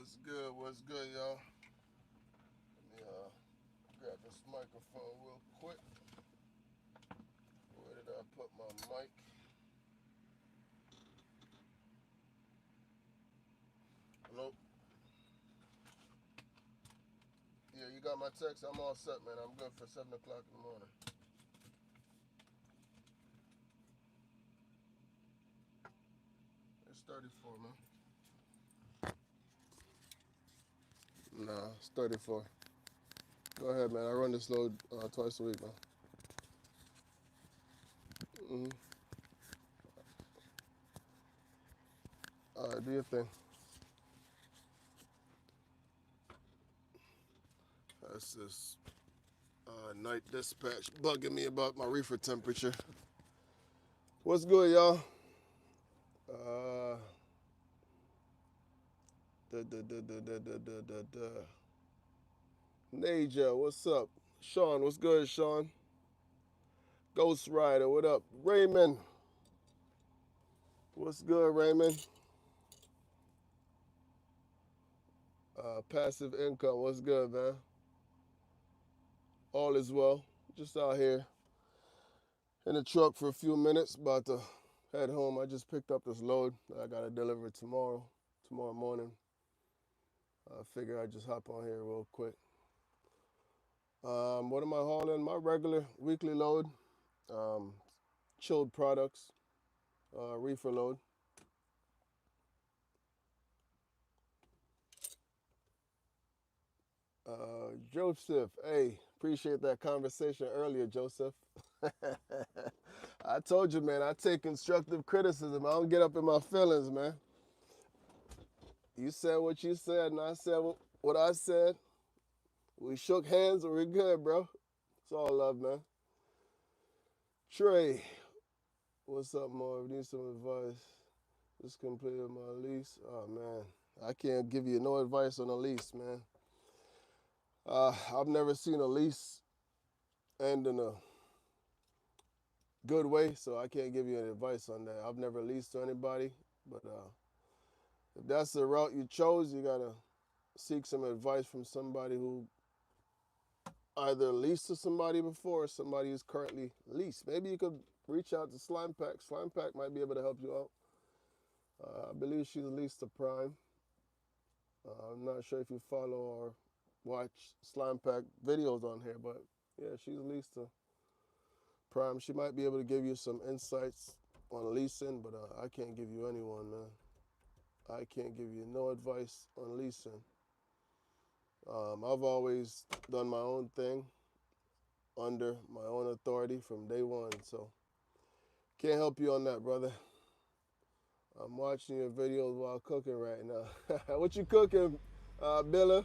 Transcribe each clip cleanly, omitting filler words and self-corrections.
What's good? What's good, y'all? Let me grab this microphone real quick. Where did I put my mic? Nope. Yeah, you got my text. I'm all set, man. I'm good for 7 o'clock in the morning. It's 34, man. Nah, it's 34. Go ahead, man. I run this load twice a week, man. Mm-hmm. All right, do your thing. That's this night dispatch bugging me about my reefer temperature. What's good, y'all? Uh, da. Naja, what's up? Sean, what's good, Sean? Ghost Rider, what up? Raymond, what's good, Raymond? Passive income, what's good, man? All is well. Just out here in the truck for a few minutes, about to head home. I just picked up this load. I gotta deliver it tomorrow morning. I figure I'd just hop on here real quick. What am I hauling? My regular weekly load, chilled products, reefer load. Joseph, hey, appreciate that conversation earlier, Joseph. I told you, man, I take constructive criticism. I don't get up in my feelings, man. You said what you said, and I said what I said. We shook hands, and we're good, bro. It's all love, man. Trey, what's up, Marv? Need some advice. Just completed my lease. Oh, man. I can't give you no advice on a lease, man. I've never seen a lease end in a good way, so I can't give you any advice on that. I've never leased to anybody, but if that's the route you chose, you gotta seek some advice from somebody who either leased to somebody before or somebody who's currently leased. Maybe you could reach out to Slime Pack. Slime Pack might be able to help you out. I believe she's leased to Prime. I'm not sure if you follow or watch Slime Pack videos on here, but yeah, she's leased to Prime. She might be able to give you some insights on leasing, but I can't give you any one, man. I can't give you no advice on leasing. I've always done my own thing under my own authority from day one, so can't help you on that, brother. I'm watching your videos while cooking right now. What you cooking, Billa?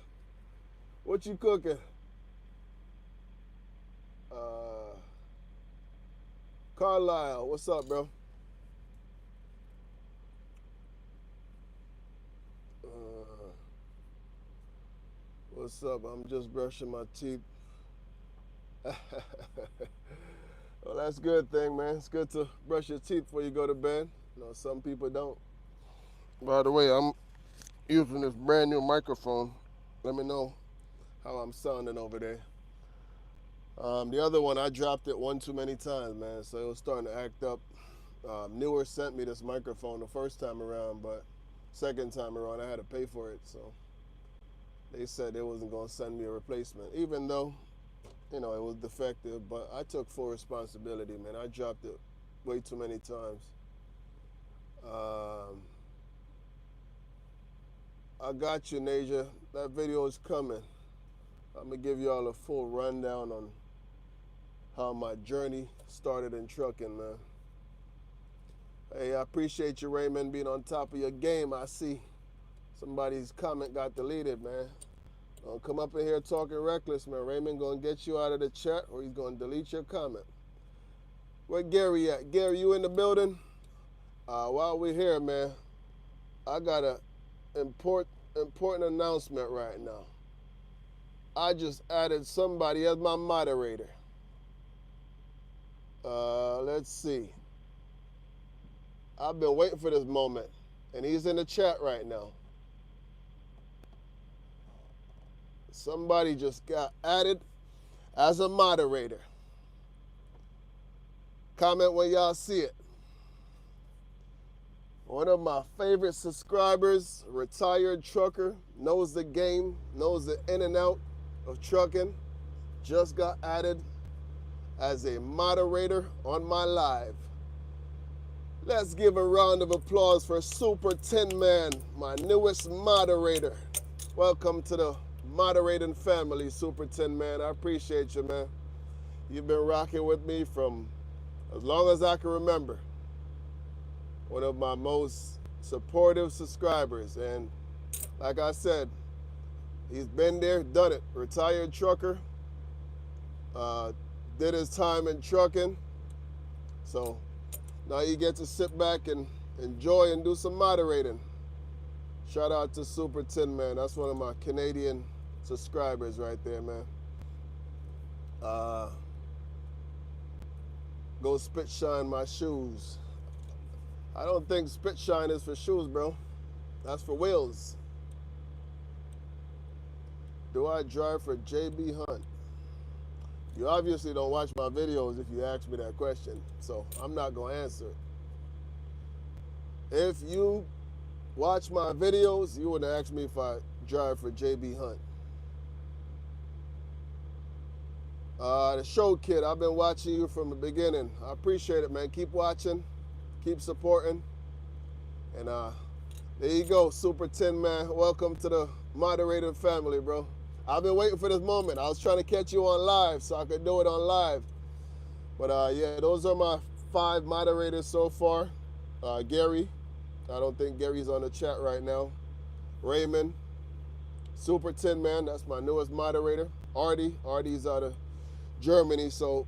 What you cooking? Uh, Carlisle, what's up, bro? Uh, what's up? I'm just brushing my teeth. Well, that's a good thing, man. It's good to brush your teeth before you go to bed. You know, some people don't. By the way, I'm using this brand new microphone. Let me know how I'm sounding over there. The other one, I dropped it one too many times, man, so it was starting to act up. Newer sent me this microphone the first time around, but second time around, I had to pay for it, so they said they wasn't going to send me a replacement, even though, you know, it was defective, but I took full responsibility, man. I dropped it way too many times. Um, I got you, Naja. That video is coming. I'm going to give y'all a full rundown on how my journey started in trucking, man. Hey, I appreciate you, Raymond, being on top of your game. I see somebody's comment got deleted, man. Don't come up in here talking reckless, man. Raymond gonna get you out of the chat or he's gonna delete your comment. Where Gary at? Gary, you in the building? While we're here, man, I got a important announcement right now. I just added somebody as my moderator. Let's see. I've been waiting for this moment, and he's in the chat right now. Somebody just got added as a moderator. Comment when y'all see it. One of my favorite subscribers, retired trucker, knows the game, knows the in and out of trucking, just got added as a moderator on my live. Let's give a round of applause for Super Tin Man, my newest moderator. Welcome to the moderating family, Super Tin Man. I appreciate you, man. You've been rocking with me from as long as I can remember. One of my most supportive subscribers. And like I said, he's been there, done it. Retired trucker, did his time in trucking. So now you get to sit back and enjoy and do some moderating. Shout out to Super Tin Man. That's one of my Canadian subscribers right there, man. Go spit shine my shoes. I don't think spit shine is for shoes, bro. That's for wheels. Do I drive for JB Hunt? You obviously don't watch my videos if you ask me that question, so I'm not gonna answer it. If you watch my videos, you wouldn't ask me if I drive for JB Hunt. The show kid, I've been watching you from the beginning. I appreciate it, man. Keep watching, keep supporting, and there you go, Super Tin Man. Welcome to the moderator family, bro. I've been waiting for this moment. I was trying to catch you on live so I could do it on live. But yeah, those are my 5 moderators so far. Gary, I don't think Gary's on the chat right now. Raymond, Super Tin Man, that's my newest moderator. Artie's out of Germany, so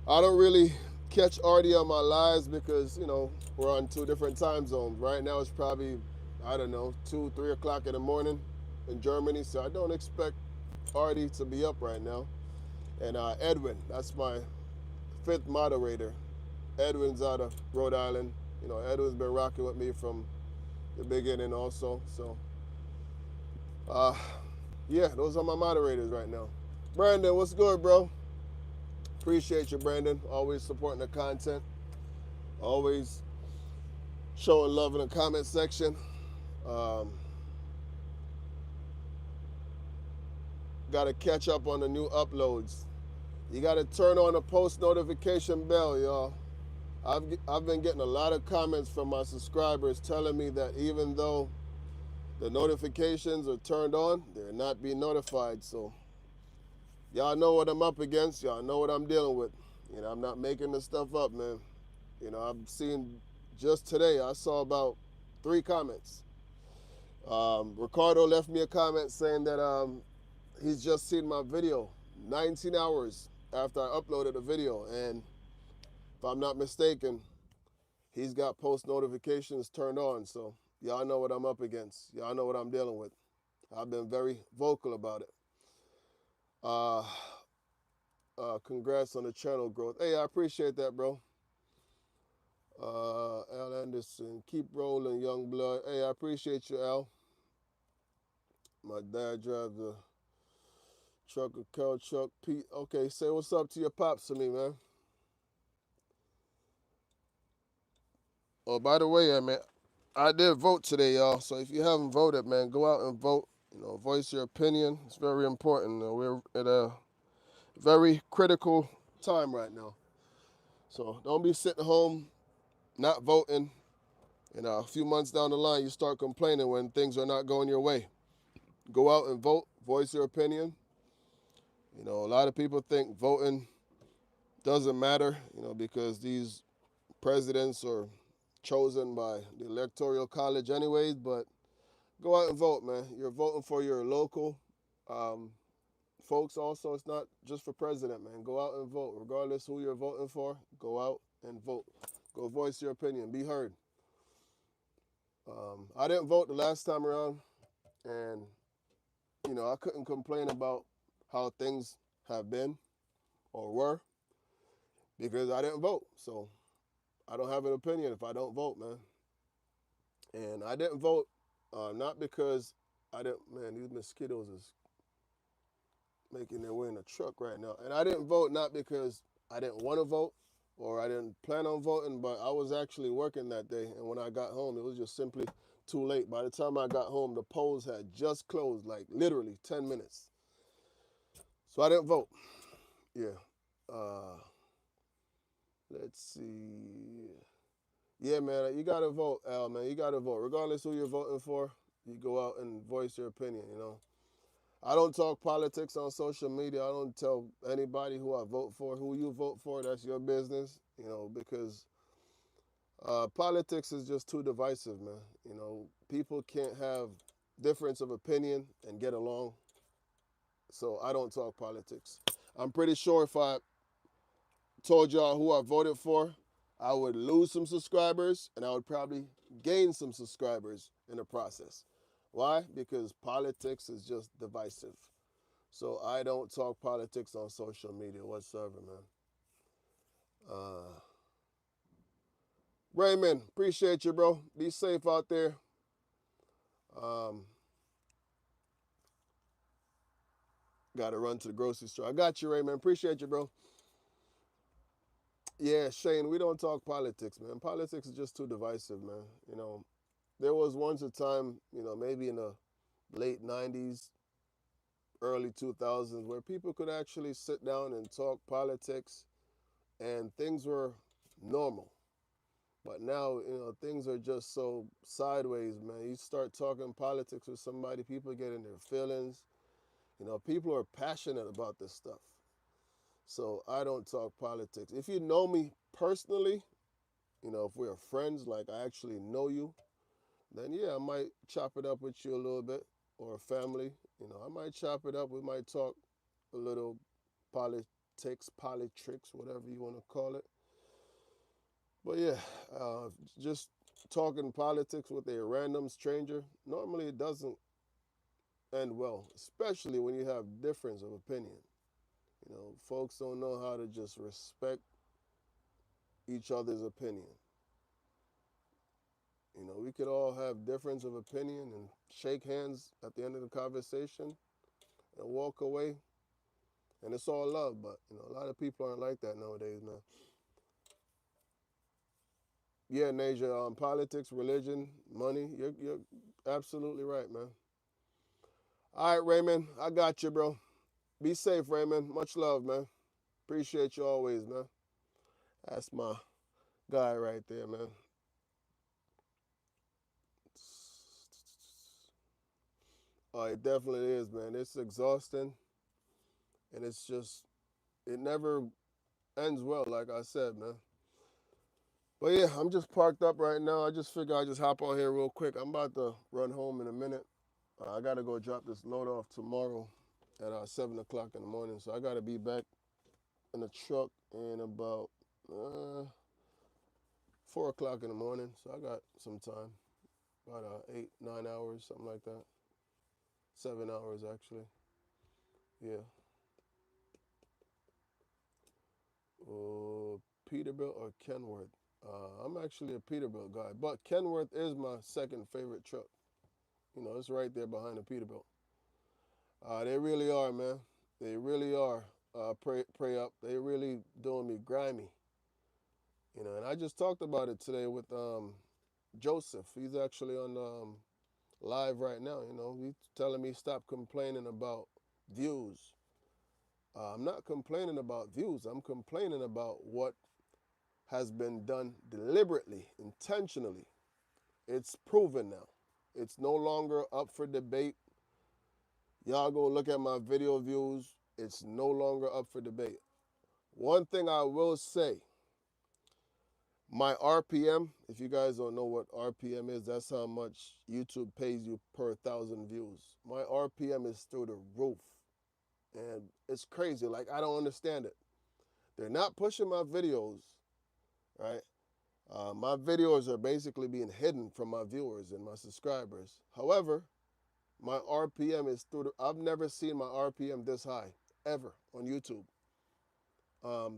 I don't really catch Artie on my lives because, you know, we're on 2 different time zones. Right now it's probably, I don't know, 2, 3 o'clock in the morning in Germany, so I don't expect Artie to be up right now. And Edwin, that's my 5th moderator. Edwin's out of Rhode Island. You know, Edwin's been rocking with me from the beginning also. So, yeah, those are my moderators right now. Brandon, what's good, bro? Appreciate you, Brandon. Always supporting the content. Always showing love in the comment section. Got to catch up on the new uploads. You got to turn on the post notification bell, y'all. I've been getting a lot of comments from my subscribers telling me that even though the notifications are turned on, they're not being notified. So y'all know what I'm up against. Y'all know what I'm dealing with. You know, I'm not making this stuff up, man. You know, I've seen just today, I saw about 3 comments. Ricardo left me a comment saying that he's just seen my video 19 hours after I uploaded the video. And if I'm not mistaken, he's got post notifications turned on. So y'all know what I'm up against. Y'all know what I'm dealing with. I've been very vocal about it. Congrats on the channel growth. Hey, I appreciate that, bro. Al Anderson, keep rolling, young blood. Hey, I appreciate you, Al. My dad drives a truck, a cow truck. Pete, okay, say what's up to your pops to me, man. Oh, by the way, man, I did vote today, y'all. So if you haven't voted, man, go out and vote. You know, voice your opinion. It's very important. We're at a very critical time right now. So don't be sitting home not voting. And a few months down the line, you start complaining when things are not going your way. Go out and vote. Voice your opinion. You know, a lot of people think voting doesn't matter, you know, because these presidents are chosen by the Electoral College anyways, but go out and vote, man. You're voting for your local folks also. It's not just for president, man. Go out and vote. Regardless who you're voting for, go out and vote. Go voice your opinion. Be heard. I didn't vote the last time around, and, you know, I couldn't complain about how things have been or were because I didn't vote. So I don't have an opinion if I don't vote, man. And I didn't vote not because I didn't, man, these mosquitoes is making their way in the truck right now. And I didn't vote not because I didn't want to vote or I didn't plan on voting, but I was actually working that day. And when I got home, it was just simply too late. By the time I got home, the polls had just closed, like literally 10 minutes. So I didn't vote. Yeah. Uh, let's see. Yeah, man, you gotta vote, Al, man. You gotta vote. Regardless who you're voting for, you go out and voice your opinion, you know. I don't talk politics on social media. I don't tell anybody who I vote for. Who you vote for, that's your business, you know, because politics is just too divisive, man. You know, people can't have difference of opinion and get along. So I don't talk politics. I'm pretty sure if I told y'all who I voted for, I would lose some subscribers and I would probably gain some subscribers in the process. Why? Because politics is just divisive. So I don't talk politics on social media whatsoever, man. Uh, Raymond, appreciate you, bro. Be safe out there. Um, Got to run to the grocery store. I got you, Raymond. Appreciate you, bro. Yeah, Shane, we don't talk politics, man. Politics is just too divisive, man. You know, there was once a time, you know, maybe in the late 90s, early 2000s, where people could actually sit down and talk politics and things were normal. But now, you know, things are just so sideways, man. You start talking politics with somebody, people get in their feelings. You know, people are passionate about this stuff. So I don't talk politics. If you know me personally, you know, if we're friends, like I actually know you, then yeah, I might chop it up with you a little bit, or family. You know, I might chop it up. We might talk a little politics, whatever you want to call it. But yeah, just talking politics with a random stranger, normally it doesn't end well, especially when you have difference of opinion. You know, folks don't know how to just respect each other's opinion. You know, we could all have difference of opinion and shake hands at the end of the conversation and walk away, and it's all love. But you know, a lot of people aren't like that nowadays, man. Yeah, Nasia, politics, religion, money. You're absolutely right, man. All right, Raymond, I got you, bro. Be safe, Raymond. Much love, man. Appreciate you always, man. That's my guy right there, man. Oh, it definitely is, man. It's exhausting, and it's just it never ends well, like I said, man. But yeah, I'm just parked up right now. I just figure I just hop on here real quick. I'm about to run home in a minute. I gotta go drop this load off tomorrow at 7 o'clock in the morning, so I gotta be back in the truck in about 4 o'clock in the morning. So I got some time, about 8, 9 hours, something like that. 7 hours actually. Yeah. Uh, Peterbilt or Kenworth? I'm actually a Peterbilt guy, but Kenworth is my second favorite truck. You know, it's right there behind the Peterbilt. They really are, man. They really are. Pray up. They really doing me grimy. You know, and I just talked about it today with Joseph. He's actually on live right now. You know, he's telling me stop complaining about views. I'm not complaining about views. I'm complaining about what has been done deliberately, intentionally. It's proven now. It's no longer up for debate. Y'all go look at my video views. It's no longer up for debate. One thing I will say, my RPM, if you guys don't know what RPM is, that's how much YouTube pays you per 1,000 views. My RPM is through the roof. And it's crazy. Like, I don't understand it. They're not pushing my videos, right? My videos are basically being hidden from my viewers and my subscribers. However, my RPM is through the, I've never seen my RPM this high, ever, on YouTube.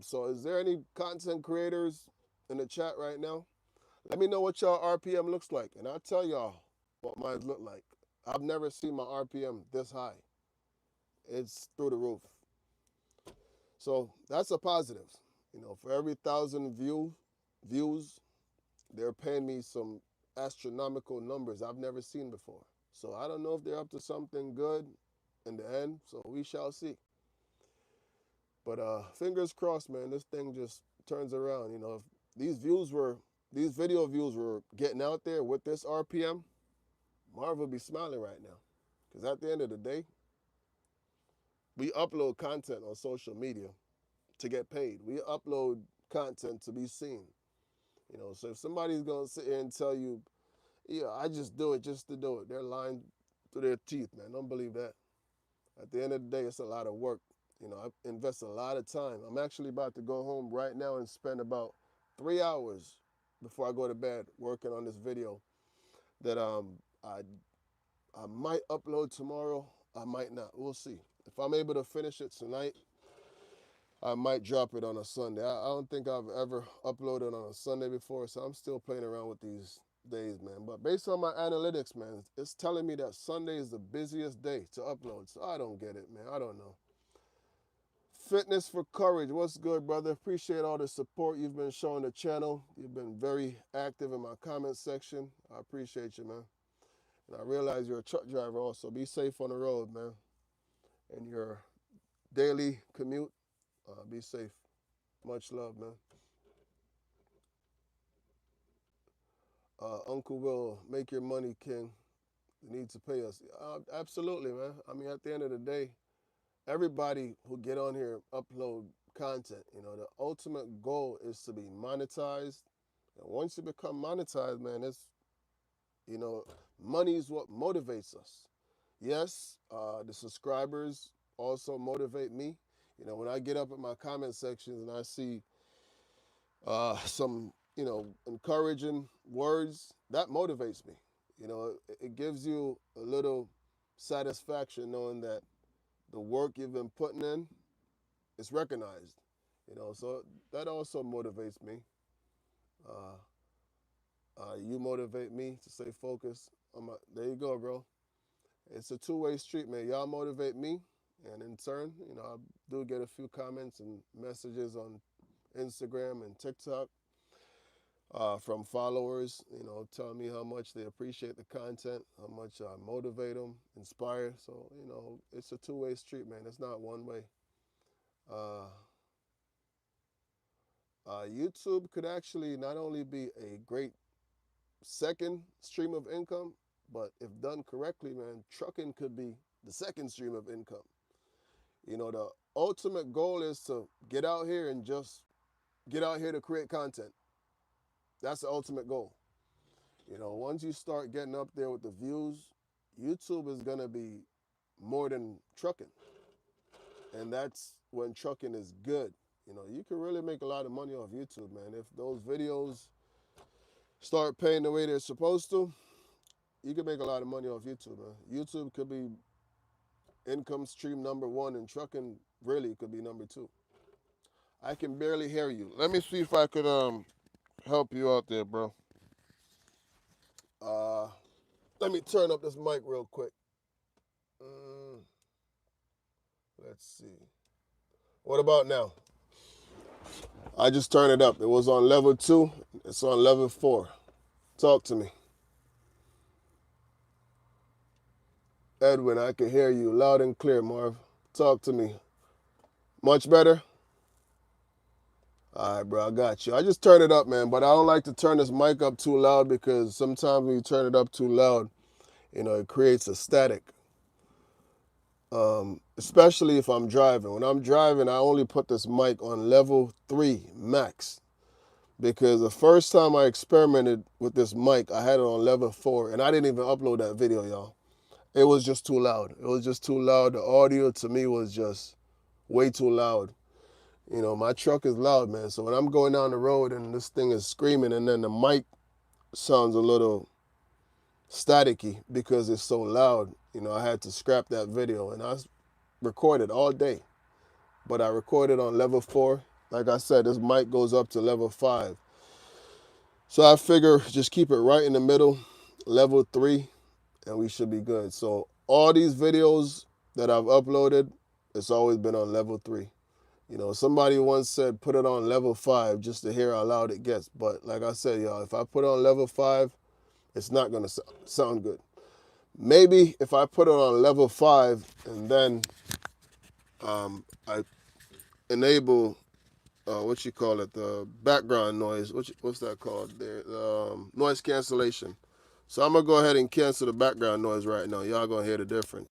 So is there any content creators in the chat right now? Let me know what y'all RPM looks like, and I'll tell y'all what mine look like. I've never seen my RPM this high. it's through the roof. So that's a positive. For every 1,000 views, they're paying me some astronomical numbers I've never seen before. So I don't know if they're up to something good in the end. So we shall see. But fingers crossed, man. This thing just turns around. If these video views were getting out there with this RPM, Marv would be smiling right now. Because at the end of the day, we upload content on social media to get paid. We upload content to be seen. So if somebody's gonna sit here and tell you, yeah, I just do it just to do it, they're lying through their teeth, man. Don't believe that. At the end of the day, it's a lot of work. I invest a lot of time. I'm actually about to go home right now and spend about 3 hours before I go to bed working on this video that I might upload tomorrow. I might not. We'll see. If I'm able to finish it tonight, I might drop it on a Sunday. I don't think I've ever uploaded on a Sunday before, so I'm still playing around with these days, man. But based on my analytics, man, it's telling me that Sunday is the busiest day to upload. So I don't get it, man. I don't know. Fitness for Courage. What's good, brother? Appreciate all the support you've been showing the channel. You've been very active in my comment section. I appreciate you, man. And I realize you're a truck driver also. Be safe on the road, man. And your daily commute, be safe. Much love, man. Uncle Will, make your money, King. You need to pay us. Absolutely, man. I mean, at the end of the day, everybody who get on here upload content. The ultimate goal is to be monetized. And once you become monetized, man, money is what motivates us. Yes, the subscribers also motivate me. When I get up in my comment sections and I see some, encouraging words, that motivates me. It gives you a little satisfaction knowing that the work you've been putting in is recognized. So that also motivates me. You motivate me to stay focused. There you go, bro. It's a two-way street, man. Y'all motivate me, and in turn, I do get a few comments and messages on Instagram and TikTok from followers, telling me how much they appreciate the content, how much I motivate them, inspire. So, it's a two-way street, man. It's not one way. YouTube could actually not only be a great second stream of income, but if done correctly, man, trucking could be the second stream of income. The ultimate goal is to get out here and just get out here to create content. That's the ultimate goal. Once you start getting up there with the views, YouTube is going to be more than trucking. And that's when trucking is good. You can really make a lot of money off YouTube, man. If those videos start paying the way they're supposed to, you can make a lot of money off YouTube, man. YouTube could be income stream number one, and trucking really could be number two. I can barely hear you. Let me see if I could help you out there, bro. Let me turn up this mic real quick. Let's see. What about now? I just turned it up. It was on level 2. It's on level 4. Talk to me. Edwin, I can hear you loud and clear, Marv. Talk to me. Much better? All right, bro, I got you. I just turned it up, man, but I don't like to turn this mic up too loud because sometimes when you turn it up too loud, it creates a static. Especially if I'm driving. When I'm driving, I only put this mic on level 3 max. Because the first time I experimented with this mic, I had it on level 4, and I didn't even upload that video, y'all. It was just too loud. It was just too loud. The audio to me was just way too loud. My truck is loud, man. So when I'm going down the road and this thing is screaming and then the mic sounds a little staticky because it's so loud, I had to scrap that video. And I recorded all day. But I recorded on level 4. Like I said, this mic goes up to level 5. So I figure just keep it right in the middle, level 3, and we should be good. So all these videos that I've uploaded, it's always been on level 3. You know, somebody once said put it on level 5 just to hear how loud it gets. But like I said, y'all, if I put it on level 5, it's not going to sound good. Maybe if I put it on level 5 and then I enable, what you call it, the background noise, what's that called there? Noise cancellation. So I'm going to go ahead and cancel the background noise right now. Y'all going to hear the difference.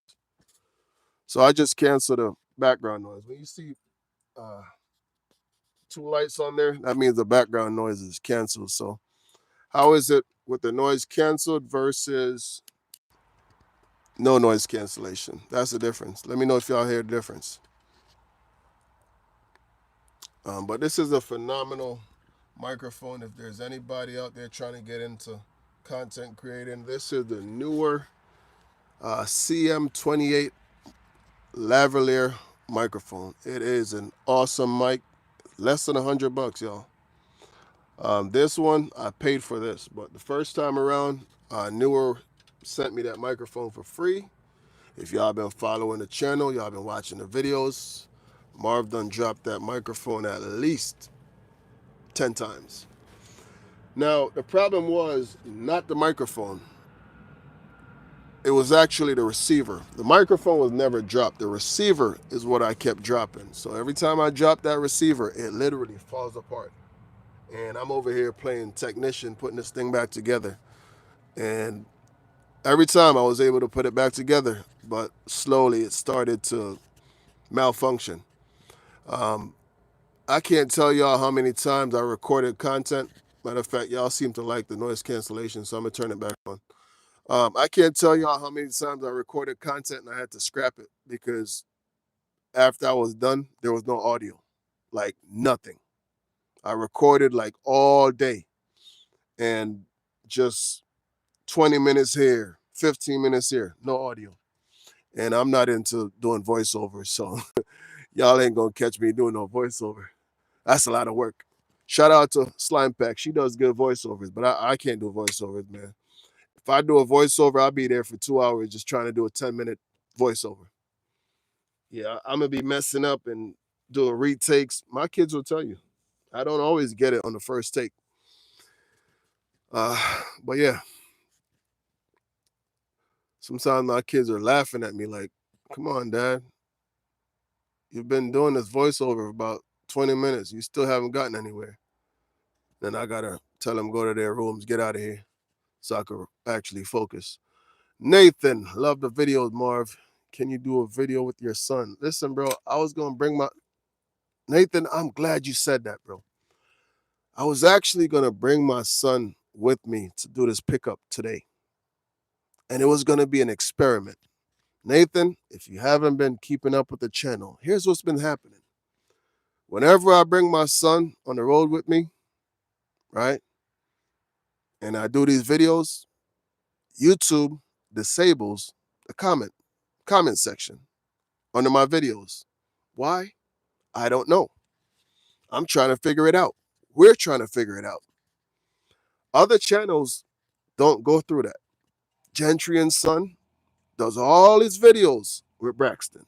So I just cancel the background noise. When you see 2 lights on there, that means the background noise is canceled. So how is it with the noise canceled versus no noise cancellation? That's the difference. Let me know if y'all hear the difference. But this is a phenomenal microphone. If there's anybody out there trying to get into content creating, this is the newer CM28 lavalier microphone. It is an awesome mic. Less than $100, y'all. This one, I paid for this, but the first time around, Newer sent me that microphone for free. If y'all been following the channel, y'all been watching the videos, Marv done dropped that microphone at least 10 times. Now, the problem was not the microphone. It was actually the receiver. The microphone was never dropped. The receiver is what I kept dropping. So every time I drop that receiver, it literally falls apart. And I'm over here playing technician, putting this thing back together. And every time I was able to put it back together, but slowly it started to malfunction. I can't tell y'all how many times I recorded content. Matter of fact, y'all seem to like the noise cancellation, so I'm going to turn it back on. I can't tell y'all how many times I recorded content and I had to scrap it because after I was done, there was no audio. Like nothing. I recorded like all day and just 20 minutes here, 15 minutes here, no audio. And I'm not into doing voiceovers, so y'all ain't gonna catch me doing no voiceover. That's a lot of work. Shout out to Slime Pack. She does good voiceovers, but I can't do voiceovers, man. If I do a voiceover, I'll be there for 2 hours just trying to do a 10-minute voiceover. Yeah, I'm gonna be messing up and doing retakes. My kids will tell you. I don't always get it on the first take. But yeah, sometimes my kids are laughing at me like, come on, Dad. You've been doing this voiceover for about 20 minutes. You still haven't gotten anywhere. Then I gotta tell them go to their rooms, get out of here, so I could actually focus. Nathan, love the videos, Marv. Can you do a video with your son? Listen, bro, I was gonna bring my Nathan. I'm glad you said that, bro. I was actually gonna bring my son with me to do this pickup today, and it was gonna be an experiment. Nathan, if you haven't been keeping up with the channel, here's what's been happening. Whenever I bring my son on the road with me, right, and I do these videos, YouTube disables the comment section under my videos. Why? I don't know. I'm trying to figure it out. We're trying to figure it out. Other channels don't go through that. Gentry and Son does all his videos with Braxton.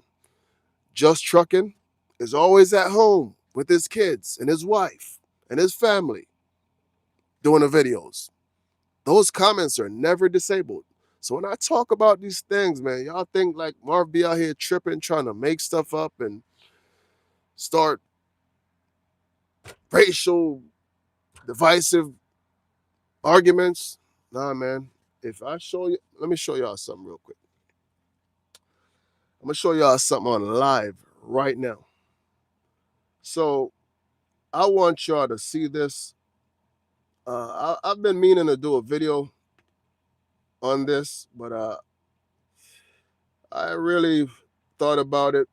Just Trucking is always at home with his kids and his wife and his family doing the videos. Those comments are never disabled. So when I talk about these things, man, y'all think like Marv be out here tripping, trying to make stuff up and start racial divisive arguments. Nah, man. If I show you, let me show y'all something real quick. I'm gonna show y'all something on live right now. So I want y'all to see this. I've been meaning to do a video on this, but I really thought about it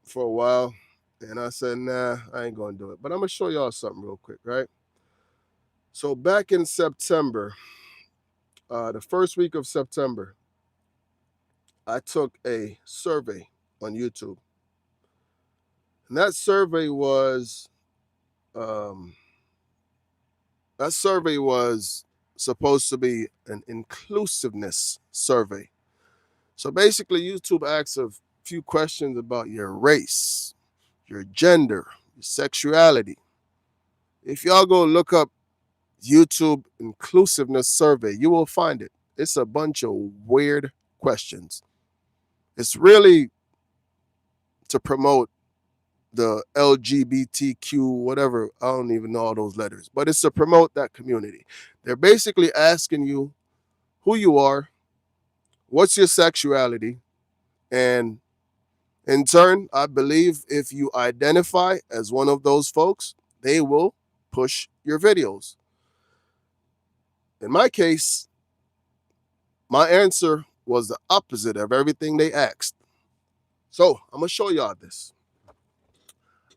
for a while, and I said, nah, I ain't gonna do it. But I'm gonna show y'all something real quick, right? So back in September, the first week of September, I took a survey on YouTube. And um, that survey was supposed to be an inclusiveness survey. So basically, YouTube asks of few questions about your race, your gender, your sexuality. If y'all go look up YouTube inclusiveness survey, you will find it. It's a bunch of weird questions. It's really to promote the LGBTQ, whatever, I don't even know all those letters, but it's to promote that community. They're basically asking you who you are, what's your sexuality, and in turn, I believe if you identify as one of those folks, they will push your videos. In my case, my answer was the opposite of everything they asked. So I'm going to show y'all this.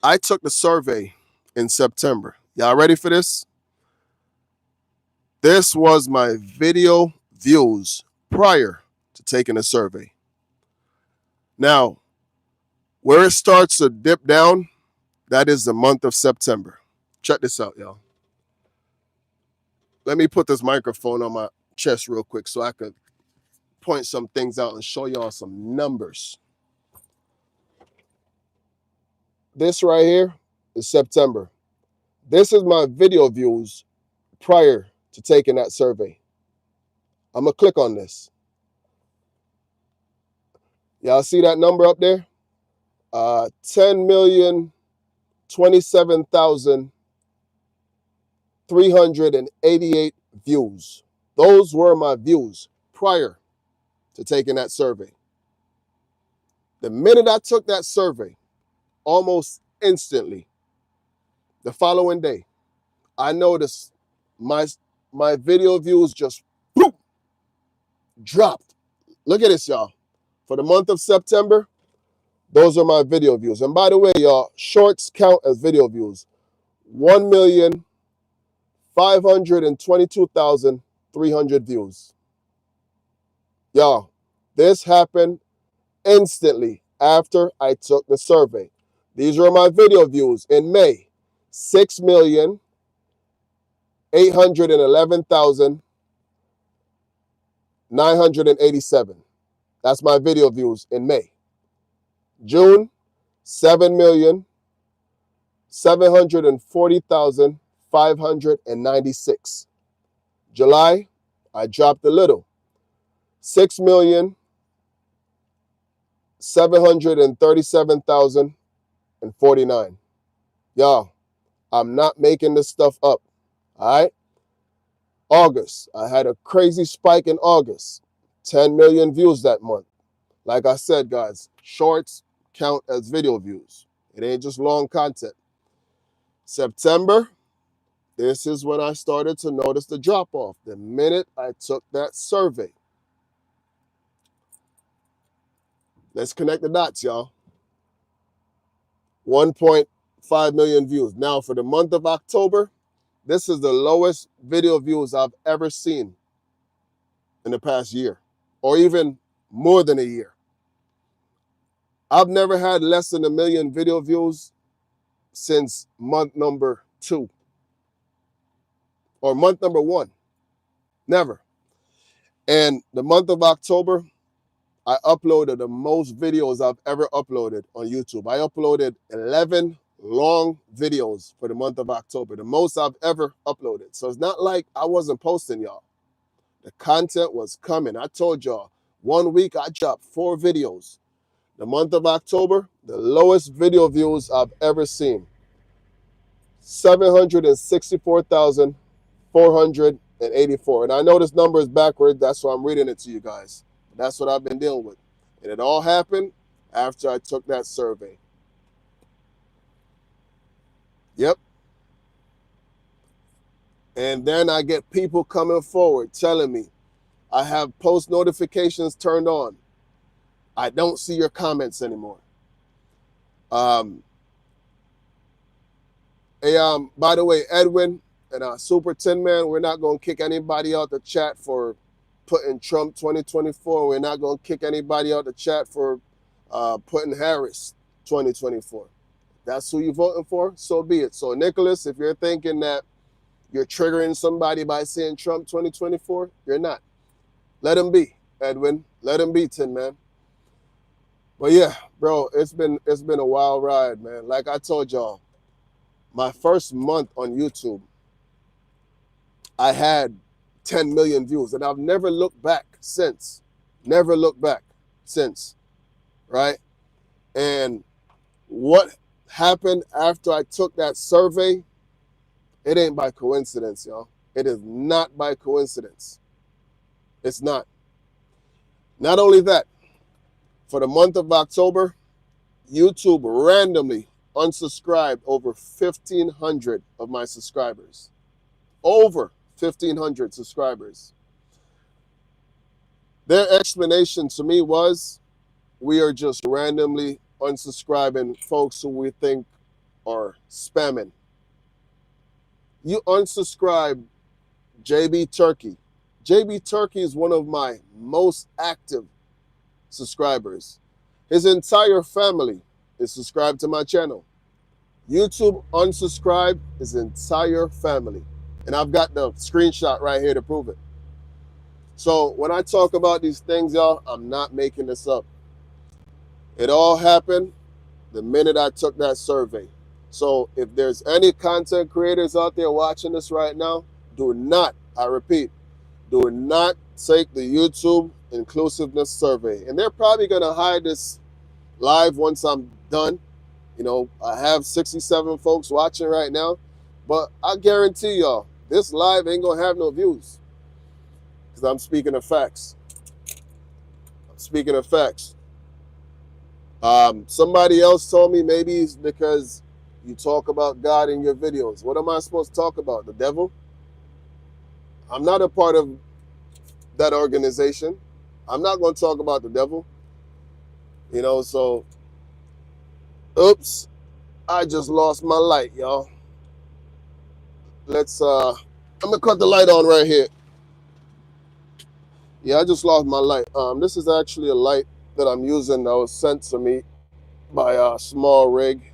I took the survey in September. Y'all ready for this? This was my video views prior to taking the survey. Now, where it starts to dip down, that is the month of September. Check this out, y'all. Let me put this microphone on my chest real quick so I could point some things out and show y'all some numbers. This right here is September. This is my video views prior to taking that survey. I'm going to click on this. Y'all see that number up there? 10,027,388 views. Those were my views prior to taking that survey. The minute I took that survey, almost instantly, the following day, I noticed my video views just boom, dropped. Look at this, y'all. For the month of September, those are my video views. And by the way, y'all, shorts count as video views. 1,522,300 views. Y'all, this happened instantly after I took the survey. These were my video views in May. 6,811,987. That's my video views in May. June, 7,740,596. July, I dropped a little. 6,737,049. Y'all, I'm not making this stuff up. All right? August, I had a crazy spike in August. 10 million views that month. Like I said, guys, shorts count as video views. It ain't just long content. September, this is when I started to notice the drop-off. The minute I took that survey. Let's connect the dots, y'all. 1.5 million views. Now, for the month of October, this is the lowest video views I've ever seen in the past year, or even more than a year. I've never had less than 1 million video views since month number 2 or month number 1. Never. And the month of October, I uploaded the most videos I've ever uploaded on YouTube. I uploaded 11 long videos for the month of October, the most I've ever uploaded. So it's not like I wasn't posting, y'all. The content was coming. I told y'all, 1 week I dropped 4 videos. The month of October, the lowest video views I've ever seen. 764,484. And I know this number is backward. That's why I'm reading it to you guys. That's what I've been dealing with. And it all happened after I took that survey. Yep. And then I get people coming forward telling me, I have post notifications turned on. I don't see your comments anymore. By the way, Edwin and Super Tin Man, we're not going to kick anybody out the chat for putting Trump 2024. We're not going to kick anybody out the chat for putting Harris 2024. That's who you're voting for, so be it. So, Nicholas, if you're thinking that you're triggering somebody by saying Trump 2024, you're not. Let him be, Edwin. Let him be, Tin Man. But yeah, bro, it's been a wild ride, man. Like I told y'all, my first month on YouTube, I had 10 million views, and I've never looked back since. Never looked back since, right? And what happened after I took that survey, it ain't by coincidence, y'all. It is not by coincidence. It's not. Not only that, for the month of October, YouTube randomly unsubscribed over 1,500 of my subscribers. Over 1,500 subscribers. Their explanation to me was, we are just randomly unsubscribing folks who we think are spamming. You unsubscribe JB Turkey. JB Turkey is one of my most active subscribers. His entire family is subscribed to my channel. YouTube unsubscribed his entire family. And I've got the screenshot right here to prove it. So when I talk about these things, y'all, I'm not making this up. It all happened the minute I took that survey. So if there's any content creators out there watching this right now, do not, I repeat, do not take the YouTube inclusiveness survey. And they're probably going to hide this live once I'm done. You know, I have 67 folks watching right now, but I guarantee y'all, this live ain't going to have no views because I'm speaking of facts. I'm speaking of facts. Somebody else told me maybe it's because you talk about God in your videos. What am I supposed to talk about? The devil? I'm not a part of that organization. I'm not going to talk about the devil. You know, so, oops, I just lost my light, y'all. I'm going to cut the light on right here. Yeah, I just lost my light. This is actually a light that I'm using that was sent to me by a small rig.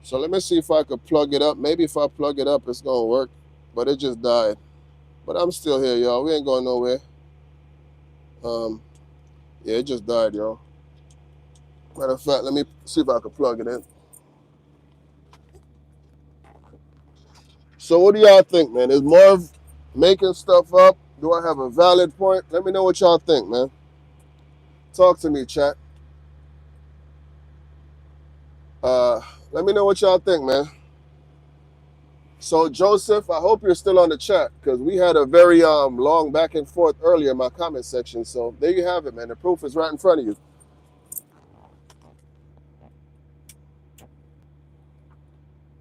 So let me see if I could plug it up. Maybe if I plug it up, it's going to work. But it just died. But I'm still here, y'all. We ain't going nowhere. Yeah, it just died, y'all. Matter of fact, let me see if I can plug it in. So what do y'all think, man? Is Marv making stuff up? Do I have a valid point? Let me know what y'all think, man. Talk to me, chat. Let me know what y'all think, man. So Joseph, I hope you're still on the chat because we had a very long back and forth earlier in my comment section. So there you have it, man. The proof is right in front of you.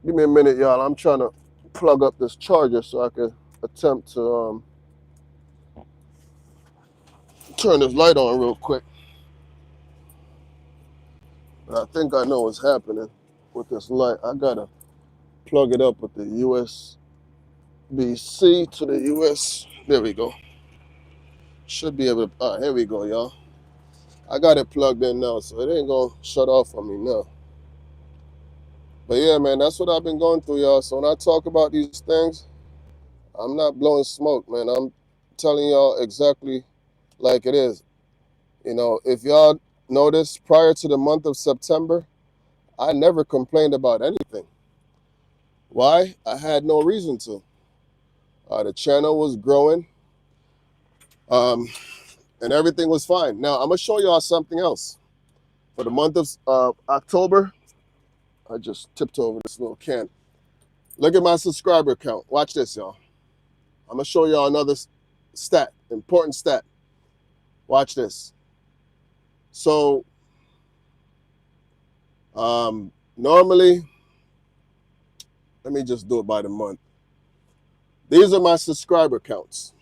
Give me a minute, y'all. I'm trying to plug up this charger so I can attempt to turn this light on real quick. I think I know what's happening with this light. I gotta plug it up with the USB-C to the US. There we go. Should be able to, here we go, y'all. I got it plugged in now, so it ain't gonna shut off on me now. But yeah, man, that's what I've been going through, y'all. So when I talk about these things, I'm not blowing smoke, man. I'm telling y'all exactly like it is. You know, if y'all notice, prior to the month of September, I never complained about anything. Why? I had no reason to. The channel was growing, and everything was fine. Now, I'm going to show y'all something else. For the month of October, I just tipped over this little can. Look at my subscriber count. Watch this, y'all. I'm going to show y'all another stat, important stat. Watch this. So, normally, let me just do it by the month. These are my subscriber counts.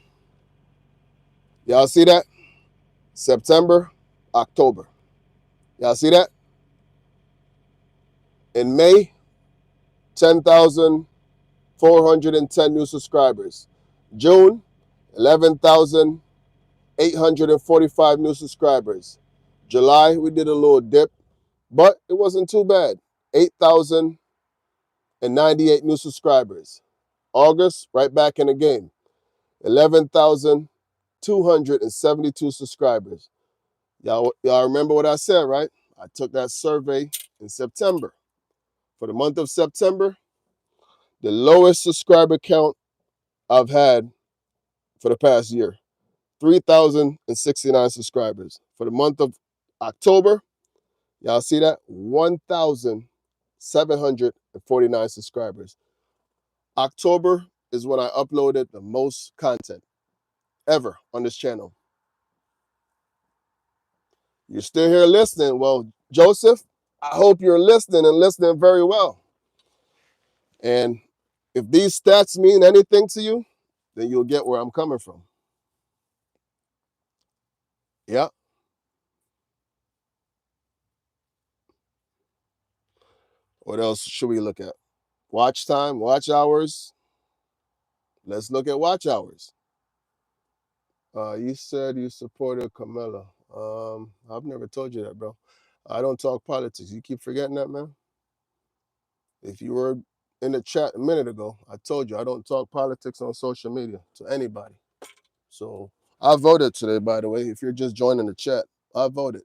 Y'all see that? September, October. Y'all see that? In May, 10,410 new subscribers. June, 11,845 new subscribers. July, we did a little dip, but it wasn't too bad. 8,098 new subscribers. August, right back in the game. 11,272 subscribers. Y'all remember what I said, right? I took that survey in September. For the month of September, the lowest subscriber count I've had for the past year, 3,069 subscribers. For the month of October, y'all see that? 1,749 subscribers. October is when I uploaded the most content ever on this channel. You're still here listening. Well, Joseph, I hope you're listening and listening very well. And if these stats mean anything to you, then you'll get where I'm coming from. Yeah. What else should we look at? Watch time, watch hours. Let's look at watch hours. You said you supported Kamala. I've never told you that, bro. I don't talk politics. You keep forgetting that, man. If you were in the chat a minute ago, I told you I don't talk politics on social media to anybody. So I voted today, by the way. If you're just joining the chat, I voted.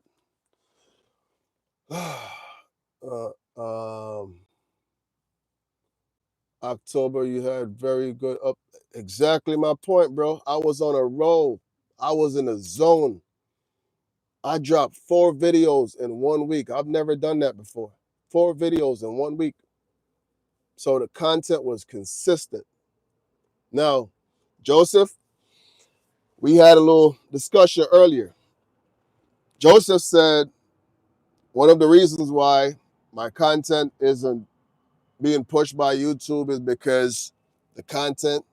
October, you had very good up. Exactly my point, bro. I was on a roll. I was in a zone. I dropped 4 videos in 1 week. I've never done that before. 4 videos in 1 week. So the content was consistent. Now, Joseph, we had a little discussion earlier. Joseph said one of the reasons why my content isn't being pushed by YouTube is because the content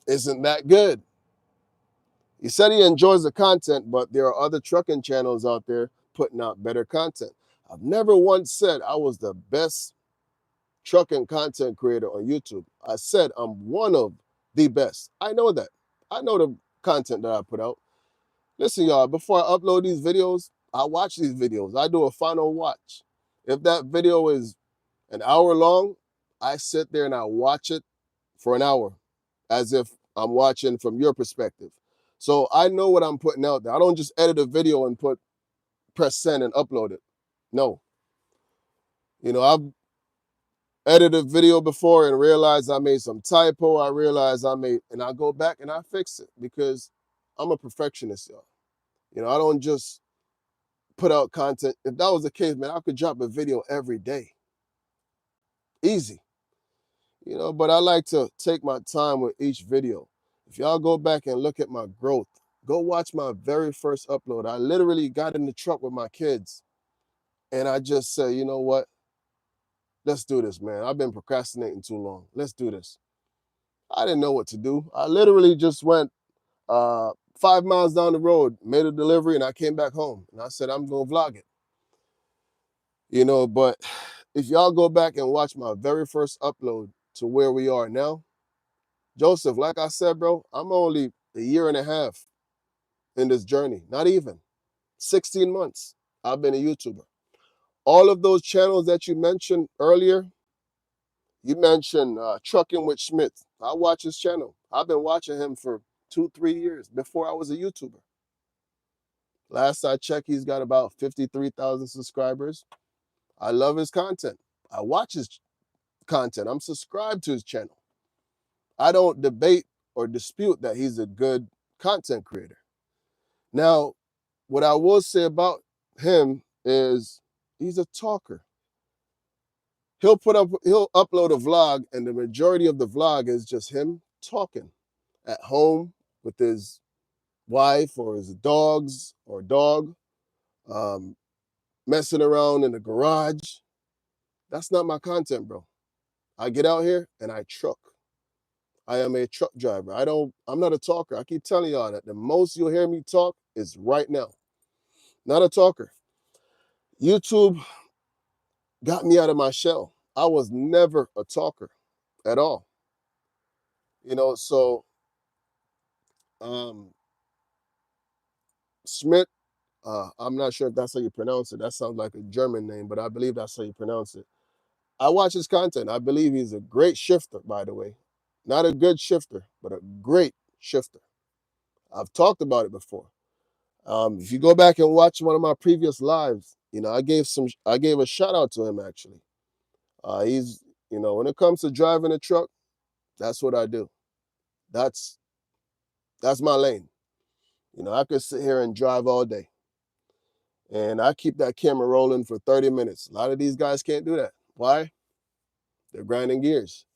isn't that good. He said he enjoys the content, but there are other trucking channels out there putting out better content. I've never once said I was the best trucking content creator on YouTube. I said I'm one of the best. I know that. I know the content that I put out. Listen, y'all, before I upload these videos, I watch these videos. I do a final watch. If that video is an hour long, I sit there and I watch it for an hour as if I'm watching from your perspective. So I know what I'm putting out there. I don't just edit a video and press send and upload it. No. You know, I've edited a video before and realized I made some typo. And I go back and I fix it because I'm a perfectionist, y'all. You know, I don't just put out content. If that was the case, man, I could drop a video every day. Easy. You know, but I like to take my time with each video. If y'all go back and look at my growth, go watch my very first upload. I literally got in the truck with my kids and I just said, you know what? Let's do this, man. I've been procrastinating too long. Let's do this. I didn't know what to do. I literally just went 5 miles down the road, made a delivery, and I came back home. And I said, I'm going to vlog it. You know, but if y'all go back and watch my very first upload to where we are now, Joseph, like I said, bro, I'm only a year and a half in this journey. Not even. 16 months I've been a YouTuber. All of those channels that you mentioned earlier, you mentioned Trucking with Schmidt. I watch his channel. I've been watching him for 2-3 years before I was a YouTuber. Last I checked, he's got about 53,000 subscribers. I love his content. I watch his content. I'm subscribed to his channel. I don't debate or dispute that he's a good content creator. Now, what I will say about him is he's a talker. He'll upload a vlog, and the majority of the vlog is just him talking at home with his wife or his dogs or dog, messing around in the garage. That's not my content, bro. I get out here and I truck. I am a truck driver. I'm not a talker. I keep telling y'all that the most you'll hear me talk is right now. Not a talker. YouTube got me out of my shell. I was never a talker at all. You know, so Schmidt, I'm not sure if that's how you pronounce it. That sounds like a German name, but I believe that's how you pronounce it. I watch his content. I believe he's a great shifter, by the way. Not a good shifter, but a great shifter. I've talked about it before. If you go back and watch one of my previous lives, I gave a shout out to him actually. He's, when it comes to driving a truck, that's what I do. That's that's my lane. I could sit here and drive all day, and I keep that camera rolling for 30 minutes. A lot of these guys can't do that. Why? They're grinding gears.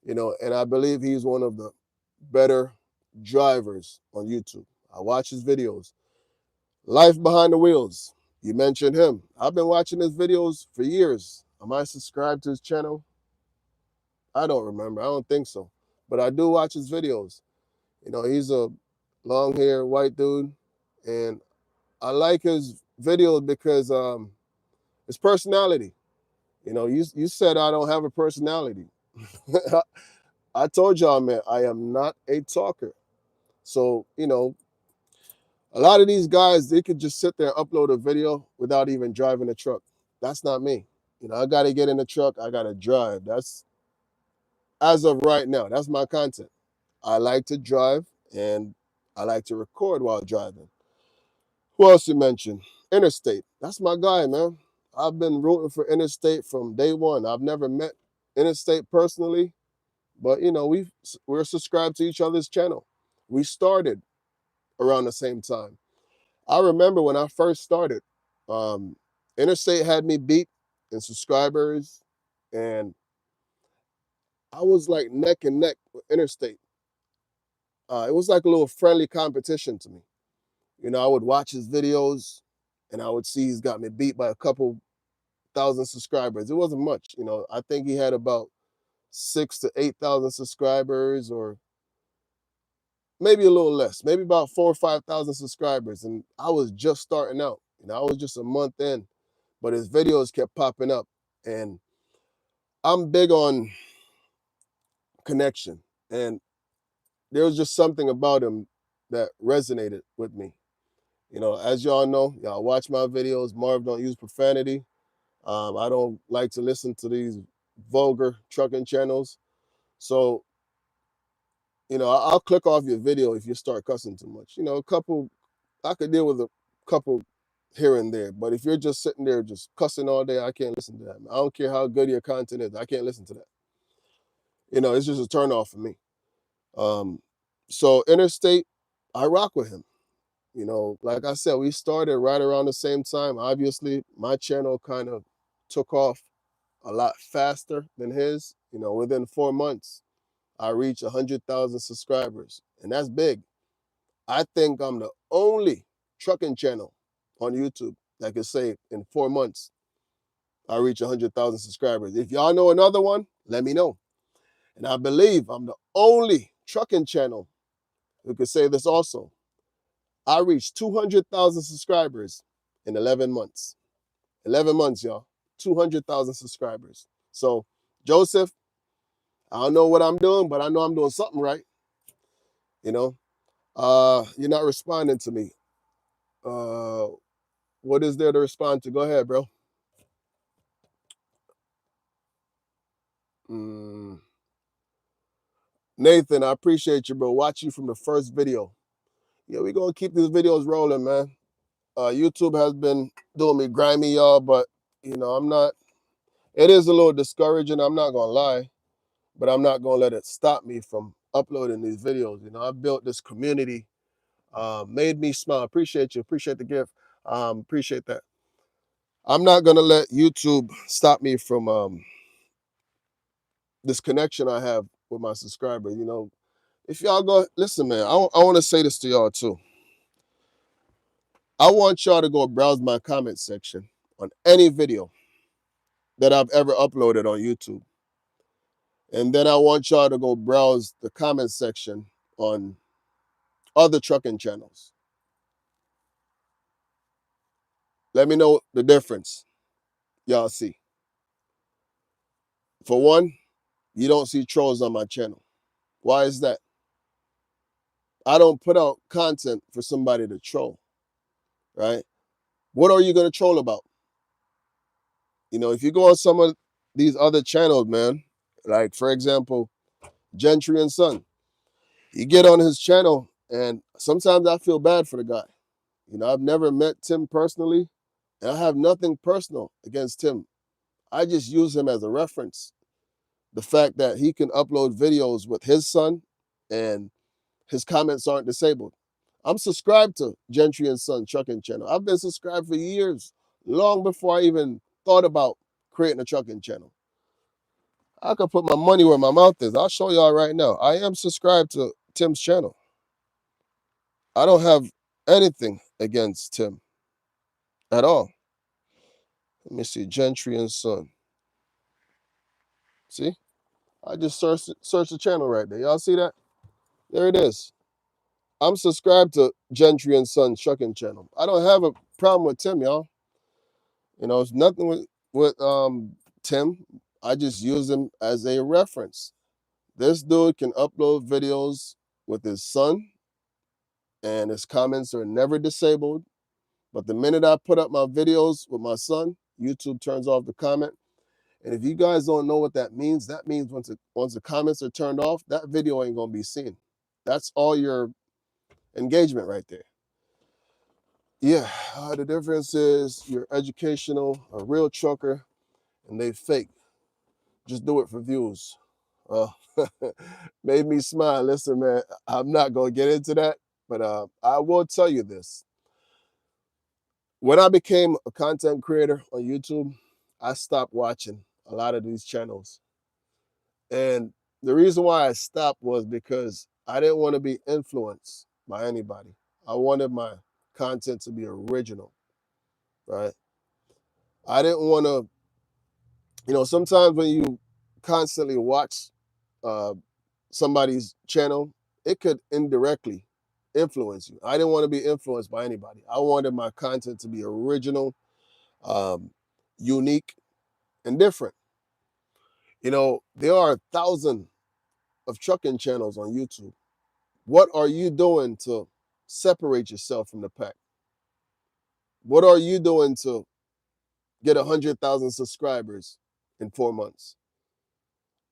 And I believe he's one of the better drivers on YouTube. I watch his videos. Life behind the wheels. You mentioned him. I've been watching his videos for years. Am I subscribed to his channel? I don't remember. I don't think so. But I do watch his videos. He's a long haired white dude. And I like his videos because his personality. You said I don't have a personality. I told y'all, man, I am not a talker. So, a lot of these guys, they could just sit there and upload a video without even driving a truck. That's not me. I got to get in the truck. I got to drive. That's, as of right now, that's my content. I like to drive and I like to record while driving. Who else you mentioned? Interstate. That's my guy, man. I've been rooting for Interstate from day one. I've never met Interstate personally, but we're subscribed to each other's channel. We started around the same time. I remember when I first started, Interstate had me beat in subscribers, and I was like neck and neck with Interstate. It was like a little friendly competition to me. I would watch his videos, and I would see he's got me beat by a couple thousand subscribers. It wasn't much. I think he had about 6,000 to 8,000 subscribers, or maybe a little less, maybe about 4,000 or 5,000 subscribers. And I was just starting out. I was just a month in, but his videos kept popping up. And I'm big on connection. And there was just something about him that resonated with me. As y'all know, y'all watch my videos. Marv don't use profanity. I don't like to listen to these vulgar trucking channels. So, I'll click off your video if you start cussing too much. I could deal with a couple here and there, but if you're just sitting there just cussing all day, I can't listen to that. I don't care how good your content is. I can't listen to that. It's just a turn off for me. So Interstate, I rock with him. Like I said, we started right around the same time. Obviously, my channel kind of took off a lot faster than his. Within 4 months, I reached 100,000 subscribers, and that's big. I think I'm the only trucking channel on YouTube that can say in 4 months, I reach 100,000 subscribers. If y'all know another one, let me know. And I believe I'm the only trucking channel who could say this also. I reached 200,000 subscribers in 11 months. 11 months, y'all. 200,000 subscribers. So, Joseph, I don't know what I'm doing, but I know I'm doing something right. You're not responding to me. What is there to respond to? Go ahead, bro. Nathan, I appreciate you, bro. Watch you from the first video. Yeah, we're going to keep these videos rolling, man. YouTube has been doing me grimy, y'all, but, I'm not. It is a little discouraging, I'm not going to lie, but I'm not going to let it stop me from uploading these videos. I've built this community, made me smile. Appreciate you. Appreciate the gift. Appreciate that. I'm not going to let YouTube stop me from this connection I have with my subscribers. If y'all go, listen, man, I want to say this to y'all too. I want y'all to go browse my comment section on any video that I've ever uploaded on YouTube. And then I want y'all to go browse the comment section on other trucking channels. Let me know the difference y'all see. For one, you don't see trolls on my channel. Why is that? I don't put out content for somebody to troll, right? What are you going to troll about? If you go on some of these other channels, man, like for example, Gentry and Son, you get on his channel and sometimes I feel bad for the guy. I've never met Tim personally, And I have nothing personal against Tim. I just use him as a reference. The fact that he can upload videos with his son and his comments aren't disabled. I'm subscribed to Gentry and Son Trucking Channel. I've been subscribed for years, long before I even thought about creating a trucking channel. I could put my money where my mouth is. I'll show y'all right now. I am subscribed to Tim's channel. I don't have anything against Tim at all. Let me see, Gentry and Son. See? I just search the channel right there. Y'all see that? There it is. I'm subscribed to Gentry and Son Trucking Channel. I don't have a problem with Tim, y'all. You know, it's nothing with Tim. I just use him as a reference. This dude can upload videos with his son, and his comments are never disabled. But the minute I put up my videos with my son, YouTube turns off the comment. And if you guys don't know what that means once the comments are turned off, that video ain't gonna be seen. That's all your engagement right there. Yeah, the difference is you're educational, a real trucker, and they fake. Just do it for views. Uh, made me smile. Listen, man, I'm not gonna get into that, but I will tell you this. When I became a content creator on YouTube, I stopped watching a lot of these channels. And the reason why I stopped was because I didn't want to be influenced by anybody. I wanted my content to be original, right? I didn't want to, sometimes when you constantly watch uh, somebody's channel, it could indirectly influence you. I didn't want to be influenced by anybody. I wanted my content to be original, unique, and different. There are 1,000 of trucking channels on YouTube. What are you doing to separate yourself from the pack? What are you doing to get 100,000 subscribers in 4 months?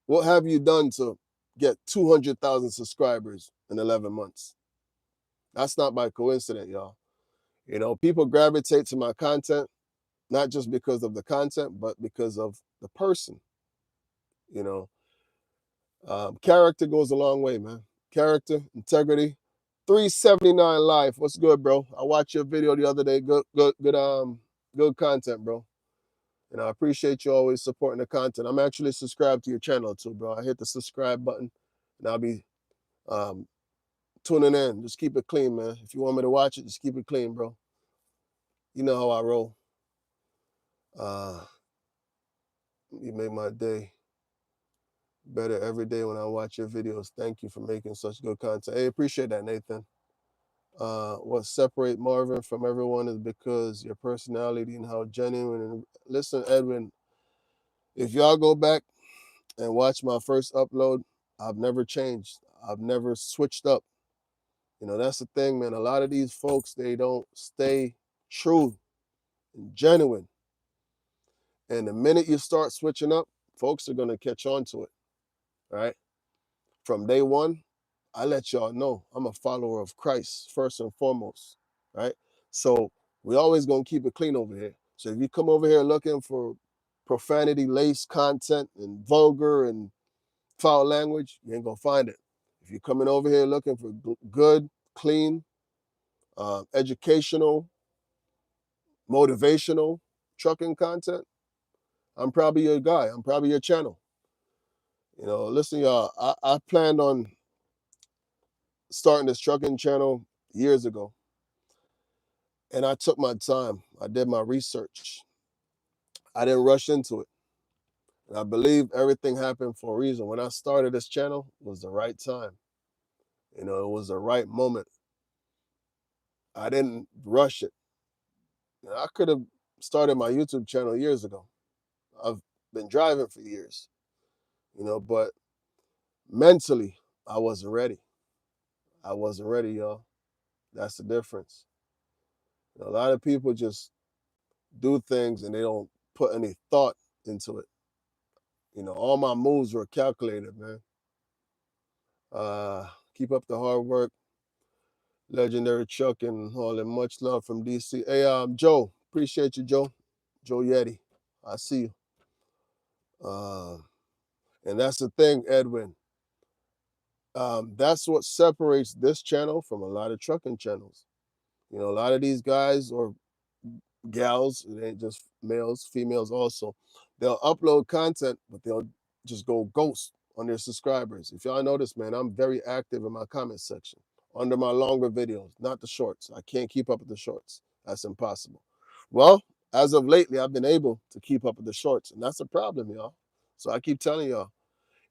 What have you done to get 200,000 subscribers in 11 months? That's not by coincidence, y'all. People gravitate to my content, not just because of the content, but because of the person. You know, Character goes a long way, man. Character, integrity. 379 Life. What's good, bro? I watched your video the other day. Good content, bro. And I appreciate you always supporting the content. I'm actually subscribed to your channel too, bro. I hit the subscribe button, and I'll be tuning in. Just keep it clean, man. If you want me to watch it, just keep it clean, bro. You know how I roll. You make my day better every day when I watch your videos. Thank you for making such good content. Hey, appreciate that, Nathan. What separate Marvin from everyone is because your personality and how genuine. And listen, Edwin, if y'all go back and watch my first upload, I've never changed. I've never switched up. That's the thing, man. A lot of these folks, they don't stay true and genuine. And the minute you start switching up, folks are going to catch on to it, right? From day one, I let y'all know I'm a follower of Christ first and foremost, right? So we always going to keep it clean over here. So if you come over here looking for profanity-laced content and vulgar and foul language, you ain't going to find it. If you're coming over here looking for good, clean, educational, motivational trucking content, I'm probably your guy. I'm probably your channel. Listen, y'all, I planned on starting this trucking channel years ago. And I took my time. I did my research. I didn't rush into it. And I believe everything happened for a reason. When I started this channel, it was the right time. It was the right moment. I didn't rush it. I could have started my YouTube channel years ago. I've been driving for years, but mentally, I wasn't ready. I wasn't ready, y'all. That's the difference. A lot of people just do things and they don't put any thought into it. All my moves were calculated, man. Keep up the hard work. Legendary Chuck and all that. Much love from DC. Hey, Joe, appreciate you, Joe. Joe Yeti. I see you. And that's the thing, Edwin. That's what separates this channel from a lot of trucking channels. You know, a lot of these guys or gals, it ain't just males, females also. They'll upload content, but they'll just go ghost on their subscribers. If y'all notice, man, I'm very active in my comment section under my longer videos, not the shorts. I can't keep up with the shorts. That's impossible. Well, as of lately, I've been able to keep up with the shorts, and that's a problem, y'all. So I keep telling y'all,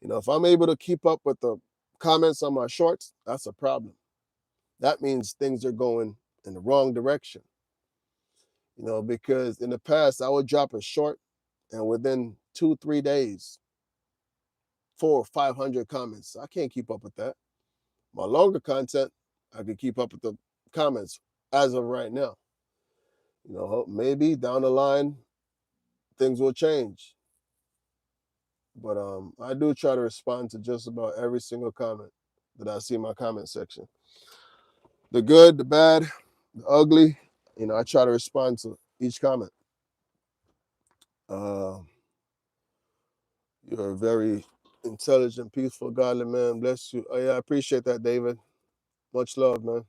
you know, if I'm able to keep up with the comments on my shorts, that's a problem. That means things are going in the wrong direction. You know, because in the past I would drop a short and within 2-3 days, 400 or 500 comments. I can't keep up with that. My longer content, I can keep up with the comments as of right now. You know, maybe down the line, things will change. But I do try to respond to just about every single comment that I see in my comment section. The good, the bad, the ugly, you know, I try to respond to each comment. You're a very intelligent, peaceful, godly man. Bless you. Oh, yeah, I appreciate that, David. Much love, man.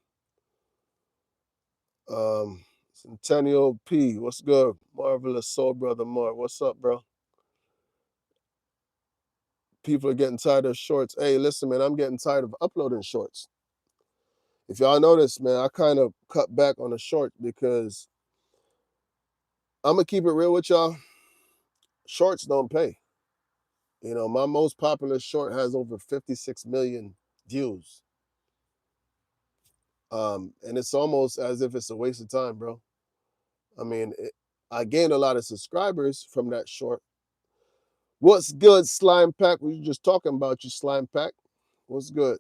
Centennial P, what's good? Marvelous Soul Brother Mark, what's up, bro? People are getting tired of shorts. Hey, listen, man, I'm getting tired of uploading shorts. If y'all notice, man, I kind of cut back on the short because I'm going to keep it real with y'all. Shorts don't pay. You know, my most popular short has over 56 million views. And it's almost as if it's a waste of time, bro. I mean, I gained a lot of subscribers from that short. What's good, Slime Pack? We were just talking about you, Slime Pack. What's good?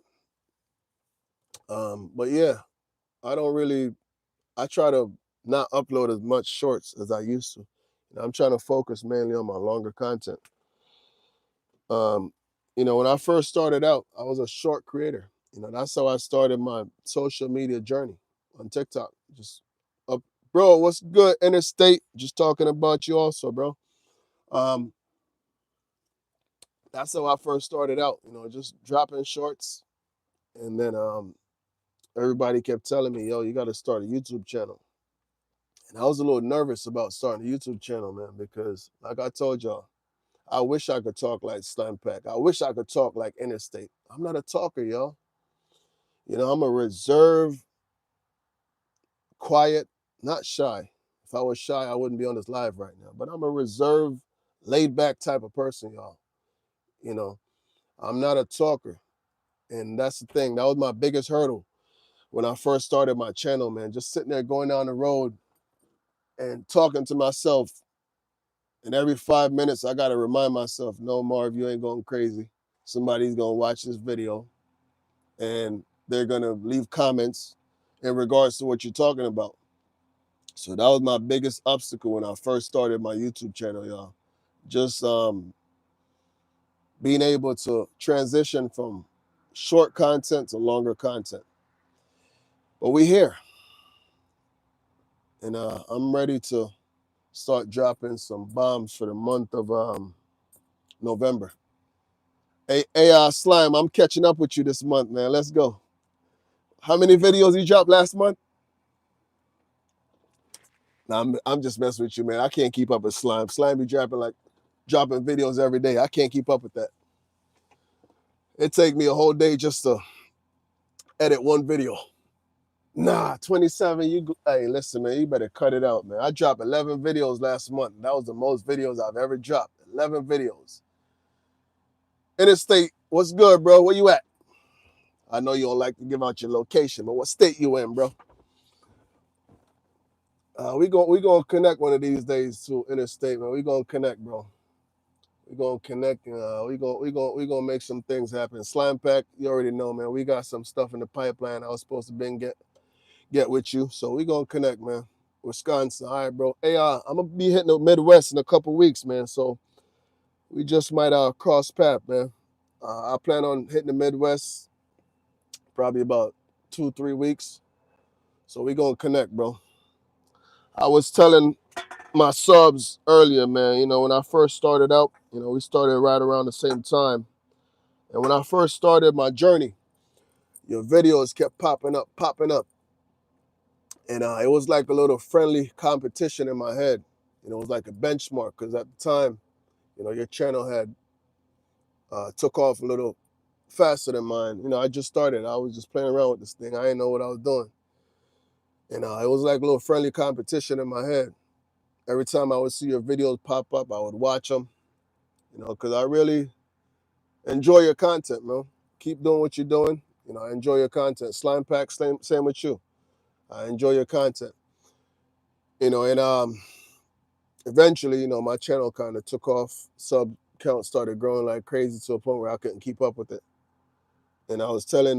But yeah, I try to not upload as much shorts as I used to. You know, I'm trying to focus mainly on my longer content. You know, when I first started out, I was a short creator. You know, that's how I started my social media journey on TikTok. Just up, bro, what's good, Interstate? Just talking about you also, bro. That's how I first started out, you know, just dropping shorts. And then everybody kept telling me, yo, you got to start a YouTube channel. And I was a little nervous about starting a YouTube channel, man, because like I told y'all, I wish I could talk like Slime Pack. I wish I could talk like Interstate. I'm not a talker, y'all. You know, I'm a reserved, quiet, not shy. If I was shy, I wouldn't be on this live right now. But I'm a reserved, laid back type of person, y'all. You know, I'm not a talker. And that's the thing. That was my biggest hurdle when I first started my channel, man. Just sitting there going down the road and talking to myself. And every 5 minutes, I got to remind myself, no, Marv, you ain't going crazy. Somebody's going to watch this video and they're going to leave comments in regards to what you're talking about. So that was my biggest obstacle when I first started my YouTube channel, y'all. Just being able to transition from short content to longer content. But we here. And I'm ready to start dropping some bombs for the month of November. Hey, Slime, I'm catching up with you this month, man. Let's go. How many videos you dropped last month? Nah, I'm just messing with you, man. I can't keep up with Slime. Slime be dropping videos every day. I can't keep up with that. It take me a whole day just to edit one video. Nah, 27. Hey, listen, man, you better cut it out, man. I dropped 11 videos last month. That was the most videos I've ever dropped. 11 videos. Interstate, what's good, bro? Where you at? I know you don't like to give out your location, but what state you in, bro? We gonna connect one of these days to Interstate, man. We gonna connect, bro. We gonna connect. We gonna make some things happen. Slime Pack, you already know, man. We got some stuff in the pipeline. I was supposed to get with you, so we gonna connect, man. Wisconsin, all right, bro. Hey, I'm gonna be hitting the Midwest in a couple weeks, man. So we just might cross path, man. I plan on hitting the Midwest probably about 2-3 weeks. So we gonna connect, bro. I was telling my subs earlier, man. You know, when I first started out, you know, we started right around the same time. And when I first started my journey, your videos kept popping up. And it was like a little friendly competition in my head. You know, it was like a benchmark because at the time, you know, your channel had took off a little faster than mine. You know, I just started. I was just playing around with this thing. I didn't know what I was doing. And it was like a little friendly competition in my head. Every time I would see your videos pop up, I would watch them, you know, because I really enjoy your content, man. Keep doing what you're doing. You know, I enjoy your content. Slime Pack, same with you. I enjoy your content. You know, and eventually, you know, my channel kind of took off. Sub count started growing like crazy to a point where I couldn't keep up with it. And I was telling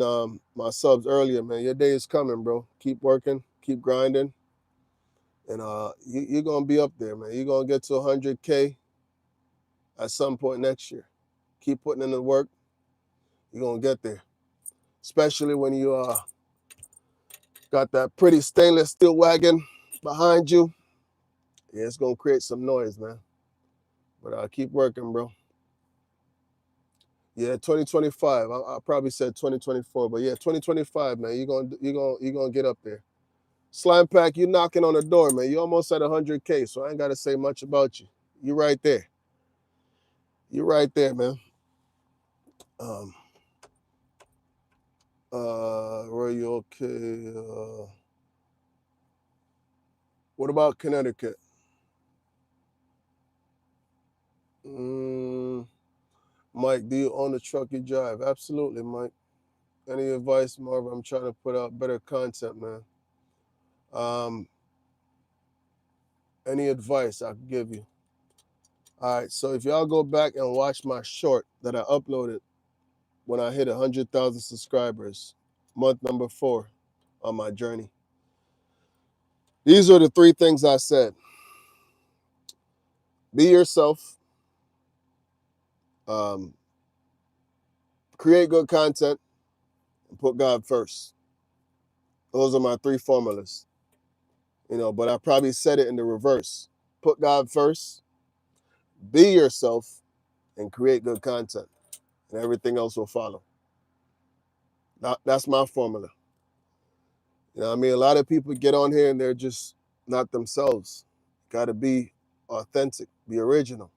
my subs earlier, man, your day is coming, bro. Keep working, keep grinding. And you're going to be up there, man. You're going to get to 100K at some point next year. Keep putting in the work. You're going to get there. Especially when you got that pretty stainless steel wagon behind you. Yeah, it's going to create some noise, man. But keep working, bro. Yeah, 2025. I probably said 2024, but yeah, 2025, man. You're gonna get up there. Slime Pack, you knocking on the door, man. You almost at 100K, so I ain't gotta say much about you. You right there. You right there, man. Um, Royal, okay. What about Connecticut? Mike, do you own the truck you drive? Absolutely, Mike. Any advice, Marvin? I'm trying to put out better content, man. Any advice I can give you? All right, so if y'all go back and watch my short that I uploaded when I hit 100,000 subscribers, month number 4 on my journey. These are the 3 things I said. Be yourself, create good content, and put God first. Those are my 3 formulas. You know, but I probably said it in the reverse. Put God first, be yourself, and create good content, and everything else will follow. That's my formula. You know what I mean? A lot of people get on here and they're just not themselves. Got to be authentic, be original.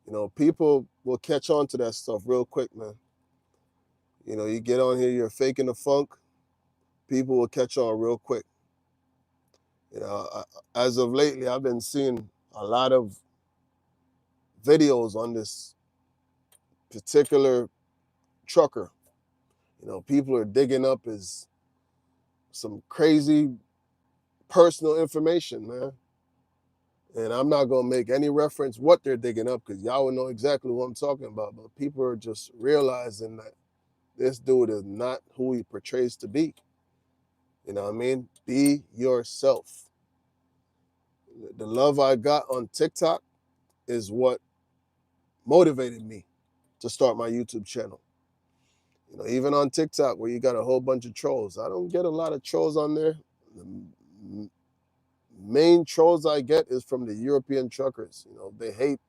You know, people will catch on to that stuff real quick, man. You know, you get on here, you're faking the funk, people will catch on real quick. You know, as of lately, I've been seeing a lot of videos on this particular trucker. You know, people are digging up his some crazy personal information, man. And I'm not gonna make any reference what they're digging up because y'all will know exactly what I'm talking about. But people are just realizing that this dude is not who he portrays to be. You know what I mean? Be yourself. The love I got on TikTok is what motivated me to start my YouTube channel. You know, even on TikTok where you got a whole bunch of trolls, I don't get a lot of trolls on there. The main trolls I get is from the European truckers. You know, they hate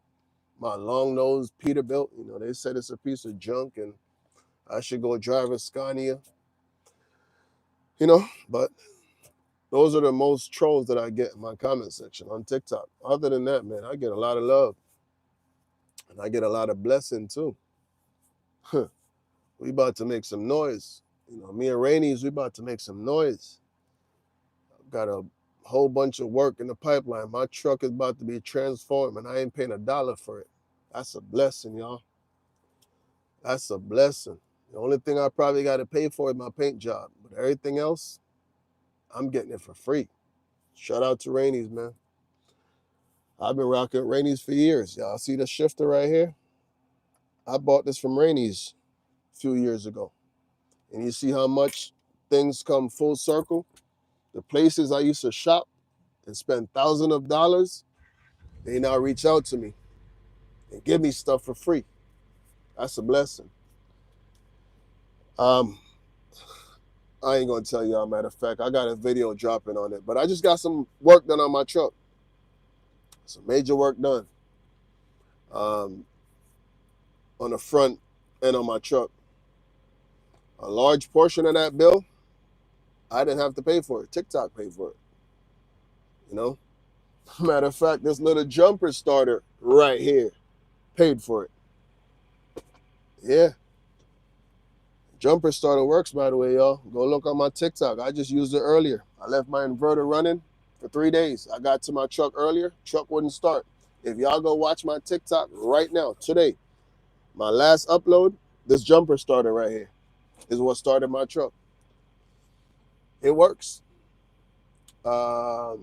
my long-nosed Peterbilt. You know, they said it's a piece of junk and I should go drive a Scania. You know, but those are the most trolls that I get in my comment section on TikTok. Other than that, man, I get a lot of love. And I get a lot of blessing too. We about to make some noise. You know, me and Rainey's, we about to make some noise. I've got a whole bunch of work in the pipeline. My truck is about to be transformed and I ain't paying $1 for it. That's a blessing, y'all. That's a blessing. The only thing I probably got to pay for is my paint job. But everything else, I'm getting it for free. Shout out to Rainey's, man. I've been rocking Rainey's for years. Y'all see the shifter right here? I bought this from Rainey's a few years ago. And you see how much things come full circle? The places I used to shop and spend thousands of dollars, they now reach out to me and give me stuff for free. That's a blessing. I ain't gonna tell y'all, matter of fact, I got a video dropping on it, but I just got some work done on my truck. Some major work done on the front end of my truck. A large portion of that bill, I didn't have to pay for it. TikTok paid for it. You know? Matter of fact, this little jumper starter right here paid for it. Yeah. Jumper starter works, by the way, y'all. Go look on my TikTok. I just used it earlier. I left my inverter running for 3 days. I got to my truck earlier. Truck wouldn't start. If y'all go watch my TikTok right now, today, my last upload, this jumper starter right here is what started my truck. It works. But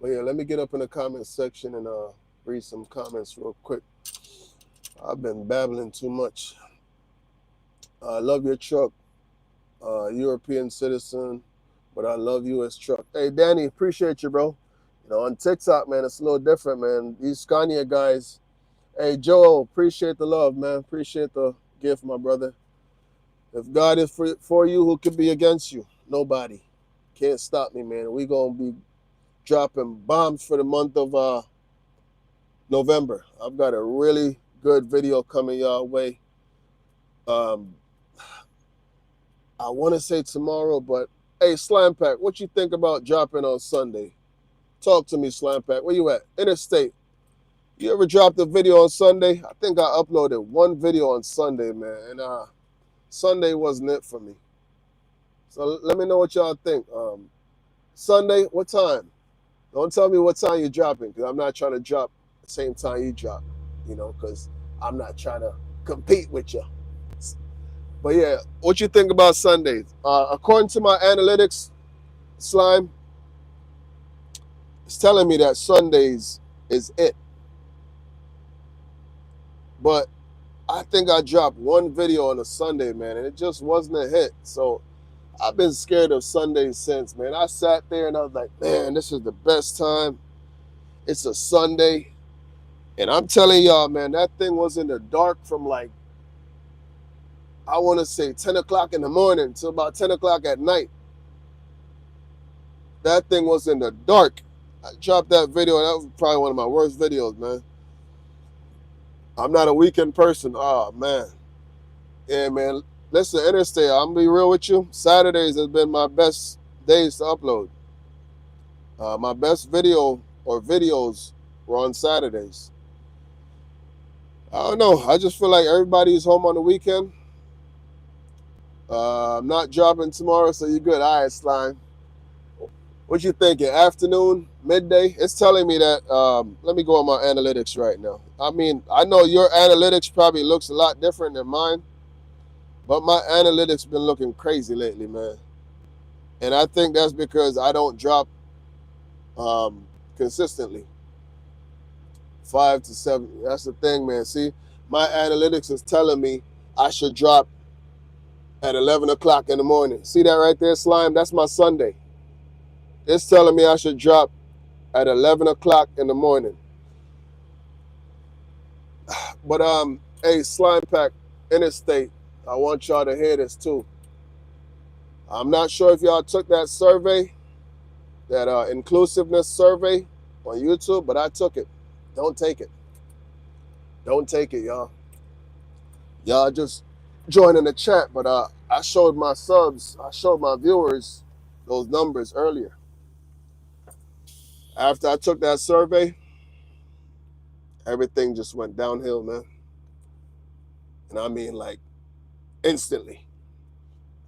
yeah, let me get up in the comments section and read some comments real quick. I've been babbling too much. I love your truck. European citizen, but I love U.S. truck. Hey, Danny, appreciate you, bro. You know, on TikTok, man, it's a little different, man. These Scania guys. Hey, Joel, appreciate the love, man. Appreciate the gift, my brother. If God is for you, who could be against you? Nobody. Can't stop me, man. We gonna be dropping bombs for the month of November. I've got a really good video coming y'all way. I want to say tomorrow, but hey, Slime Pack, what you think about dropping on Sunday? Talk to me, Slime Pack. Where you at? Interstate. You ever dropped a video on Sunday? I think I uploaded one video on Sunday, man, and Sunday wasn't it for me. So let me know what y'all think. Sunday, what time? Don't tell me what time you're dropping, because I'm not trying to drop the same time you drop, you know, because I'm not trying to compete with you. But yeah, what you think about Sundays? According to my analytics, Slime, it's telling me that Sundays is it. But I think I dropped one video on a Sunday, man, and it just wasn't a hit. So I've been scared of Sundays since, man. I sat there and I was like, man, this is the best time. It's a Sunday. And I'm telling y'all, man, that thing was in the dark from like, I want to say 10 o'clock in the morning till about 10 o'clock at night. That thing was in the dark. I dropped that video, and that was probably one of my worst videos, man. I'm not a weekend person. Oh, man. Yeah, man. Listen, Interstate, I'm going to be real with you. Saturdays has been my best days to upload. My best video or videos were on Saturdays. I don't know. I just feel like everybody's home on the weekend. I'm not dropping tomorrow, so you're good. All right, Slime. What you thinking? Afternoon, midday? It's telling me that. Let me go on my analytics right now. I mean, I know your analytics probably looks a lot different than mine, but my analytics been looking crazy lately, man. And I think that's because I don't drop consistently. 5 to 7. That's the thing, man. See, my analytics is telling me I should drop at 11 o'clock in the morning. See that right there, Slime? That's my Sunday. It's telling me I should drop at 11 o'clock in the morning. But, hey, Slime Pack, Interstate, I want y'all to hear this too. I'm not sure if y'all took that survey, that inclusiveness survey on YouTube, but I took it. Don't take it. Don't take it, y'all. Y'all just join in the chat, but I showed my subs, I showed my viewers those numbers earlier. After I took that survey, everything just went downhill, man. And I mean, like, instantly.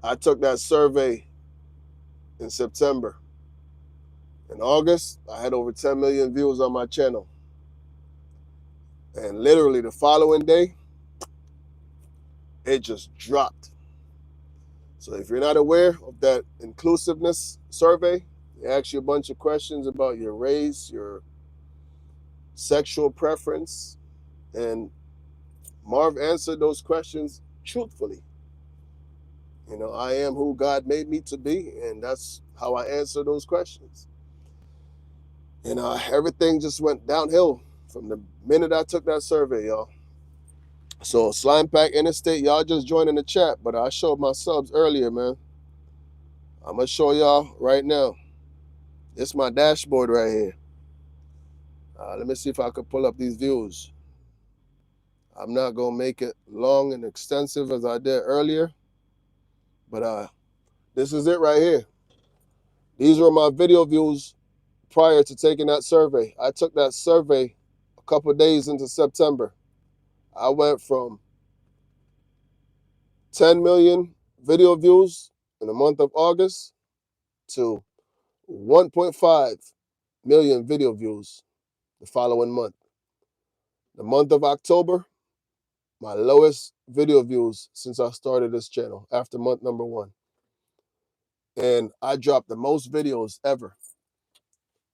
I took that survey in September. In August, I had over 10 million views on my channel. And literally the following day, it just dropped. So if you're not aware of that inclusiveness survey, they ask you a bunch of questions about your race, your sexual preference, and Marv answered those questions truthfully. You know, I am who God made me to be, and that's how I answer those questions. And everything just went downhill from the minute I took that survey, y'all. So Slime Pack Interstate, y'all just joined in the chat, but I showed my subs earlier, man. I'm going to show y'all right now. It's my dashboard right here. Let me see if I could pull up these views. I'm not gonna make it long and extensive as I did earlier, but this is it right here. These were my video views prior to taking that survey. I took that survey a couple days into September. I went from 10 million video views in the month of August to 1.5 million video views the following month. The month of October, my lowest video views since I started this channel after month number 1. And I dropped the most videos ever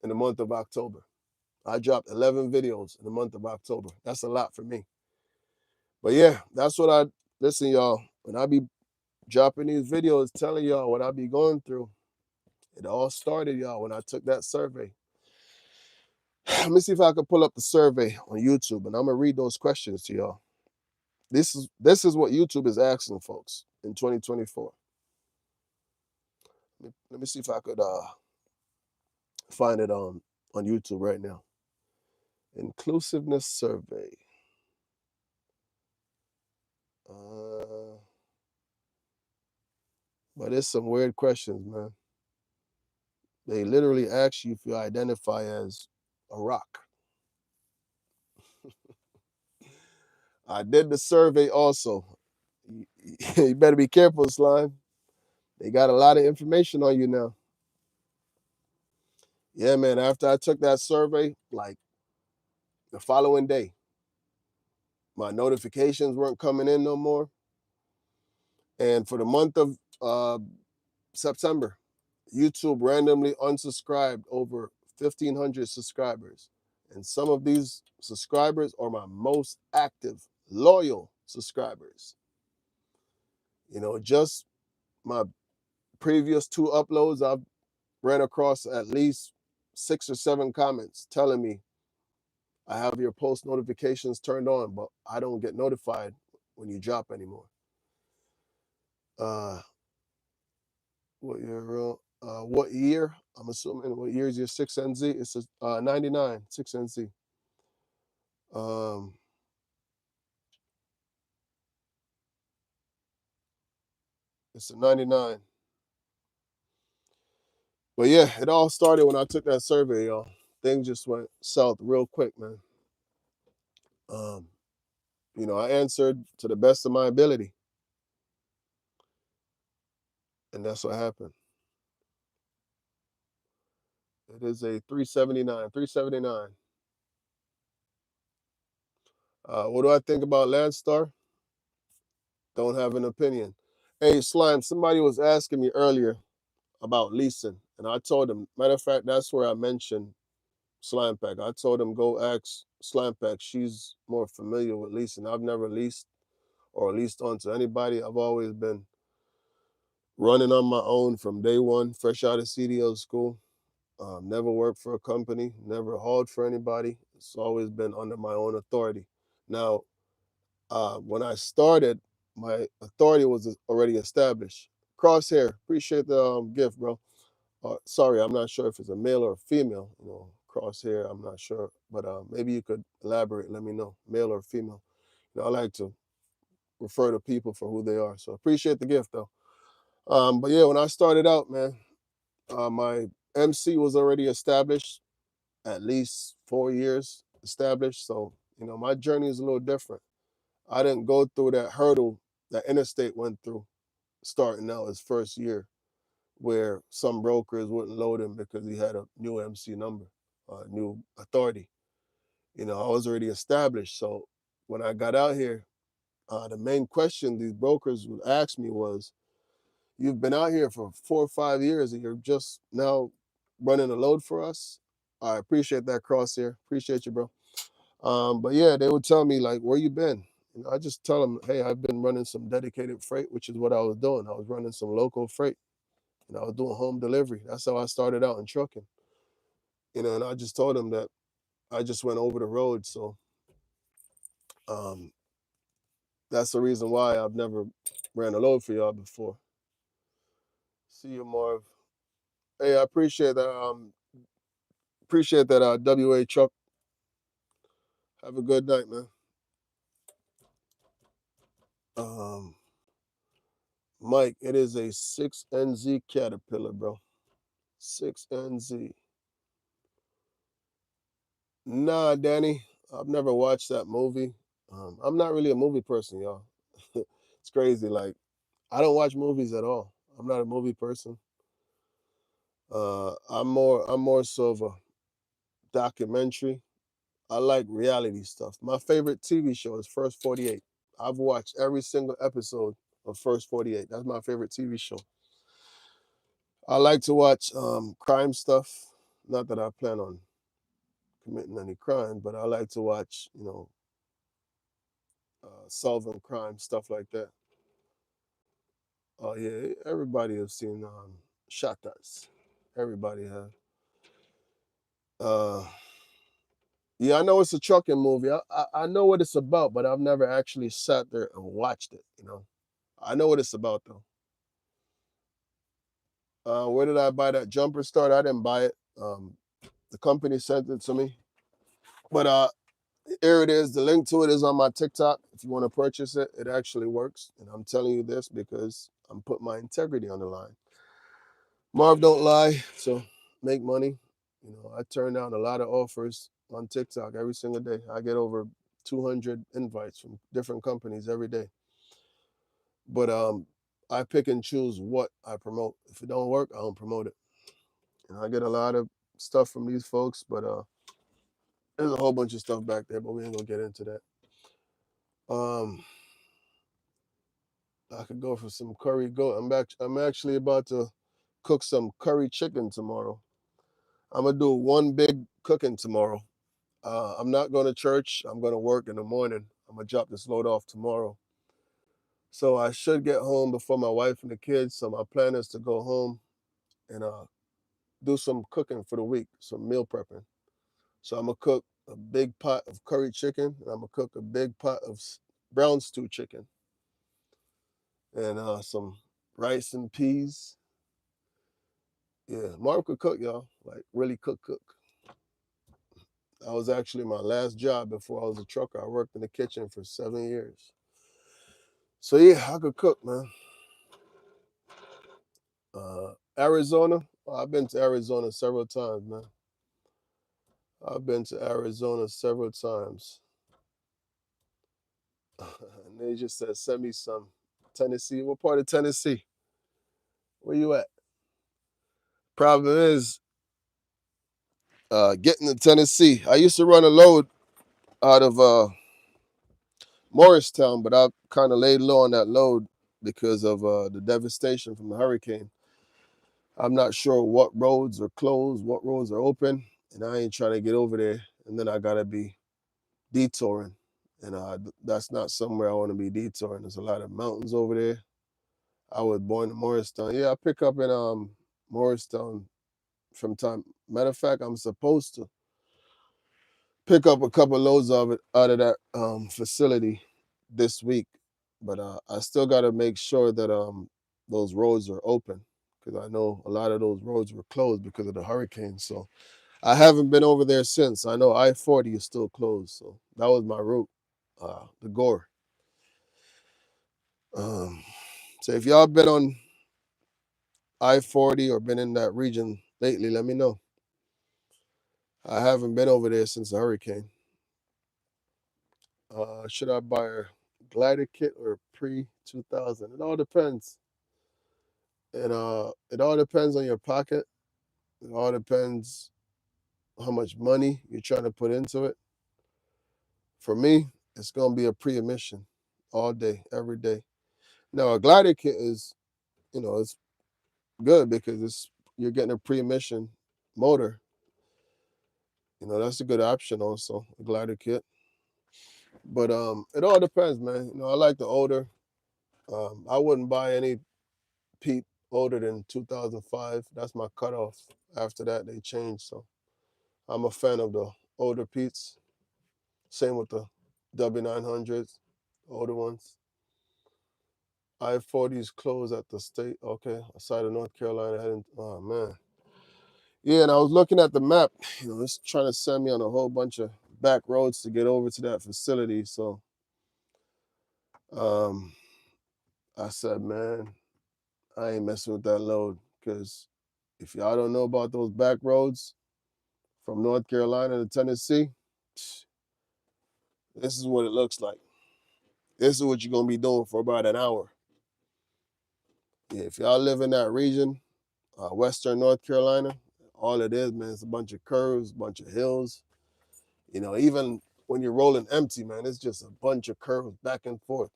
in the month of October. I dropped 11 videos in the month of October. That's a lot for me. But yeah, that's what listen, y'all, when I be dropping these videos telling y'all what I be going through, it all started, y'all, when I took that survey. Let me see if I can pull up the survey on YouTube, and I'm gonna read those questions to y'all. This is what YouTube is asking folks in 2024. Let me see if I could find it on YouTube right now. Inclusiveness survey. But it's some weird questions, man. They literally ask you if you identify as a rock. I did the survey also. You better be careful, Slime. They got a lot of information on you now. Yeah, man, after I took that survey, like the following day, my notifications weren't coming in no more. And for the month of September, YouTube randomly unsubscribed over 1,500 subscribers. And some of these subscribers are my most active, loyal subscribers. You know, just my previous 2 uploads, I've ran across at least 6 or 7 comments telling me, I have your post notifications turned on, but I don't get notified when you drop anymore. What year? I'm assuming what year is your 6NZ? It's a 99 6NZ. It's a 99. But yeah, it all started when I took that survey, y'all. Things just went south real quick, man. You know, I answered to the best of my ability. And that's what happened. It is a 379, 379. What do I think about Landstar? Don't have an opinion. Hey, Slime, somebody was asking me earlier about leasing, and I told him, matter of fact, that's where I mentioned Slime Pack. I told him, go ask Slime Pack. She's more familiar with leasing. I've never leased or leased onto anybody. I've always been running on my own from day one, fresh out of CDL school. Never worked for a company, never hauled for anybody. It's always been under my own authority. Now, when I started, my authority was already established. Crosshair, appreciate the gift, bro. Sorry, I'm not sure if it's a male or a female. You know, Crosshair, I'm not sure, but maybe you could elaborate. Let me know, male or female. You know, I like to refer to people for who they are. So appreciate the gift, though. But yeah, when I started out, man, my MC was already established, at least 4 years established. So you know, my journey is a little different. I didn't go through that hurdle that Interstate went through starting out his first year, where some brokers wouldn't load him because he had a new MC number, new authority. You know, I was already established. So when I got out here, the main question these brokers would ask me was, you've been out here for 4 or 5 years and you're just now running a load for us? I appreciate that, Crosshair. Appreciate you, bro. But yeah, they would tell me, like, where you been? You know, I just tell them, hey, I've been running some dedicated freight, which is what I was doing. I was running some local freight, and I was doing home delivery. That's how I started out in trucking. You know, and I just told them that I just went over the road. So that's the reason why I've never ran a load for y'all before. See you, Marv. Hey, I appreciate that. Appreciate that WA truck Have a good night, man. Um, Mike, it is a 6NZ Caterpillar, bro. 6NZ. Nah, Danny, I've never watched that movie. I'm not really a movie person, y'all. It's crazy. Like, I don't watch movies at all. I'm not a movie person. I'm more so of a documentary. I like reality stuff. My favorite TV show is First 48. I've watched every single episode of First 48. That's my favorite TV show. I like to watch crime stuff. Not that I plan on committing any crime, but I like to watch, solving crime stuff like that. Oh yeah, everybody has seen Shatas. Everybody has. Uh, yeah, I know it's a trucking movie. I know what it's about, but I've never actually sat there and watched it. I know what it's about though. Where did I buy that jumper start? I didn't buy it. The company sent it to me. But here it is. The link to it is on my TikTok. If you want to purchase it, it actually works. And I'm telling you this because I'm putting my integrity on the line. Marv don't lie, so make money. I turn down a lot of offers on TikTok every single day. I get over 200 invites from different companies every day. But I pick and choose what I promote. If it don't work, I don't promote it. I get a lot of stuff from these folks, but there's a whole bunch of stuff back there, but we ain't gonna get into that. Um, I could go for some curry goat. I'm actually about to cook some curry chicken tomorrow. I'm gonna do one big cooking tomorrow. I'm not going to church. I'm going to work in the morning. I'm gonna drop this load off tomorrow. So I should get home before my wife and the kids. So my plan is to go home and do some cooking for the week, some meal prepping. So I'm gonna cook a big pot of curry chicken, and I'm gonna cook a big pot of brown stew chicken, and some rice and peas. Yeah, Mark could cook, y'all. Like really cook. That was actually my last job before I was a trucker. I worked in the kitchen for 7 years. So yeah, I could cook, man. Arizona. I've been to Arizona several times, man. I've been to Arizona several times. And they just said, send me some. Tennessee. What part of Tennessee? Where you at? Problem is, getting to Tennessee. I used to run a load out of Morristown, but I kind of laid low on that load because of the devastation from the hurricane. I'm not sure what roads are closed, what roads are open, and I ain't trying to get over there. And then I gotta be detouring, and that's not somewhere I want to be detouring. There's a lot of mountains over there. I was born in Morristown. Yeah, I pick up in Morristown from time. Matter of fact, I'm supposed to pick up a couple loads of it out of that facility this week, but I still got to make sure that those roads are open because I know a lot of those roads were closed because of the hurricane. So I haven't been over there since. I know I-40 is still closed, so that was my route, the Gore. Um, so if y'all been on I-40 or been in that region lately, let me know. I haven't been over there since the hurricane. Should I buy a glider kit or pre 2000? It all depends. And it all depends on your pocket. It all depends how much money you're trying to put into it. For me, it's gonna be a pre-emission all day, every day. Now a glider kit is, it's good because you're getting a pre-emission motor. That's a good option also, a glider kit. But it all depends, man. I like the older. I wouldn't buy any Pete older than 2005. That's my cutoff. After that, they changed. So I'm a fan of the older Pete's. Same with the W900s, older ones. I-40s closed at the state. Okay, aside of North Carolina. Oh man. Yeah, and I was looking at the map. It's trying to send me on a whole bunch of back roads to get over to that facility. So I said, man, I ain't messing with that load, because if y'all don't know about those back roads from North Carolina to Tennessee, this is what it looks like. This is what you're gonna be doing for about an hour. Yeah, if y'all live in that region, Western North Carolina, all it is, man, it's a bunch of curves, bunch of hills. Even when you're rolling empty, man, it's just a bunch of curves back and forth.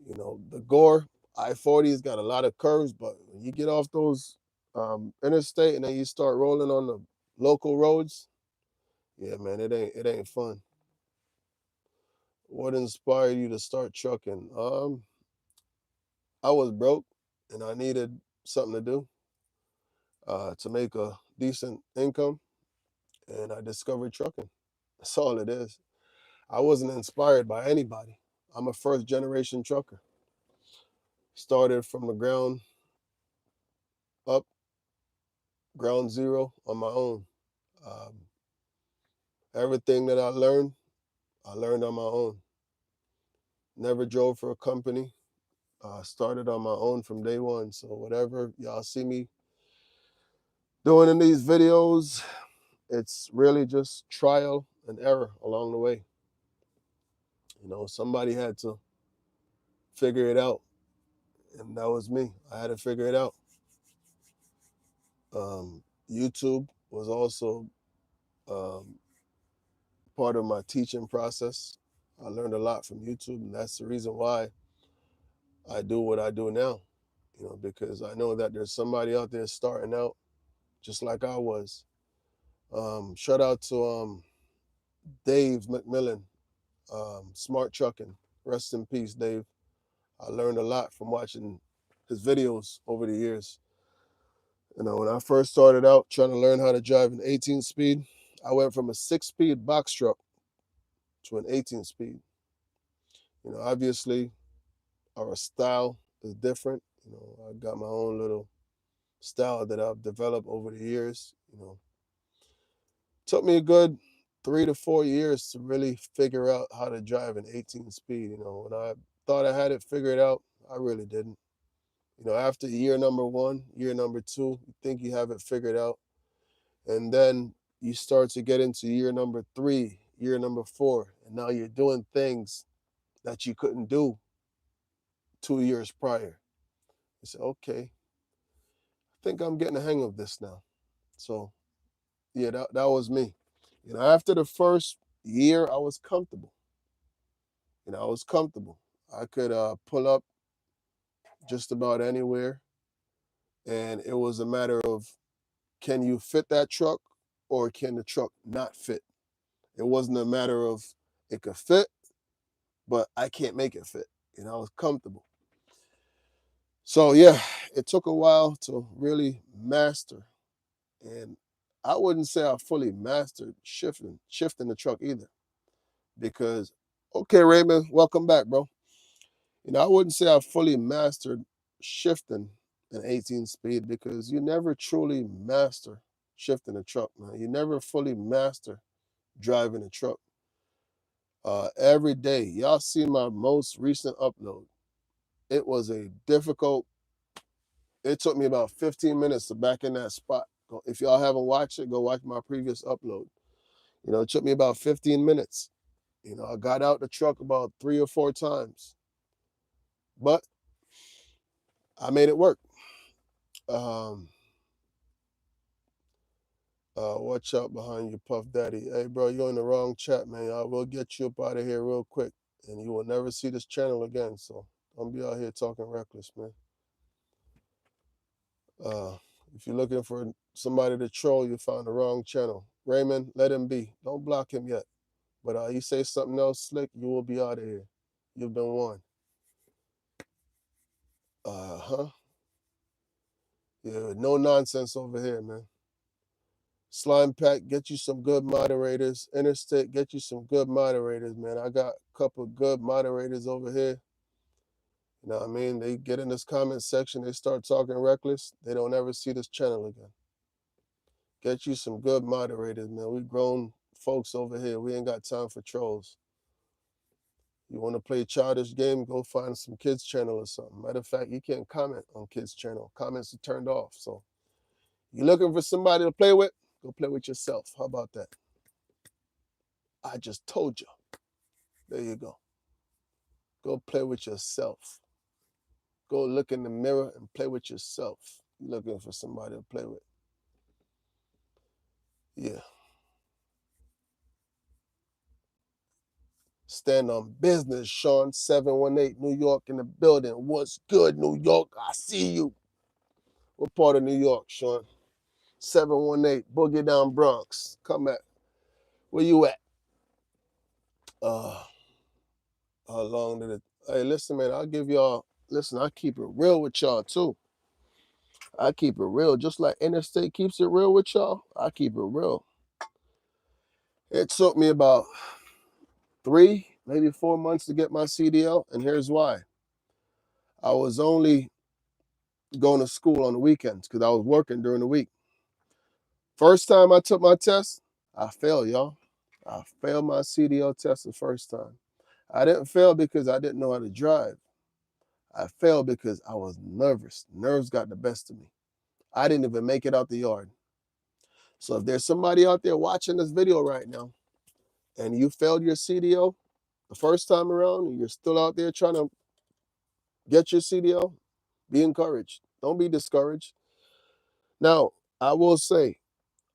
The Gore I-40's got a lot of curves, but when you get off those interstate and then you start rolling on the local roads, yeah, man, it ain't fun. What inspired you to start trucking? I was broke and I needed something to do to make a decent income, and I discovered trucking. That's all it is. I wasn't inspired by anybody. I'm a first generation trucker. Started from the ground up, ground zero on my own. Um, Everything that I learned on my own. Never drove for a company. Started on my own from day one. So whatever y'all see me doing in these videos, it's really just trial and error along the way. Somebody had to figure it out, and that was me. I had to figure it out. YouTube was also um, part of my teaching process. I learned a lot from YouTube, and that's the reason why I do what I do now. Because I know that there's somebody out there starting out just like I was. Shout out to Dave McMillan, Smart Trucking. Rest in peace, Dave. I learned a lot from watching his videos over the years. When I first started out trying to learn how to drive an 18 speed, I went from a 6-speed box truck to an 18 speed. Obviously, our style is different. I got my own little style that I've developed over the years. Took me a good 3 to 4 years to really figure out how to drive an 18 speed. When I thought I had it figured out, I really didn't. After year number 1, year number 2, you think you have it figured out. And then you start to get into year number 3, year number 4, and now you're doing things that you couldn't do 2 years prior. You say, okay, I think I'm getting the hang of this now. So yeah, that was me. After the first year, I was comfortable. I was comfortable. I could pull up just about anywhere, and it was a matter of, can you fit that truck or can the truck not fit? It wasn't a matter of it could fit, but I can't make it fit. I was comfortable. So yeah, it took a while to really master, and I wouldn't say I fully mastered shifting the truck either, because okay, Raymond, welcome back, bro. I wouldn't say I fully mastered shifting an 18 speed, because you never truly master shifting a truck, man. You never fully master driving a truck. Every day, y'all see my most recent upload. It was a difficult, it took me about 15 minutes to back in that spot. If y'all haven't watched it, go watch my previous upload. It took me about 15 minutes. I got out the truck about 3 or 4 times, but I made it work. Um, watch out behind you, Puff Daddy. Hey, bro, you're in the wrong chat, man. I will get you up out of here real quick, and you will never see this channel again. So don't be out here talking reckless, man. If you're looking for somebody to troll, you found the wrong channel. Raymond, let him be. Don't block him yet. But you say something else slick, you will be out of here. You've been warned. Huh? Yeah, no nonsense over here, man. Slime Pack, get you some good moderators. Interstate, get you some good moderators, man. I got a couple good moderators over here. You know what I mean? They get in this comment section, they start talking reckless, they don't ever see this channel again. Get you some good moderators, man. We've grown folks over here. We ain't got time for trolls. You want to play a childish game, go find some kids channel or something. Matter of fact, you can't comment on kids channel. Comments are turned off. So you're looking for somebody to play with, go play with yourself. How about that? I just told you. There you go. Go play with yourself. Go look in the mirror and play with yourself. You're looking for somebody to play with. Yeah. Stand on business, Sean. 718 New York in the building. What's good, New York? I see you. What part of New York, Sean? 718 Boogie Down Bronx. Come at. Where you at? How long did it? Hey, listen, man. I'll give y'all. Listen, I keep it real with y'all too. I keep it real, just like Interstate keeps it real with y'all. I keep it real. It took me about 3, maybe 4 months to get my CDL, and here's why. I was only going to school on the weekends because I was working during the week. First time I took my test, I failed, y'all. I failed my CDL test the first time. I didn't fail because I didn't know how to drive. I failed because I was nervous. Nerves got the best of me. I didn't even make it out the yard. So if there's somebody out there watching this video right now and you failed your CDL the first time around and you're still out there trying to get your CDL, be encouraged. Don't be discouraged. Now, I will say,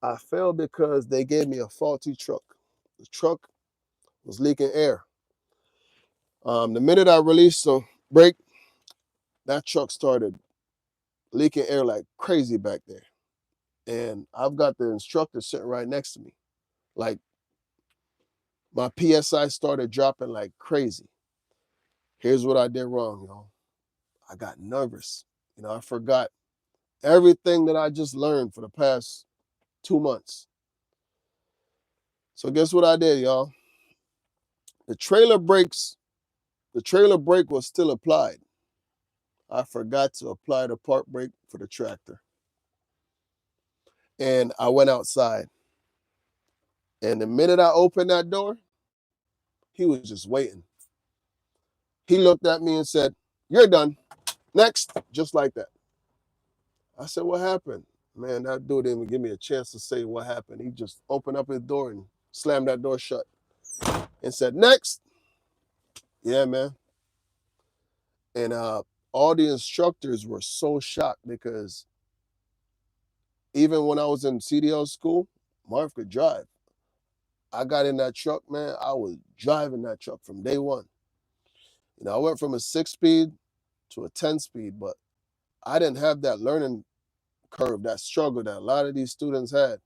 I failed because they gave me a faulty truck. The truck was leaking air. The minute I released the brake, that truck started leaking air like crazy back there. And I've got the instructor sitting right next to me. Like, my PSI started dropping like crazy. Here's what I did wrong, y'all. I got nervous. I forgot everything that I just learned for the past 2 months. So guess what I did, y'all? The trailer brake was still applied. I forgot to apply the park brake for the tractor. And I went outside. And the minute I opened that door, he was just waiting. He looked at me and said, "You're done. Next," just like that. I said, "What happened?" Man, that dude didn't even give me a chance to say what happened. He just opened up his door and slammed that door shut and said, "Next." Yeah, man. And all the instructors were so shocked because even when I was in CDL school, Marv could drive. I got in that truck, man. I was driving that truck from day one. I went from a 6-speed to a 10-speed, but I didn't have that learning curve, that struggle that a lot of these students had.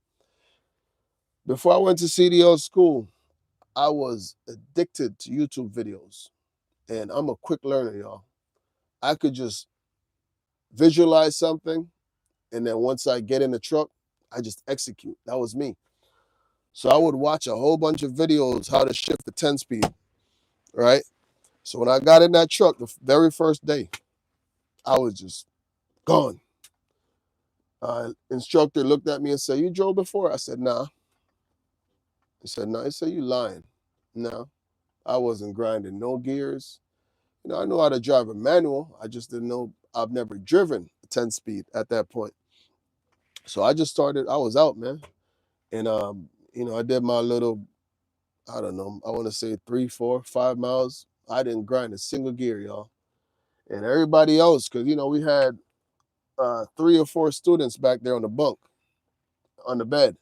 Before I went to CDL school, I was addicted to YouTube videos. And I'm a quick learner, y'all. I could just visualize something, and then once I get in the truck, I just execute. That was me. So I would watch a whole bunch of videos how to shift the 10-speed, right? So when I got in that truck the very first day, I was just gone. Instructor looked at me and said, "You drove before?" I said, "Nah." He said, "No." He said, "You lying." No, I wasn't grinding no gears. I know how to drive a manual. I just didn't know. I've never driven a 10-speed at that point. So I just started. I was out, man. And, I did my little, I don't know, I want to say 3, 4, 5 miles. I didn't grind a single gear, y'all. And everybody else, because, we had 3 or 4 students back there on the bunk, on the bed.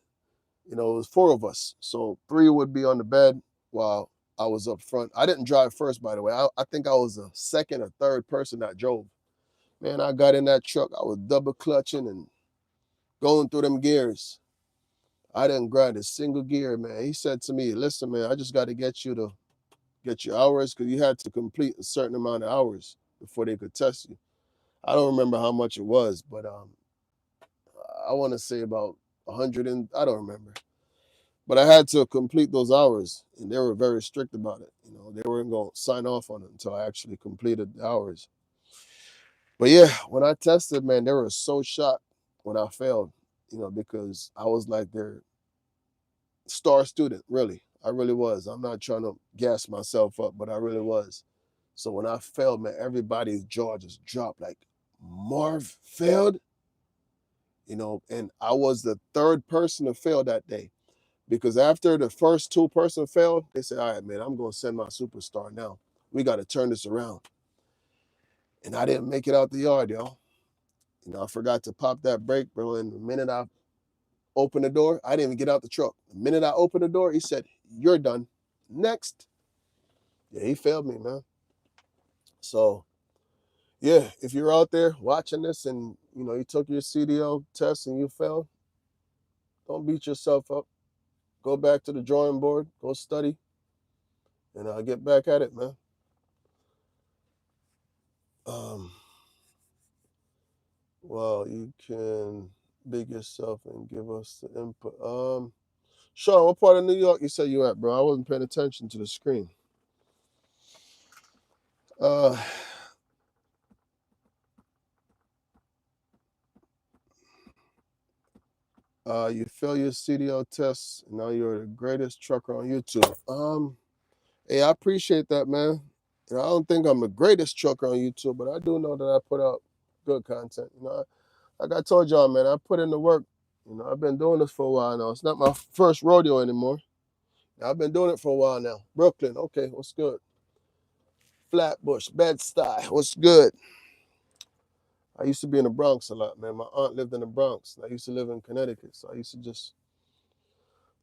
It was 4 of us. So 3 would be on the bed while I was up front. I didn't drive first, by the way. I think I was the second or third person that drove. Man, I got in that truck. I was double clutching and going through them gears. I didn't grind a single gear, man. He said to me, "Listen, man, I just got to get you to get your hours because you had to complete a certain amount of hours before they could test you." I don't remember how much it was, but I want to say about 100 and I don't remember. But I had to complete those hours, and they were very strict about it. They weren't going to sign off on it until I actually completed the hours. But yeah, when I tested, man, they were so shocked when I failed, because I was like their star student, really. I really was. I'm not trying to gas myself up, but I really was. So when I failed, man, everybody's jaw just dropped. Like, Marv failed, and I was the third person to fail that day. Because after the first two person failed, they said, all right, man, I'm going to send my superstar now. We got to turn this around. And I didn't make it out the yard, y'all. I forgot to pop that brake, bro. And the minute I opened the door, I didn't even get out the truck. The minute I opened the door, he said, you're done. Next. Yeah, he failed me, man. So, yeah, if you're out there watching this and, you took your CDL test and you failed, don't beat yourself up. Go back to the drawing board, go study, and get back at it, man. Well, you can big yourself and give us the input. Sean, what part of New York you say you at, bro? I wasn't paying attention to the screen. You fail your CDL tests, and now you're the greatest trucker on YouTube. Hey, I appreciate that, man. I don't think I'm the greatest trucker on YouTube, but I do know that I put out good content. Like I told y'all, man, I put in the work. I've been doing this for a while now. It's not my first rodeo anymore. I've been doing it for a while now. Brooklyn, okay, what's good? Flatbush, Bed-Stuy, what's good? I used to be in the Bronx a lot, man. My aunt lived in the Bronx. I used to live in Connecticut, so I used to just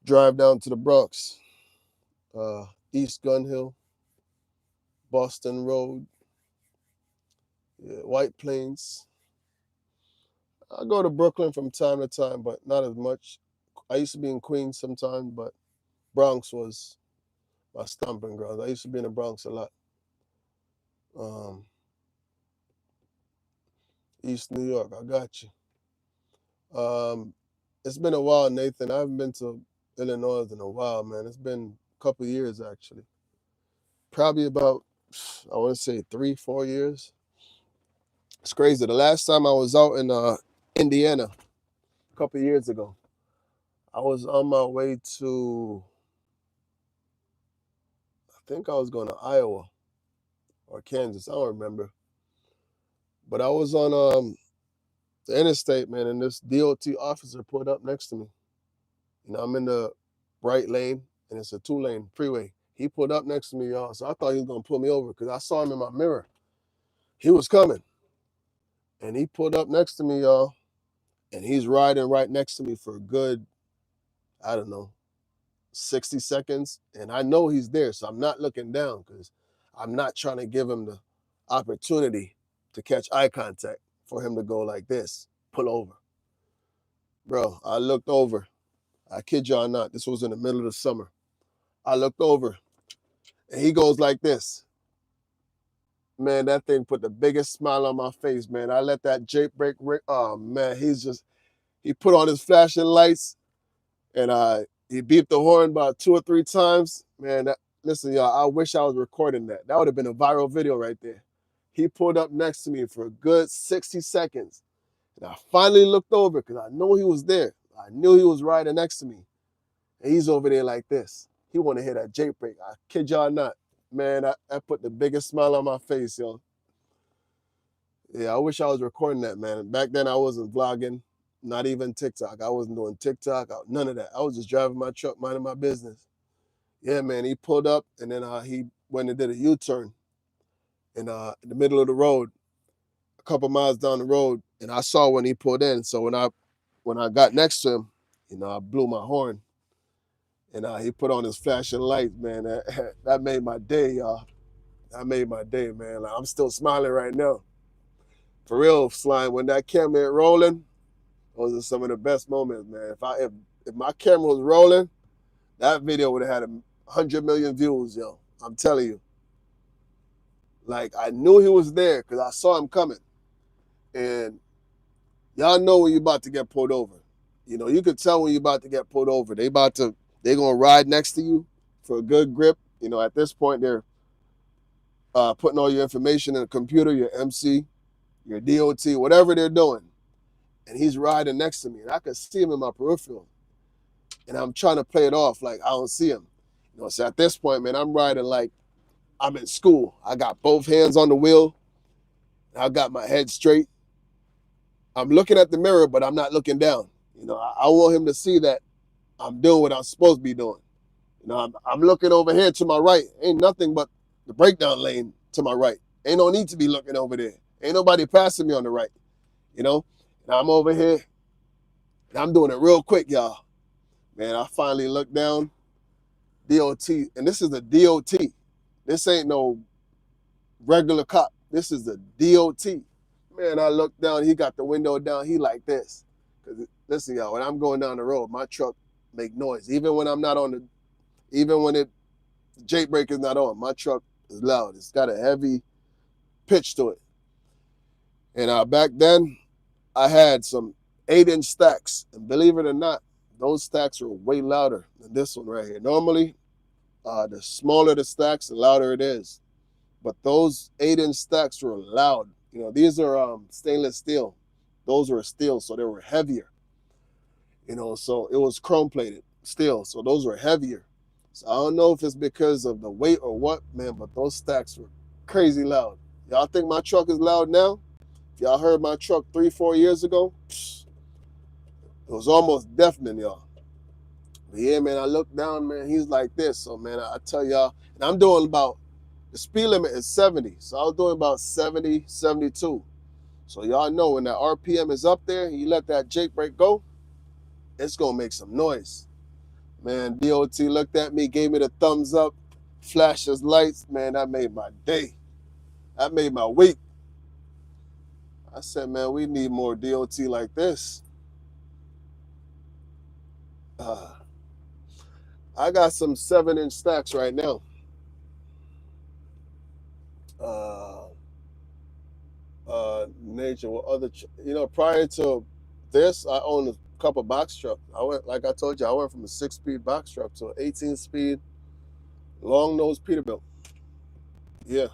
drive down to the Bronx. East Gun Hill, Boston Road, White Plains. I go to Brooklyn from time to time, but not as much. I used to be in Queens sometimes, but Bronx was my stomping ground. I used to be in the Bronx a lot. East New York, I got you. It's been a while, Nathan. I haven't been to Illinois in a while, man. It's been a couple of years, actually. Probably about, I want to say 3-4 years. It's crazy. The last time I was out in Indiana, a couple of years ago, I was on my way to, I think I was going to Iowa or Kansas. I don't remember. But I was on the interstate, man, and this DOT officer pulled up next to me. I'm in the right lane, and it's a 2-lane freeway. He pulled up next to me, y'all. So I thought he was going to pull me over because I saw him in my mirror. He was coming. And he pulled up next to me, y'all. And he's riding right next to me for a good, I don't know, 60 seconds. And I know he's there, so I'm not looking down because I'm not trying to give him the opportunity to catch eye contact for him to go like this, pull over. Bro, I looked over. I kid y'all not. This was in the middle of the summer. I looked over, and he goes like this. Man, that thing put the biggest smile on my face, man. I let that Jake brake. Oh, man, he put on his flashing lights, and he beeped the horn about 2 or 3 times. Man, listen, y'all, I wish I was recording that. That would have been a viral video right there. He pulled up next to me for a good 60 seconds. And I finally looked over because I know he was there. I knew he was riding next to me. And he's over there like this. He want to hit that Jake brake. I kid y'all not. Man, I put the biggest smile on my face, yo. Yeah, I wish I was recording that, man. Back then, I wasn't vlogging, not even TikTok. I wasn't doing TikTok, none of that. I was just driving my truck, minding my business. Yeah, man, he pulled up, and then he went and did a U-turn in the middle of the road, a couple miles down the road, and I saw when he pulled in. So when I got next to him, I blew my horn, and he put on his flashing lights, man. That made my day, y'all. That made my day, man. Like, I'm still smiling right now. For real, Slime, when that camera hit rolling, those are some of the best moments, man. If my camera was rolling, that video would have had 100 million views, yo. I'm telling you. Like, I knew he was there because I saw him coming. And y'all know when you're about to get pulled over. You could tell when you're about to get pulled over. They're going to ride next to you for a good grip. At this point, they're putting all your information in the computer, your MC, your DOT, whatever they're doing. And he's riding next to me. And I could see him in my peripheral. and I'm trying to play it off like I don't see him. You know, so at this point, man, I'm riding like I'm in school. I got both hands on the wheel. I got my head straight. I'm looking at the mirror, but I'm not looking down. You know, I want him to see that I'm doing what I'm supposed to be doing. You know, I'm looking over here to my right. Ain't nothing but the breakdown lane to my right. Ain't no need to be looking over there. Ain't nobody passing me on the right. You know, and I'm over here, and I'm doing it real quick, y'all. Man, I finally look down, DOT, and this is the DOT. This ain't no regular cop. This is the DOT. Man, I look down, he got the window down, he like this. Cause listen, y'all, when I'm going down the road, my truck make noise. Even when I'm not on the, even when the Jake brake is not on, my truck is loud. It's got a heavy pitch to it. And back then, I had some 8-inch stacks. And believe it or not, those stacks are way louder than this one right here. Normally, the smaller the stacks, the louder it is. But those 8-inch stacks were loud. You know, these are stainless steel. Those were steel, so they were heavier. You know, so it was chrome plated steel, so those were heavier. So I don't know if it's because of the weight or what, man, but those stacks were crazy loud. Y'all think my truck is loud now? If y'all heard my truck 3-4 years ago, it was almost deafening, y'all. But yeah, man, I look down, man, he's like this. So, man, I tell y'all, and I'm doing about, the speed limit is 70. So I was doing about 70, 72. So y'all know when that RPM is up there, you let that Jake brake go, it's going to make some noise. Man, DOT looked at me, gave me the thumbs up, flashed his lights. Man, that made my day. That made my week. I said, man, we need more DOT like this. I got some 7-inch stacks right now. Nature, what other, you know, prior to this, I owned a couple box trucks. Like I told you, I went from a 6-speed box truck to an 18-speed long nose Peterbilt. Yeah.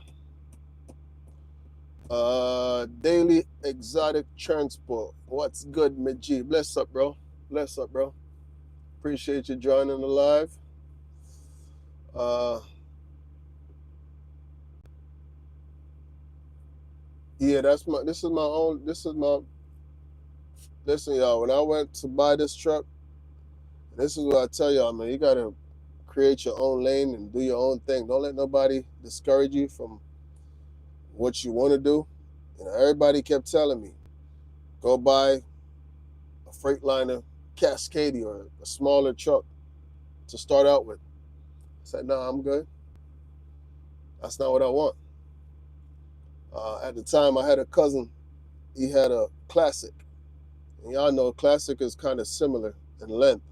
Daily exotic transport. What's good, G? Bless up, bro. Bless up, bro. Appreciate you joining the live. Yeah, this is my, listen, y'all, when I went to buy this truck, this is what I tell y'all, man, you gotta create your own lane and do your own thing. Don't let nobody discourage you from what you want to do. You know, everybody kept telling me, go buy a Freightliner Cascadia or a smaller truck to start out with. I said, no, I'm good. That's not what I want. At the time, I had a cousin. He had a Classic. And y'all know Classic is kind of similar in length.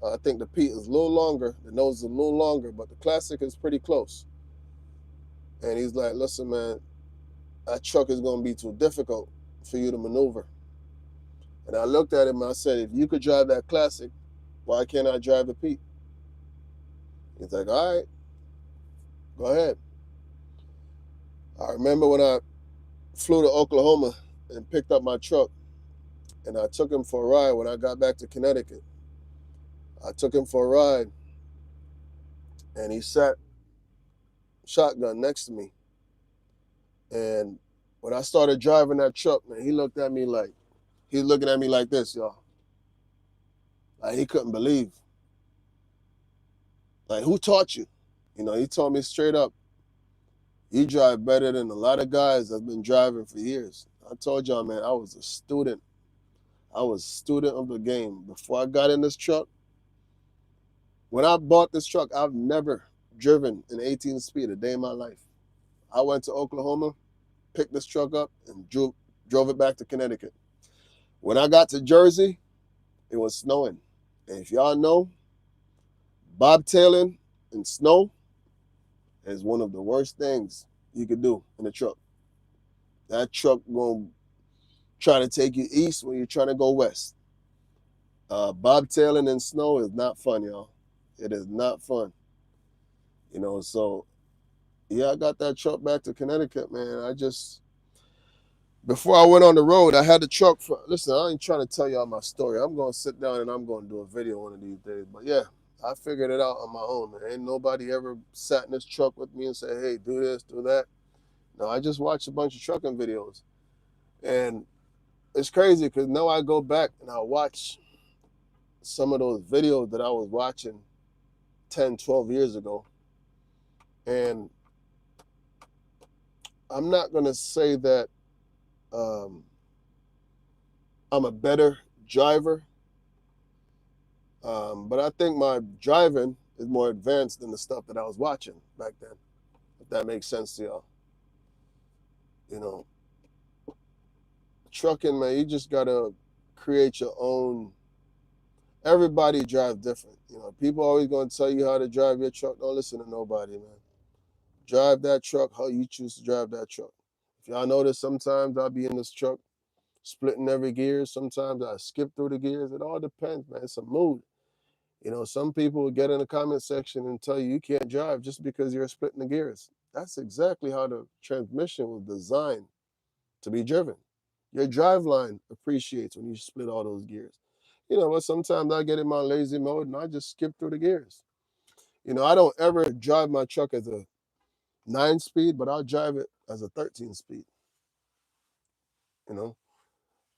I think the Pete is a little longer, the nose is a little longer, but the Classic is pretty close. And he's like, listen, man, that truck is going to be too difficult for you to maneuver. And I looked at him and I said, if you could drive that Classic, why can't I drive the Pete? He's like, all right, go ahead. I remember when I flew to Oklahoma and picked up my truck, and I took him for a ride when I got back to Connecticut. I took him for a ride, and he sat shotgun next to me. And when I started driving that truck, man, he looked at me like, he's looking at me like this, y'all. Like he couldn't believe. Like, who taught you? You know, he told me straight up, you drive better than a lot of guys that's been driving for years. I told y'all, man, I was a student. I was a student of the game. Before I got in this truck, when I bought this truck, I've never driven an 18-speed a day in my life. I went to Oklahoma, picked this truck up, and drove it back to Connecticut. When I got to Jersey, it was snowing. And if y'all know, bobtailing in snow is one of the worst things you could do in a truck. That truck gonna try to take you east when you're trying to go west. Bobtailing in snow is not fun, y'all. It is not fun. You know, so yeah, I got that truck back to Connecticut, man. Before I went on the road, I had the truck for, listen, I ain't trying to tell y'all my story. I'm going to sit down and I'm going to do a video one of these days. But yeah, I figured it out on my own, man. Ain't nobody ever sat in this truck with me and said, hey, do this, do that. No, I just watched a bunch of trucking videos. And it's crazy because now I go back and I watch some of those videos that I was watching 10, 12 years ago. And I'm not going to say that um, I'm a better driver, but I think my driving is more advanced than the stuff that I was watching back then, if that makes sense to y'all. You know, trucking, man, you just got to create your own. Everybody drives different. You know, people always going to tell you how to drive your truck. Don't listen to nobody, man. Drive that truck how you choose to drive that truck. If y'all notice, sometimes I'll be in this truck splitting every gear. Sometimes I skip through the gears. It all depends, man. It's a mood. You know, some people will get in the comment section and tell you you can't drive just because you're splitting the gears. That's exactly how the transmission was designed to be driven. Your drive line appreciates when you split all those gears. You know, but sometimes I get in my lazy mode and I just skip through the gears. You know, I don't ever drive my truck as a 9 speed, but I'll drive it as a 13 speed. You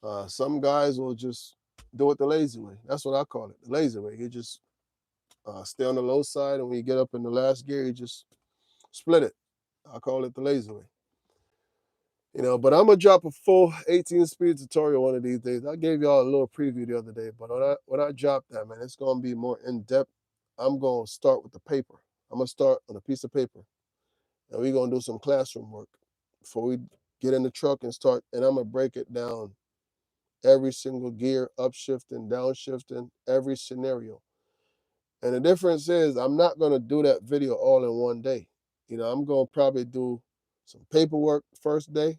know, some guys will just do it the lazy way. That's what I call it, the lazy way. You just stay on the low side, and when you get up in the last gear, you just split it. I call it the lazy way. You know, but I'm gonna drop a full 18-speed tutorial one of these days. I gave y'all a little preview the other day, but when I drop that, man, it's gonna be more in depth. I'm gonna start with the paper. I'm gonna start on a piece of paper, and we're gonna do some classroom work before we get in the truck and start. And I'm gonna break it down, every single gear, upshifting, downshifting, every scenario. And the difference is I'm not gonna do that video all in one day. You know, I'm gonna probably do some paperwork first day,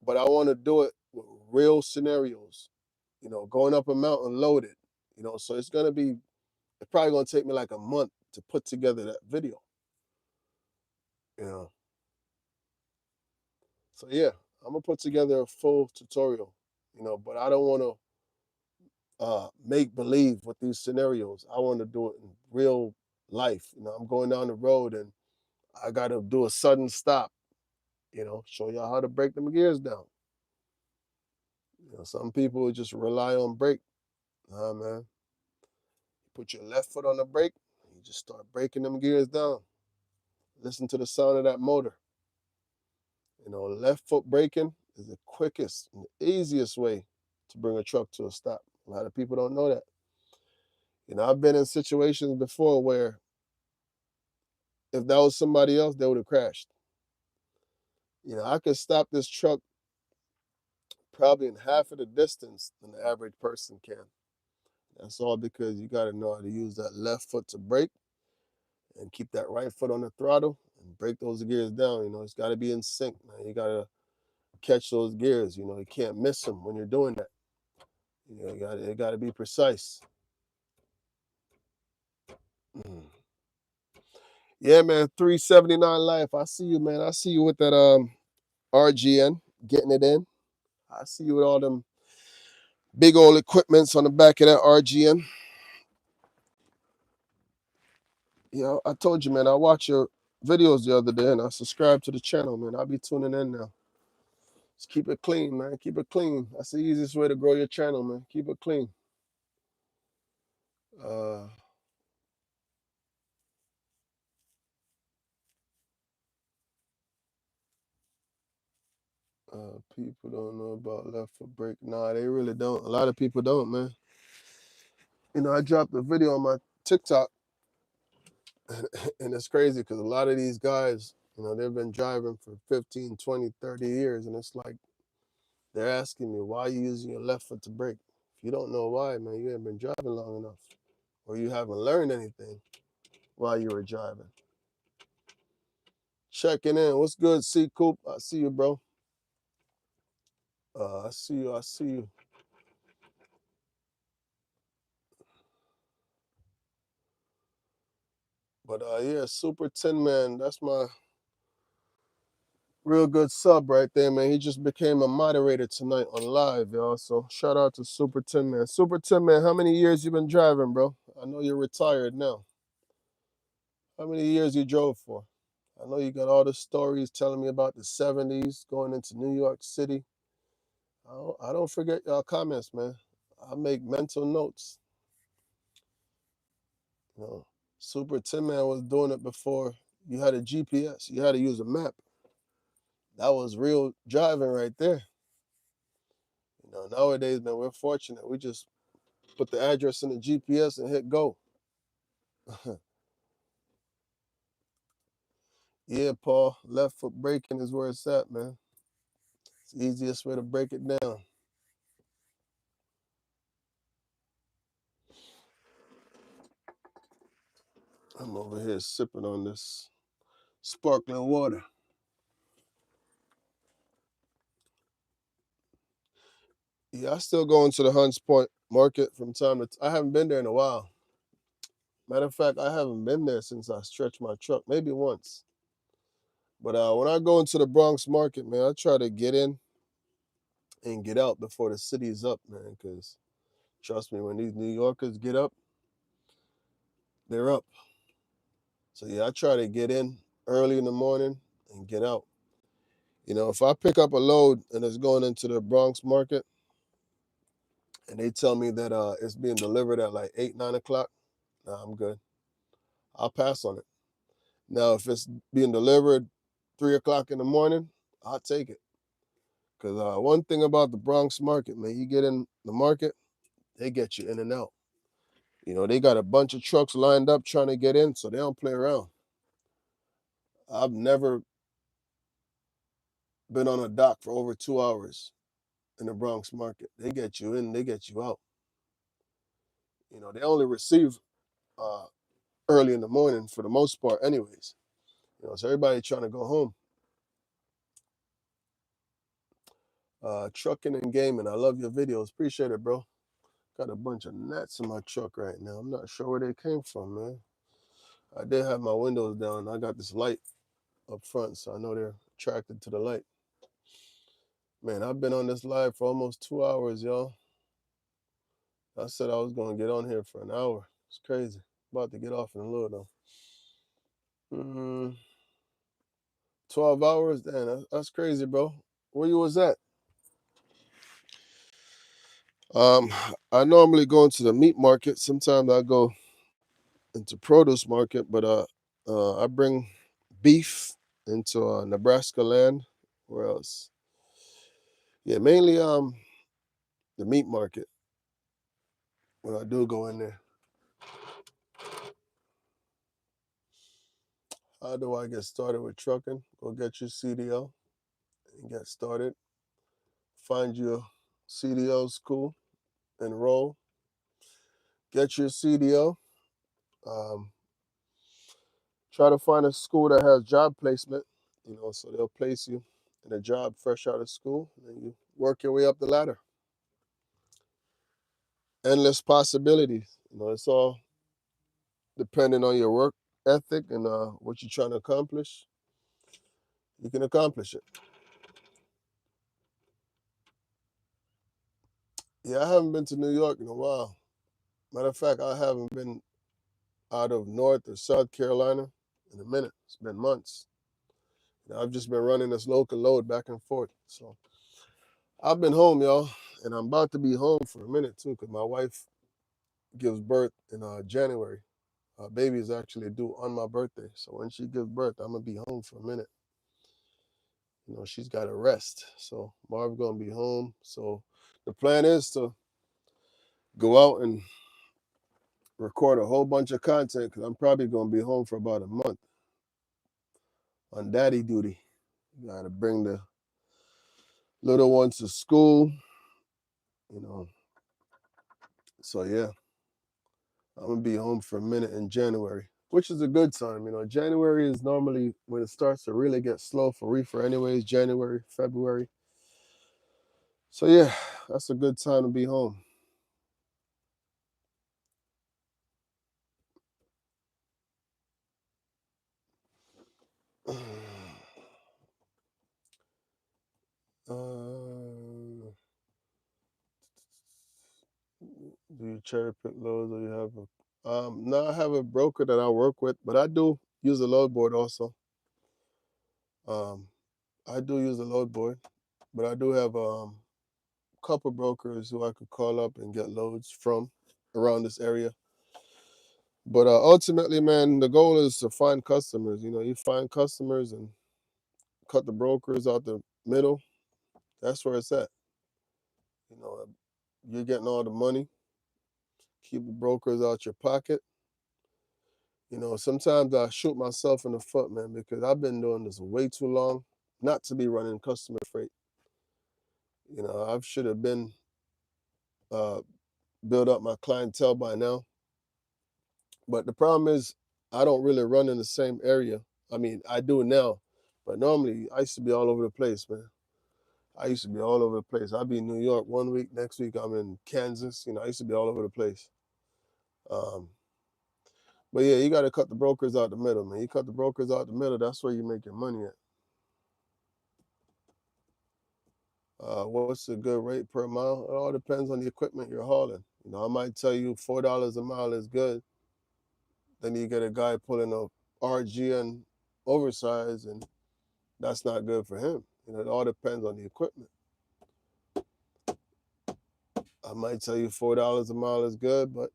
but I want to do it with real scenarios. You know, going up a mountain loaded. You know, so it's probably gonna take me like a month to put together that video. You know, so yeah, I'm gonna put together a full tutorial. You know, but I don't want to make believe with these scenarios. I want to do it in real life. You know, I'm going down the road and I got to do a sudden stop. You know, show y'all how to break them gears down. You know, some people just rely on brake. Nah, man. You put your left foot on the brake, and you just start breaking them gears down. Listen to the sound of that motor. You know, left foot braking is the quickest and the easiest way to bring a truck to a stop. A lot of people don't know that. You know, I've been in situations before where if that was somebody else, they would have crashed. You know, I could stop this truck probably in half of the distance than the average person can. That's all because you got to know how to use that left foot to brake and keep that right foot on the throttle and break those gears down. You know, it's got to be in sync, man. You got to catch those gears. You know, you can't miss them when you're doing that. You know, it got to be precise. Mm. Yeah, man. 379 Life. I see you, man. I see you with that RGN getting it in. I see you with all them big old equipments on the back of that RGN. Yeah, I told you, man. I watched your videos the other day and I subscribed to the channel, man. I'll be tuning in now. Just keep it clean, man. Keep it clean. That's the easiest way to grow your channel, man. Keep it clean. Uh, People don't know about left foot brake. Nah, they really don't. A lot of people don't, man. You know, I dropped a video on my TikTok, and it's crazy because a lot of these guys, you know, they've been driving for 15, 20, 30 years, and it's like they're asking me, why are you using your left foot to brake? If you don't know why, man, you haven't been driving long enough, or you haven't learned anything while you were driving. Checking in. What's good, C Coop? I see you, bro. I see you. I see you. But yeah, Super Tin Man. That's my Real good sub right there, man. He just became a moderator tonight on live, y'all. So shout out to Super Tin Man. Super Tin Man, how many years you been driving, bro? I know you're retired now. How many years you drove for? I know you got all the stories telling me about the 70s going into New York City. I don't forget y'all comments, man. I make mental notes. You know, Super Tin Man was doing it before you had a GPS. You had to use a map. That was real driving right there. You know, nowadays, man, we're fortunate. We just put the address in the GPS and hit go. Yeah, Paul, left foot braking is where it's at, man. It's the easiest way to break it down. I'm over here sipping on this sparkling water. Yeah, I still go into the Hunts Point Market from time to time. I haven't been there in a while. Matter of fact, I haven't been there since I stretched my truck, maybe once. But when I go into the Bronx Market, man, I try to get in and get out before the city's up, man, because trust me, when these New Yorkers get up, they're up. So yeah, I try to get in early in the morning and get out. You know, if I pick up a load and it's going into the Bronx Market and they tell me that it's being delivered at like 8, 9 o'clock, nah, I'm good. I'll pass on it. Now, if it's being delivered 3 o'clock in the morning, I'll take it. Because one thing about the Bronx Market, man, you get in the market, they get you in and out. You know, they got a bunch of trucks lined up trying to get in, so they don't play around. I've never been on a dock for over 2 hours in the Bronx Market. They get you in, they get you out. You know, they only receive uh, early in the morning for the most part, anyways. You know, so everybody trying to go home. Trucking and gaming. I love your videos. Appreciate it, bro. Got a bunch of gnats in my truck right now. I'm not sure where they came from, man. I did have my windows down. I got this light up front, so I know they're attracted to the light. Man, I've been on this live for almost 2 hours, y'all. I said I was going to get on here for an hour. It's crazy. About to get off in a little, though. 12 hours? Damn, that's crazy, bro. Where you was at? Um, I normally go into the meat market. Sometimes I go into produce market, but I bring beef into Nebraska land. Where else? Yeah, mainly the meat market when I do go in there. How do I get started with trucking? Go get your CDL and get started. Find your CDL school, enroll, get your CDL. Um, Try to find a school that has job placement, you know, so they'll place you in a job fresh out of school, and you work your way up the ladder. Endless possibilities. You know, it's all depending on your work ethic and what you're trying to accomplish. You can accomplish it. Yeah, I haven't been to New York in a while. Matter of fact, I haven't been out of North or South Carolina in a minute. It's been months. You know, I've just been running this local load back and forth. So I've been home, y'all, and I'm about to be home for a minute too, because my wife gives birth in January. Baby is actually due on my birthday. So when she gives birth, I'm gonna be home for a minute. You know, she's got to rest. So Marv's gonna be home. So the plan is to go out and record a whole bunch of content because I'm probably gonna be home for about a month on daddy duty. Gotta bring the little ones to school, you know. So yeah, I'm gonna be home for a minute in January, which is a good time. You know, January is normally when it starts to really get slow for reefer anyways, January, February. So yeah, that's a good time to be home. you cherry pick loads, or you have no, I have a broker that I work with, but I do use a load board also. I do use a load board, but I do have a couple brokers who I could call up and get loads from around this area. But ultimately, man, the goal is to find customers. You find customers and cut the brokers out the middle. That's where it's at. You're getting all the money. Keep the brokers out your pocket. Sometimes I shoot myself in the foot, man, because I've been doing this way too long not to be running customer freight. I should have been uh, build up my clientele by now. But the problem is I don't really run in the same area. I mean, I do now, but normally I used to be all over the place, man. I used to be all over the place. I'd be in New York one week, next week I'm in Kansas. I used to be all over the place. Um, but yeah, you got to cut the brokers out the middle, man. You cut the brokers out the middle, that's where you make your money at. What's a good rate per mile? It all depends on the equipment you're hauling. I might tell you $4 a mile is good. Then you get a guy pulling a RGN oversize, and that's not good for him. It all depends on the equipment. I might tell you $4 a mile is good, but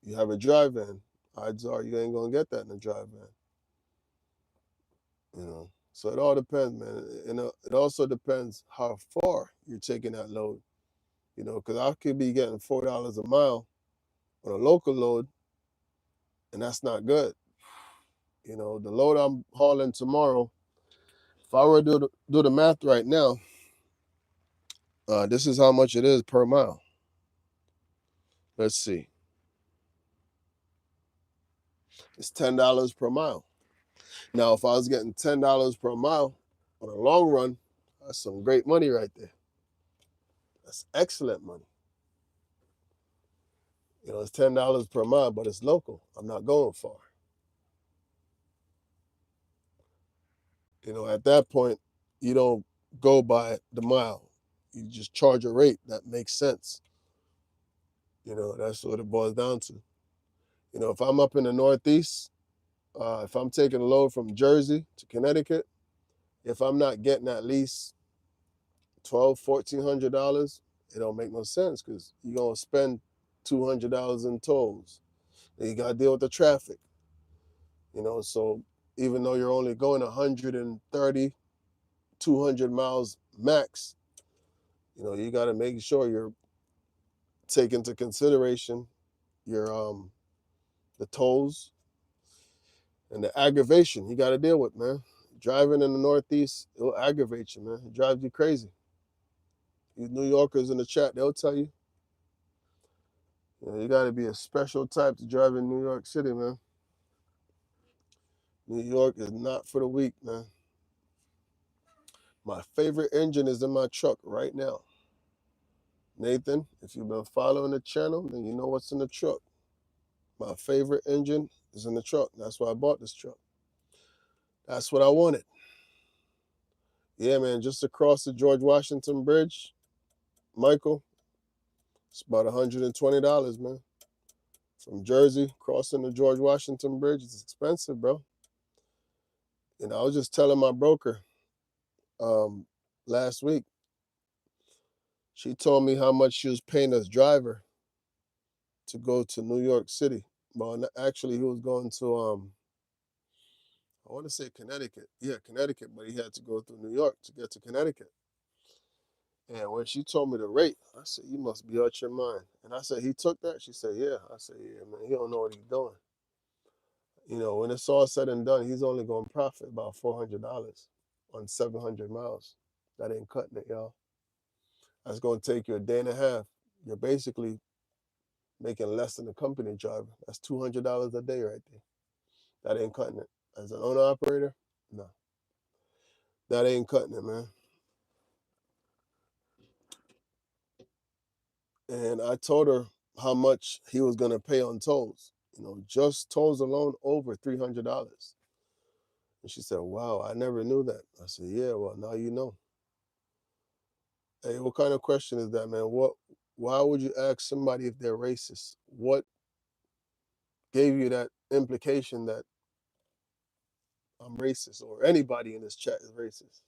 you have a dry van. Odds are you ain't gonna get that in a dry van. So it all depends, man. It also depends how far you're taking that load. Because I could be getting $4 a mile on a local load, and that's not good. The load I'm hauling tomorrow, if I were to do the math right now, this is how much it is per mile. Let's see. It's $10 per mile. Now, if I was getting $10 per mile on a long run, that's some great money right there. That's excellent money. It's $10 per mile, but it's local. I'm not going far. At that point, you don't go by the mile. You just charge a rate that makes sense. That's what it boils down to. If I'm up in the Northeast, if I'm taking a load from Jersey to Connecticut, if I'm not getting at least $1,200-$1,400, it don't make no sense because you're going to spend $200 in tolls. And you got to deal with the traffic. So even though you're only going 130, 200 miles max, you got to make sure you're taking into consideration your the tolls and the aggravation you got to deal with, man. Driving in the Northeast, it'll aggravate you, man. It drives you crazy. These New Yorkers in the chat, they'll tell you. You got to be a special type to drive in New York City, man. New York is not for the weak, man. My favorite engine is in my truck right now. Nathan, if you've been following the channel, then you know what's in the truck. My favorite engine is in the truck. That's why I bought this truck. That's what I wanted. Yeah, man, just across the George Washington Bridge, Michael, it's about $120, man. From Jersey, crossing the George Washington Bridge, it's expensive, bro. I was just telling my broker last week. She told me how much she was paying us driver to go to New York City. Well, actually, he was going to, I want to say Connecticut. Yeah, Connecticut, but he had to go through New York to get to Connecticut. And when she told me the rate, I said, you must be out your mind. And I said, he took that? She said, yeah. I said, yeah, man, he don't know what he's doing. When it's all said and done, he's only going to profit about $400 on 700 miles. That ain't cutting it, y'all. That's going to take you a day and a half. You're basically making less than a company driver. That's $200 a day right there. That ain't cutting it. As an owner operator, no. That ain't cutting it, man. And I told her how much he was going to pay on tolls. Just tolls alone over $300. And she said, wow, I never knew that. I said, yeah, well, now you know. Hey, what kind of question is that, man? Why would you ask somebody if they're racist? What gave you that implication that I'm racist or anybody in this chat is racist?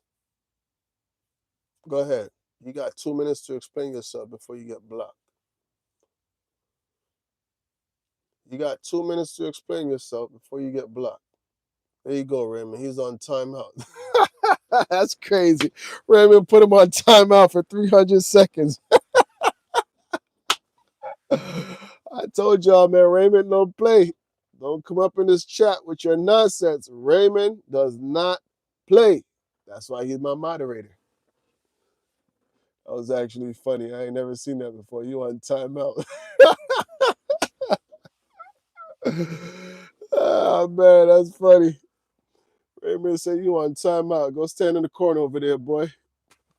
Go ahead. You got 2 minutes to explain yourself before you get blocked. You got 2 minutes to explain yourself before you get blocked. There you go, Raymond. He's on timeout. That's crazy. Raymond put him on timeout for 300 seconds. I told y'all, man, Raymond don't play. Don't come up in this chat with your nonsense. Raymond does not play. That's why he's my moderator. That was actually funny. I ain't never seen that before. You on timeout. Oh, man, that's funny. Raymond said, you on timeout. Go stand in the corner over there, boy.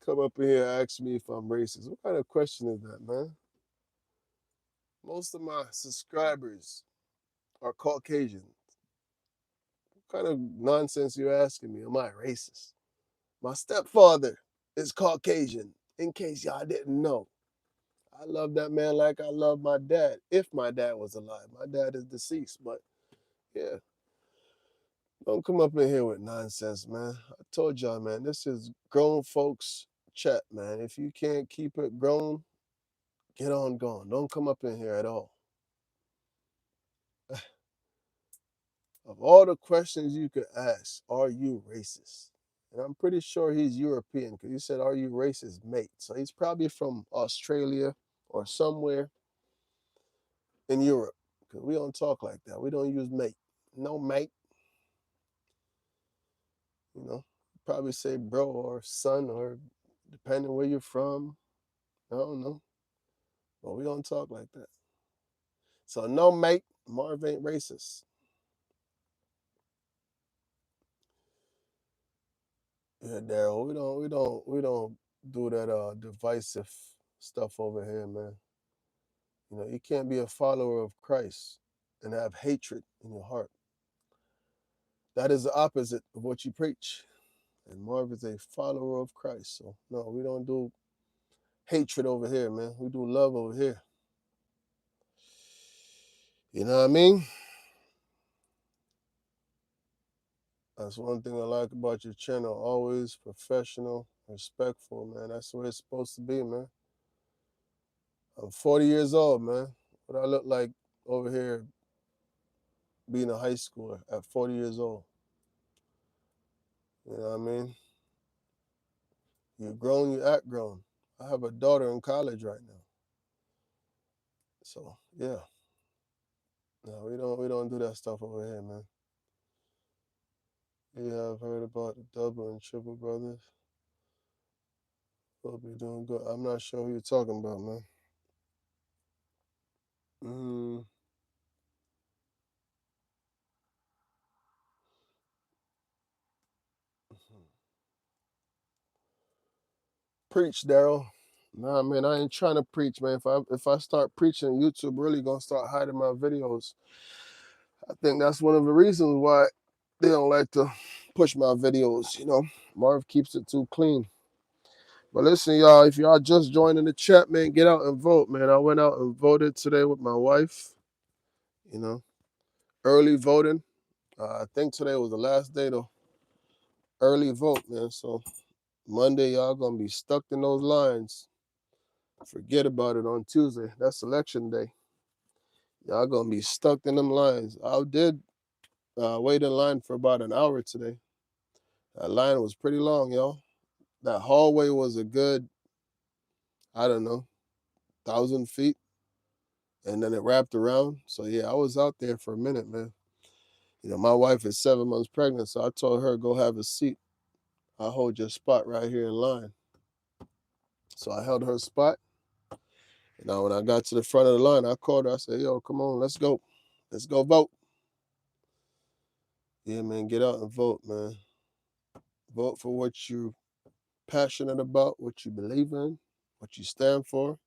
Come up in here and ask me if I'm racist. What kind of question is that, man? Most of my subscribers are Caucasian. What kind of nonsense you asking me? Am I racist? My stepfather is Caucasian, in case y'all didn't know. I love that man like I love my dad, if my dad was alive. My dad is deceased, but yeah. Don't come up in here with nonsense, man. I told y'all, man, this is grown folks chat, man. If you can't keep it grown, get on going. Don't come up in here at all. Of all the questions you could ask, are you racist? And I'm pretty sure he's European because he said, are you racist, mate? So he's probably from Australia or somewhere in Europe because we don't talk like that. We don't use mate. No, mate. You know, probably say bro or son or depending where you're from. I don't know. But we don't talk like that. So no, mate, Marv ain't racist. Yeah, Daryl, we don't do that divisive stuff over here, man. You know, you can't be a follower of Christ and have hatred in your heart. That is the opposite of what you preach. And Marv is a follower of Christ. So no, we don't do hatred over here, man. We do love over here. You know what I mean? That's one thing I like about your channel. Always professional, respectful, man. That's the way it's supposed to be, man. I'm 40 years old, man. What I look like over here being a high schooler at 40 years old. You know what I mean? You're grown, you act grown. I have a daughter in college right now. So yeah. No, we don't do that stuff over here, man. You have heard about the double and triple brothers. Hope you're doing good. I'm not sure who you're talking about, man. Mm, preach, Daryl. Nah, man, I ain't trying to preach, man. If I start preaching, YouTube really gonna start hiding my videos. I think that's one of the reasons why they don't like to push my videos. You know, Marv keeps it too clean. But listen, y'all, if y'all just joining the chat, man, get out and vote, man. I went out and voted today with my wife. You know, early voting. I think today was the last day to early vote, man. So Monday, y'all gonna be stuck in those lines. Forget about it on Tuesday. That's election day. Y'all gonna be stuck in them lines. I did wait in line for about an hour today. That line was pretty long, y'all. That hallway was a good, I don't know, 1,000 feet, and then it wrapped around. So yeah, I was out there for a minute, man. You know, my wife is 7 months pregnant, so I told her go have a seat. I'll hold your spot right here in line. So I held her spot. And now when I got to the front of the line, I called her. I said, "Yo, come on, let's go. Let's go vote." Yeah, man, get out and vote, man. Vote for what you're passionate about, what you believe in, what you stand for.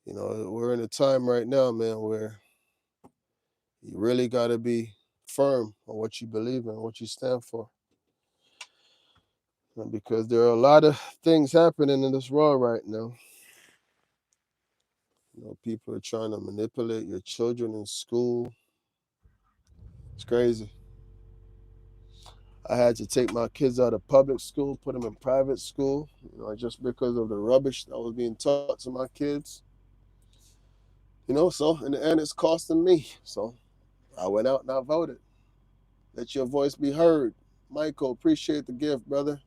You know, we're in a time right now, man, where you really got to be firm on what you believe in, what you stand for. Because there are a lot of things happening in this world right now. You know, people are trying to manipulate your children in school. It's crazy. I had to take my kids out of public school, put them in private school, you know, just because of the rubbish that was being taught to my kids. You know, so in the end, it's costing me. So I went out and I voted. Let your voice be heard. Michael, appreciate the gift, brother.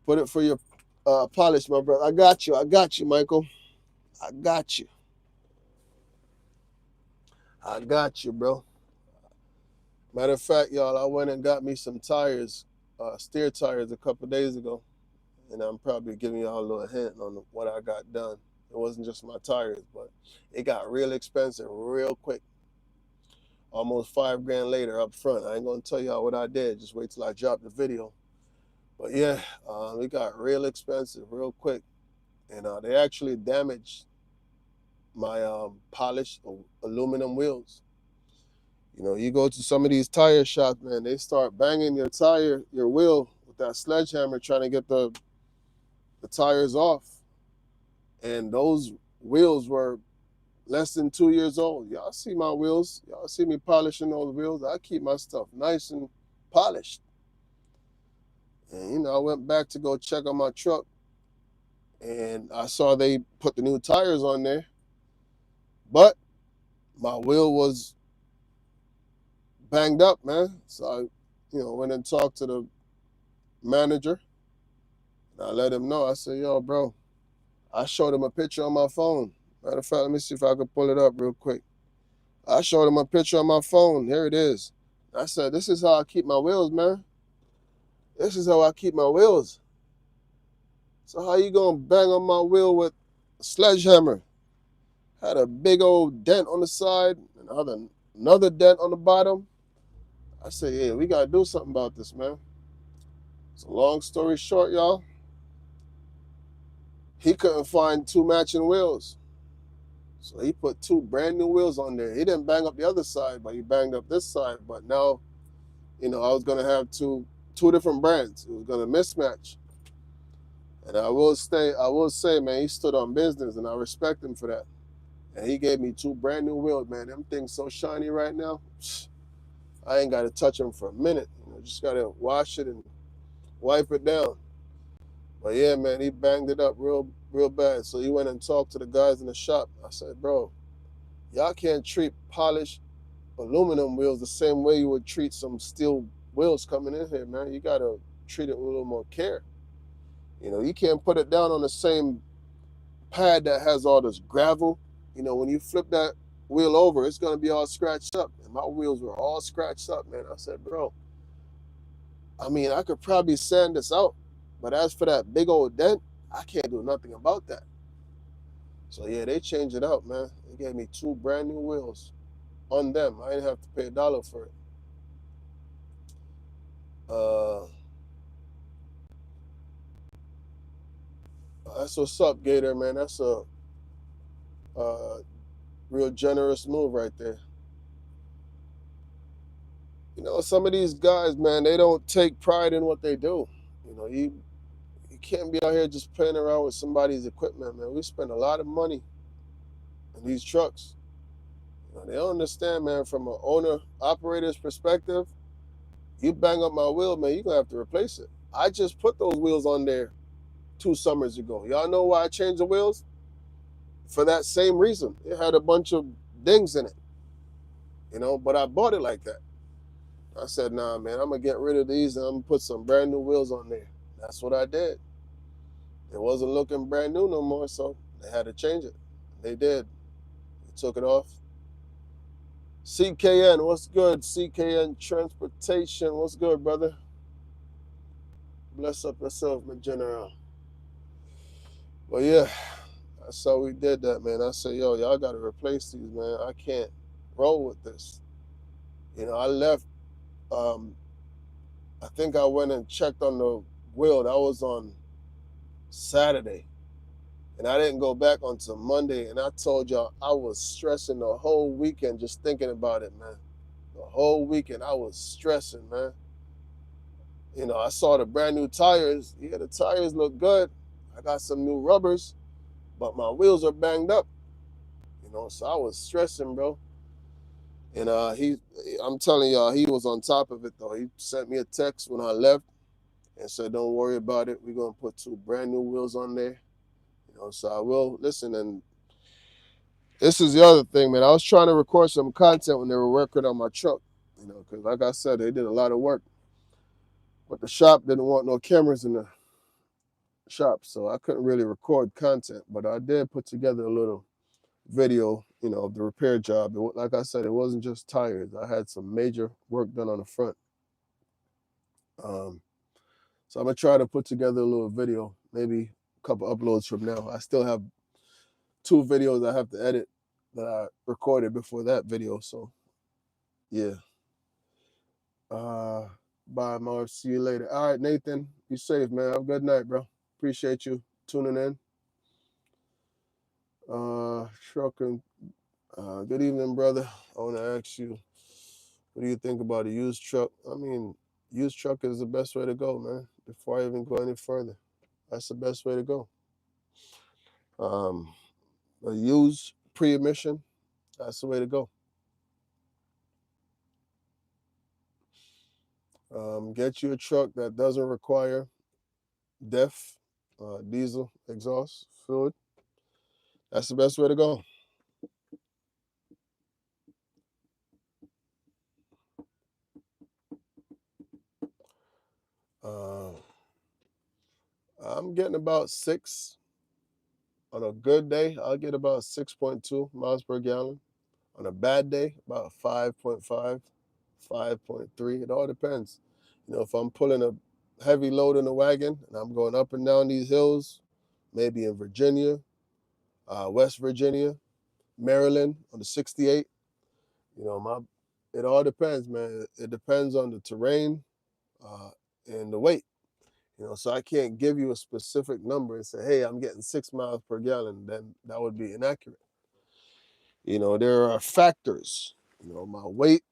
Put it for your polish, my brother. I got you. I got you, Michael. I got you. I got you, bro. Matter of fact, y'all, I went and got me some tires, steer tires, a couple days ago. And I'm probably giving y'all a little hint on what I got done. It wasn't just my tires, but it got real expensive real quick. Almost $5 grand later up front. I ain't gonna tell y'all what I did. Just wait till I drop the video. But yeah, it got real expensive real quick. And they actually damaged my polished aluminum wheels. You know, you go to some of these tire shops, man, they start banging your wheel with that sledgehammer trying to get the tires off. And those wheels were less than 2 years old. Y'all see my wheels. Y'all see me polishing those wheels. I keep my stuff nice and polished. And, you know, I went back to go check on my truck, and I saw they put the new tires on there. But my wheel was banged up, man. So I, went and talked to the manager. And I let him know. I said, yo, bro, I showed him a picture on my phone. Matter of fact, let me see if I can pull it up real quick. I showed him a picture on my phone. Here it is. I said, this is how I keep my wheels, man. This is how I keep my wheels. So how you gonna bang on my wheel with a sledgehammer? Had a big old dent on the side, and another dent on the bottom. I said, yeah, we gotta do something about this, man. So long story short, y'all, he couldn't find two matching wheels. So he put two brand new wheels on there. He didn't bang up the other side, but he banged up this side. But now, I was gonna have two different brands. It was gonna mismatch. And I will say, man, he stood on business, and I respect him for that. And he gave me two brand new wheels, man. Them things so shiny right now. I ain't got to touch them for a minute. Just got to wash it and wipe it down. But yeah, man, he banged it up real bad. So he went and talked to the guys in the shop. I said, bro, y'all can't treat polished aluminum wheels the same way you would treat some steel wheels coming in here, man. You got to treat it with a little more care. You can't put it down on the same pad that has all this gravel. When you flip that wheel over, it's going to be all scratched up. And my wheels were all scratched up, man. I said, bro, I could probably sand this out. But as for that big old dent, I can't do nothing about that. So, yeah, they changed it out, man. They gave me two brand new wheels on them. I didn't have to pay $1 for it. That's what's up, Gator, man. That's a real generous move right there. Some of these guys, man, they don't take pride in what they do. You can't be out here just playing around with somebody's equipment, man. We spend a lot of money on these trucks. They don't understand, man, from an owner-operator's perspective, you bang up my wheel, man, you're going to have to replace it. I just put those wheels on there 2 summers ago. Y'all know why I changed the wheels? For that same reason. It had a bunch of dings in it, but I bought it like that. I said, nah, man, I'm going to get rid of these and I'm going to put some brand new wheels on there. That's what I did. It wasn't looking brand new no more, so they had to change it. They did. They took it off. CKN, what's good? CKN Transportation, what's good, brother? Bless up yourself, my general. Well, yeah, that's how we did that, man. I said, yo, y'all got to replace these, man. I can't roll with this. I left. I think I went and checked on the wheel. That was on Saturday. And I didn't go back until Monday. And I told y'all I was stressing the whole weekend just thinking about it, man. The whole weekend I was stressing, man. I saw the brand new tires. Yeah, the tires look good. I got some new rubbers. but my wheels are banged up. So I was stressing, bro. And I'm telling y'all, he was on top of it though. He sent me a text when I left and said, "Don't worry about it. We're gonna put 2 brand new wheels on there." So I will listen. And this is the other thing, man. I was trying to record some content when they were working on my truck. Because like I said, they did a lot of work, but the shop didn't want no cameras in the shop, so I couldn't really record content. But I did put together a little video, of the repair job. Like I said, it wasn't just tires. I had some major work done on the front. So I'm gonna try to put together a little video, maybe a couple uploads from now. I still have 2 videos I have to edit that I recorded before that video. So yeah. Bye, Marv. See you later. All right, Nathan. Be safe, man. Have a good night, bro. Appreciate you tuning in. Trucking. Good evening, brother. I want to ask you, what do you think about a used truck? I mean, used truck is the best way to go, man. Before I even go any further, that's the best way to go. A used pre-emission, that's the way to go. Get you a truck that doesn't require DEF, diesel exhaust fluid. That's the best way to go. I'm getting about 6. On a good day, I'll get about 6.2 miles per gallon. On a bad day, about 5.5, 5.3. It all depends. If I'm pulling a heavy load in the wagon and I'm going up and down these hills, maybe in Virginia, West Virginia, Maryland on the 68, it all depends, man. It depends on the terrain and the weight. So I can't give you a specific number and say, hey, I'm getting 6 miles per gallon. Then that would be inaccurate. There are factors, my weight,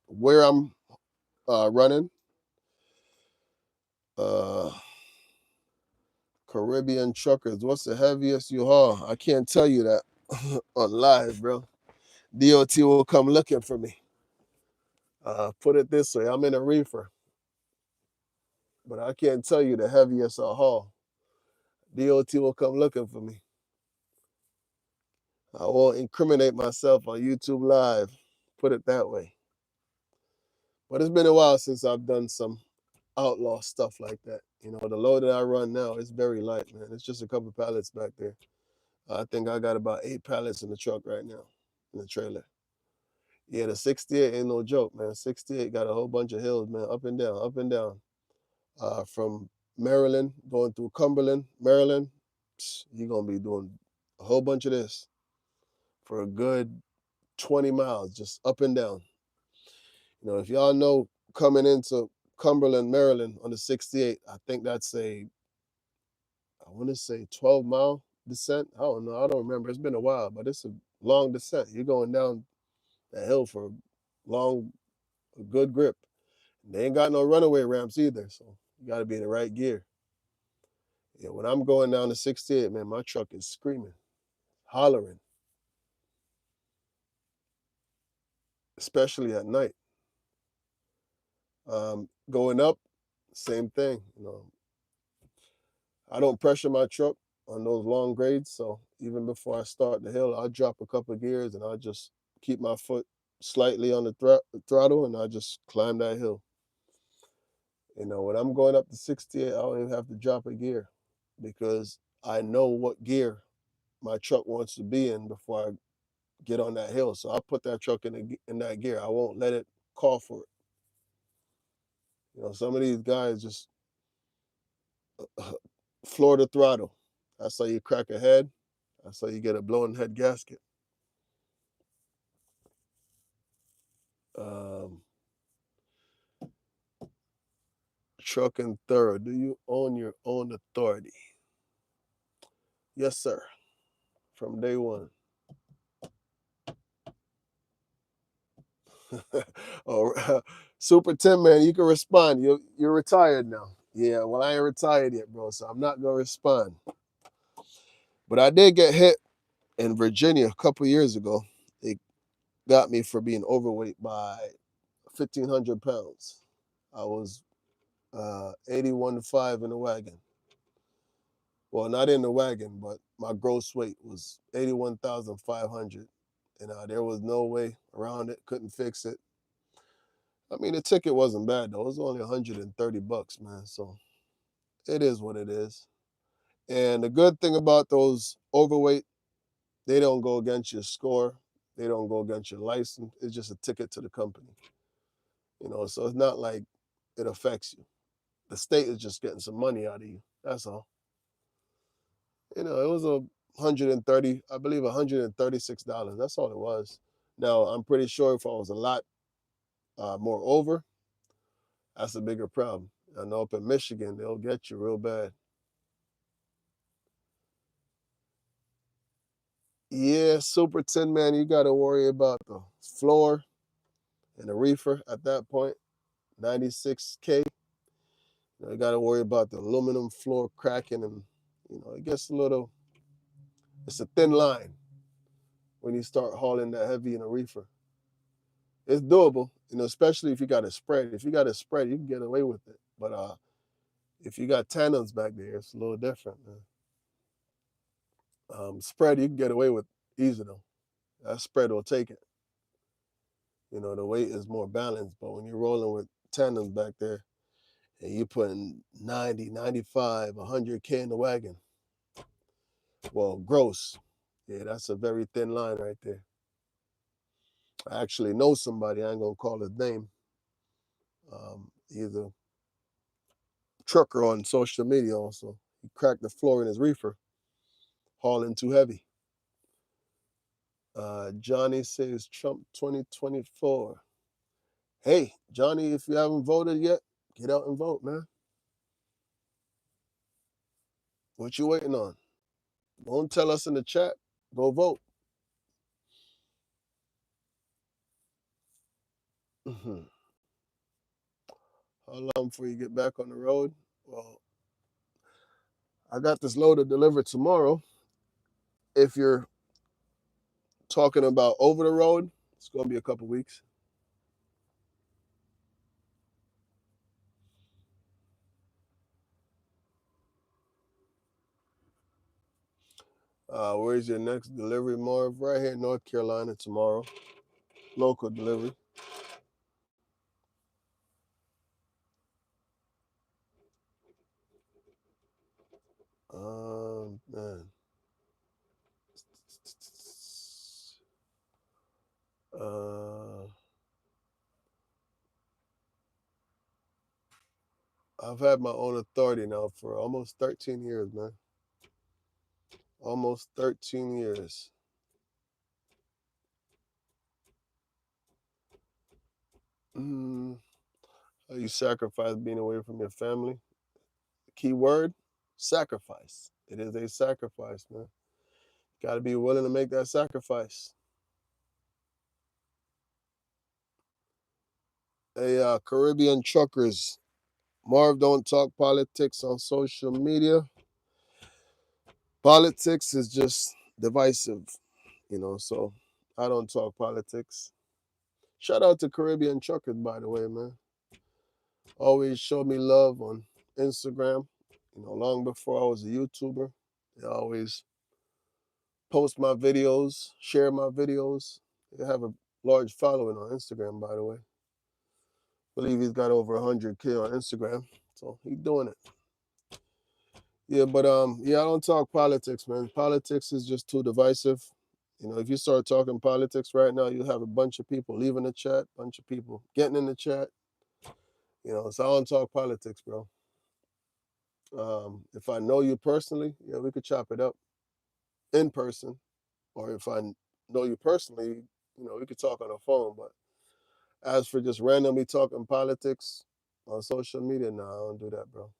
where I'm running, Caribbean truckers. What's the heaviest you haul? I can't tell you that on live, bro. DOT will come looking for me. Put it this way, I'm in a reefer, but I can't tell you the heaviest I haul. DOT will come looking for me. I won't incriminate myself on YouTube Live, put it that way. But it's been a while since I've done some outlaw stuff like that. The load that I run now is very light, man. It's just a couple pallets back there. I think I got about 8 pallets in the truck right now, in the trailer. Yeah, the 68 ain't no joke, man. 68 got a whole bunch of hills, man, up and down, up and down. From Maryland, going through Cumberland, Maryland, you're going to be doing a whole bunch of this for a good 20 miles, just up and down. If y'all know, coming into Cumberland, Maryland on the 68, I think that's I want to say 12-mile descent. I don't know. I don't remember. It's been a while, but it's a long descent. You're going down the hill for a good grip. They ain't got no runaway ramps either, so you got to be in the right gear. Yeah, when I'm going down the 68, man, my truck is screaming, hollering, especially at night. Going up, same thing. I don't pressure my truck on those long grades, so even before I start the hill, I'll drop a couple of gears and I'll just keep my foot slightly on the throttle and I just climb that hill. When I'm going up to 68, I don't even have to drop a gear because I know what gear my truck wants to be in before I get on that hill. So I put that truck in that gear. I won't let it call for it. Some of these guys just floor the throttle. That's how you crack a head. That's how you get a blown head gasket. Truck and third. Do you own your own authority? Yes, sir. From day one. Oh, Super Tim, man, you can respond. You're retired now. Yeah, well, I ain't retired yet, bro, so I'm not gonna respond. But I did get hit in Virginia a couple years ago. They got me for being overweight by 1,500 pounds. I was 81.5 in the wagon. Well, not in the wagon, but my gross weight was 81,500. And there was no way around it. Couldn't fix it. I mean, the ticket wasn't bad though. It was only $130, man. So it is what it is. And the good thing about those overweight, they don't go against your score. They don't go against your license. It's just a ticket to the company. So it's not like it affects you. The state is just getting some money out of you. That's all. It was 130, I believe $136. That's all it was. Now, I'm pretty sure if I was a lot more over, that's a bigger problem. I know up in Michigan, they'll get you real bad. Yeah, Super Tin Man, you got to worry about the floor and the reefer at that point, 96K. You got to worry about the aluminum floor cracking, and it gets it's a thin line when you start hauling that heavy in a reefer. It's doable, especially if you got a spread. If you got a spread, you can get away with it. But if you got tandems back there, it's a little different, man. Spread, you can get away with easy though. That spread will take it. The weight is more balanced, but when you're rolling with tandems back there and you're putting 90, 95, 100K in the wagon, well, gross. Yeah, that's a very thin line right there. I actually know somebody, I ain't gonna call his name. He's a trucker on social media also. He cracked the floor in his reefer, hauling too heavy. Johnny says Trump 2024. Hey, Johnny, if you haven't voted yet, get out and vote, man. What you waiting on? Don't tell us in the chat. Go vote. How long before you get back on the road? Well, I got this load to deliver tomorrow. If you're talking about over the road, it's going to be a couple weeks. Where's your next delivery, Marv? Right here in North Carolina tomorrow. Local delivery. Man. I've had my own authority now for almost 13 years, man. Almost 13 years. How you sacrifice being away from your family? Key word, sacrifice. It is a sacrifice, man. Got to be willing to make that sacrifice. Hey, Caribbean truckers, Marv don't talk politics on social media. Politics is just divisive, so I don't talk politics. Shout out to Caribbean truckers, by the way, man. Always show me love on Instagram. Long before I was a YouTuber, they always post my videos, share my videos. They have a large following on Instagram, by the way. I believe he's got over 100K on Instagram, so he's doing it. Yeah, but I don't talk politics, man. Politics is just too divisive. If you start talking politics right now, you have a bunch of people leaving the chat, bunch of people getting in the chat. So I don't talk politics, bro. If I know you personally, we could chop it up in person, or if I know you personally, we could talk on the phone. But as for just randomly talking politics on social media, no, I don't do that, bro.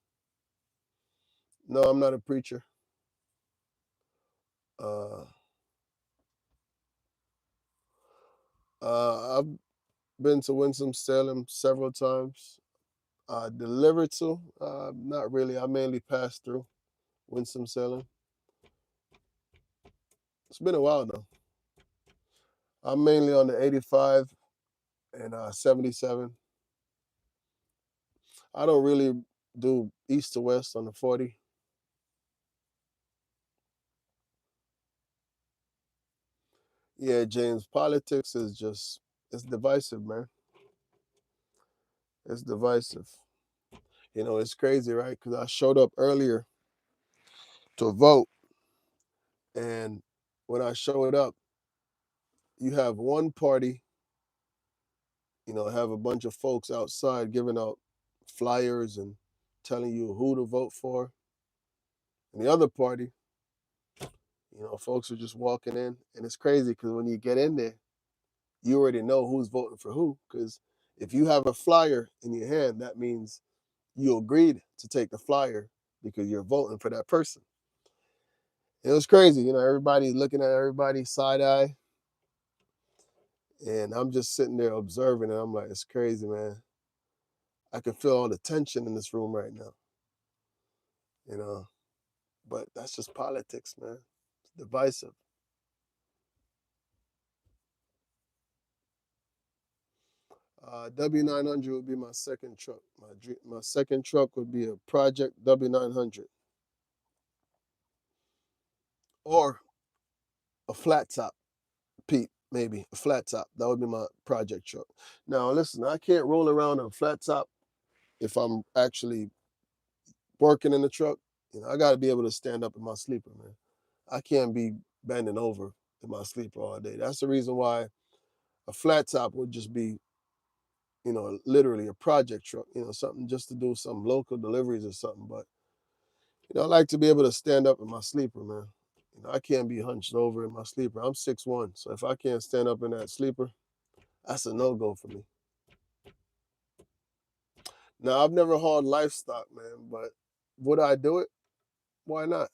No, I'm not a preacher. Uh, I've been to Winston-Salem several times. Delivered to, not really. I mainly pass through Winston-Salem. It's been a while now. I'm mainly on the 85 and 77. I don't really do east to west on the 40. Yeah, James, politics is just, it's divisive, man. It's divisive. It's crazy, right? Because I showed up earlier to vote, and when I showed up, you have one party, have a bunch of folks outside giving out flyers and telling you who to vote for. And the other party, folks are just walking in. And it's crazy because when you get in there, you already know who's voting for who. Because if you have a flyer in your hand, that means you agreed to take the flyer because you're voting for that person. It was crazy. Everybody looking at everybody side eye. And I'm just sitting there observing it. I'm like, it's crazy, man. I can feel all the tension in this room right now, you know. But that's just politics, man. It's divisive. W900 would be my second truck. My second truck would be a Project W900 or a flat top, Pete. Maybe a flat top. That would be my project truck. Now, listen, I can't roll around in a flat top if I'm actually working in the truck. I got to be able to stand up in my sleeper, man. I can't be bending over in my sleeper all day. That's the reason why a flat top would just be, literally a project truck, something just to do some local deliveries or something. But, I like to be able to stand up in my sleeper, man. I can't be hunched over in my sleeper. I'm 6'1", so if I can't stand up in that sleeper, that's a no-go for me. Now, I've never hauled livestock, man, but would I do it? Why not?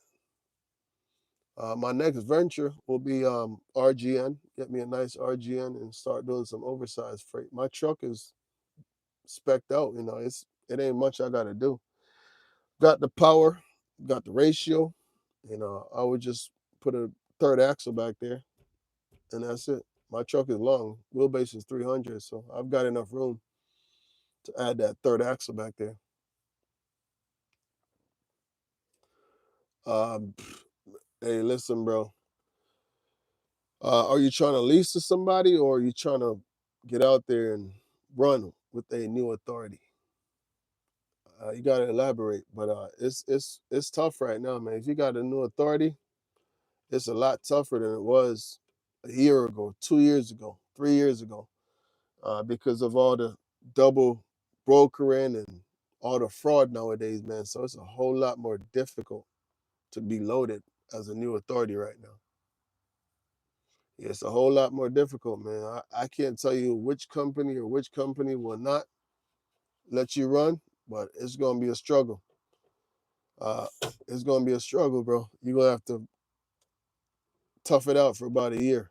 My next venture will be RGN. Get me a nice RGN and start doing some oversized freight. My truck is specced out. It ain't much I got to do. Got the power, got the ratio. I would just put a third axle back there, and that's it. My truck is long. Wheelbase is 300, so I've got enough room to add that third axle back there. Um, hey, listen, bro. Are you trying to lease to somebody, or are you trying to get out there and run with a new authority? You got to elaborate, but it's tough right now, man. If you got a new authority, it's a lot tougher than it was a year ago, 2 years ago, 3 years ago, because of all the double brokering and all the fraud nowadays, man. So it's a whole lot more difficult to be loaded as a new authority right now. Yeah, it's a whole lot more difficult, man. I can't tell you which company will not let you run, but it's gonna be a struggle. Uh, it's gonna be a struggle, bro. You're gonna have to tough it out for about a year.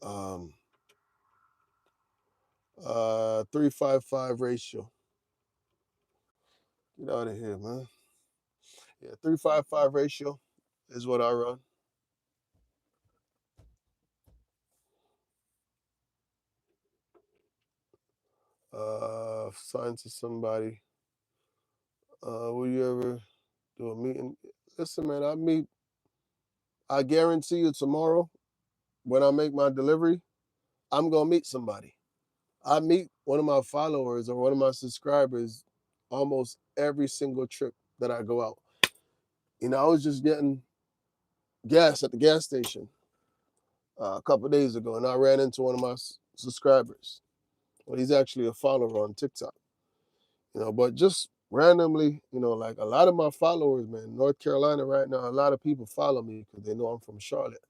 Um, 355 ratio. Get out of here, man. Yeah, 355 ratio is what I run. Signed to somebody. Will you ever do a meeting? Listen, man, I guarantee you tomorrow when I make my delivery, I'm gonna meet somebody. I meet one of my followers or one of my subscribers almost every single trip that I go out. I was just getting gas at the gas station a couple of days ago, and I ran into one of my subscribers. Well, he's actually a follower on TikTok. But just randomly, like a lot of my followers, man, North Carolina right now, a lot of people follow me because they know I'm from Charlotte.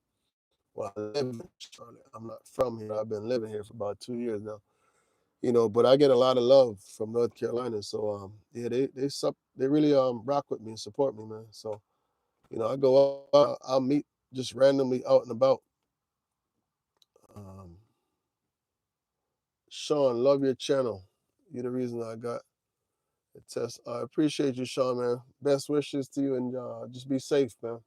Well, I live in Charlotte. I'm not from here. I've been living here for about 2 years now. But I get a lot of love from North Carolina. So yeah, they really rock with me and support me, man. So I go out, I'll meet just randomly out and about. Um, Sean, love your channel. You're the reason I got The test. I appreciate you, Sean, man. Best wishes to you, and just be safe, man.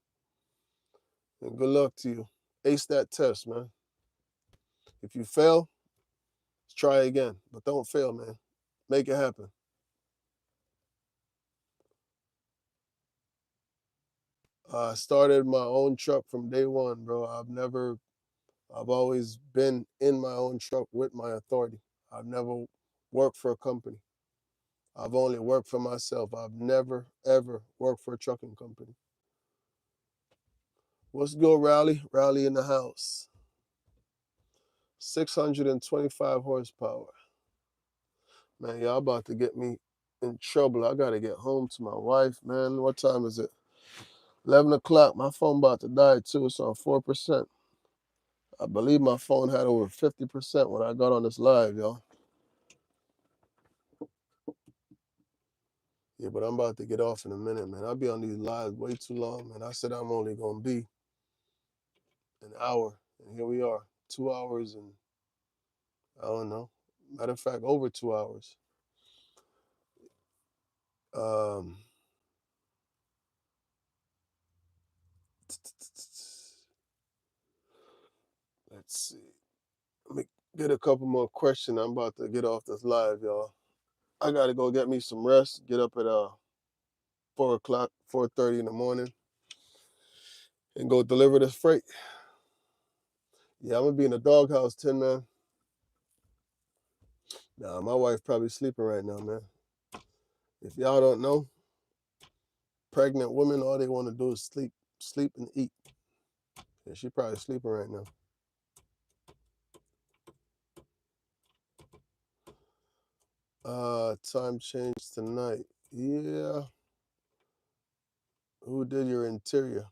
And good luck to you. Ace that test, man. If you fail, try again, but don't fail, man. Make it happen. I started my own truck from day one, bro. I've always been in my own truck with my authority. I've never worked for a company. I've only worked for myself. I've never, ever worked for a trucking company. What's good, Rally? Rally in the house. 625 horsepower. Man, y'all about to get me in trouble. I got to get home to my wife, man. What time is it? 11 o'clock. My phone about to die, too. It's on 4%. I believe my phone had over 50% when I got on this live, y'all. Yeah, but I'm about to get off in a minute, man. I'll be on these lives way too long, man. I said I'm only going to be an hour, and here we are, 2 hours and, I don't know. Matter of fact, over 2 hours. Um, let's see. Let me get a couple more questions. I'm about to get off this live, y'all. I got to go get me some rest, get up at 4 o'clock, 4:30 in the morning, and go deliver this freight. Yeah, I'm going to be in the doghouse, Tin Man. Nah, my wife probably sleeping right now, man. If y'all don't know, pregnant women, all they want to do is sleep and eat. Yeah, she probably sleeping right now. Time change tonight. Yeah. Who did your interior?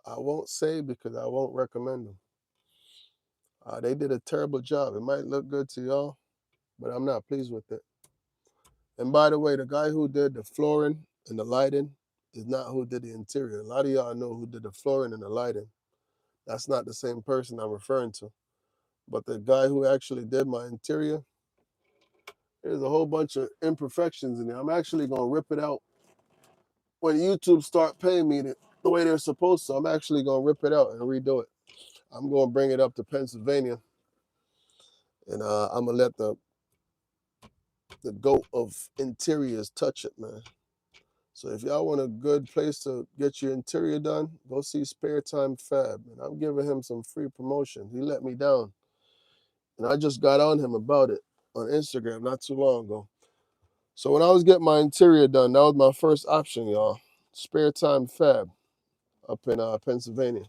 I won't say because I won't recommend them. They did a terrible job. It might look good to y'all, but I'm not pleased with it. And by the way, the guy who did the flooring and the lighting is not who did the interior. A lot of y'all know who did the flooring and the lighting. That's not the same person I'm referring to. But the guy who actually did my interior, there's a whole bunch of imperfections in there. I'm actually going to rip it out. When YouTube start paying me the way they're supposed to, I'm actually going to rip it out and redo it. I'm going to bring it up to Pennsylvania, and I'm going to let the goat of interiors touch it, man. So if y'all want a good place to get your interior done, go see Spare Time Fab. And I'm giving him some free promotion. He let me down. And I just got on him about it on Instagram not too long ago. So when I was getting my interior done, that was my first option, y'all. Spare Time Fab up in Pennsylvania.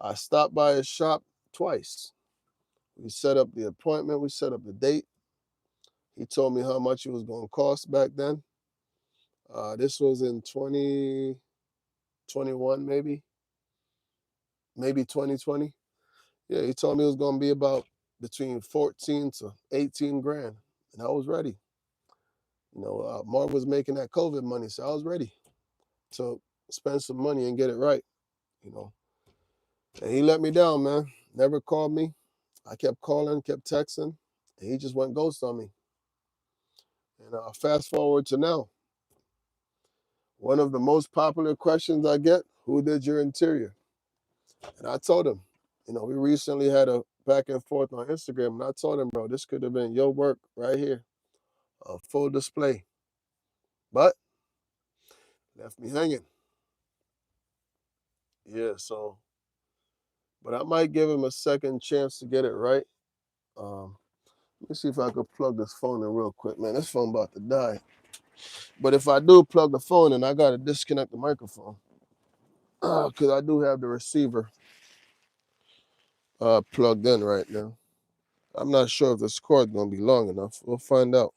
I stopped by his shop twice. We set up the appointment. We set up the date. He told me how much it was going to cost back then. This was in 2021, maybe 2020. Yeah, he told me it was going to be about between 14 to 18 grand. And I was ready. Mark was making that COVID money, so I was ready to spend some money and get it right, you know. And he let me down, man. Never called me. I kept calling, kept texting, and he just went ghost on me. And fast forward to now. One of the most popular questions I get, who did your interior? And I told him, we recently had a back and forth on Instagram, and I told him, bro, this could have been your work right here, a full display. But left me hanging. Yeah, so, but I might give him a second chance to get it right. Let me see if I could plug this phone in real quick, man. This phone about to die. But if I do plug the phone in, I got to disconnect the microphone because I do have the receiver plugged in right now. I'm not sure if this cord is going to be long enough. We'll find out.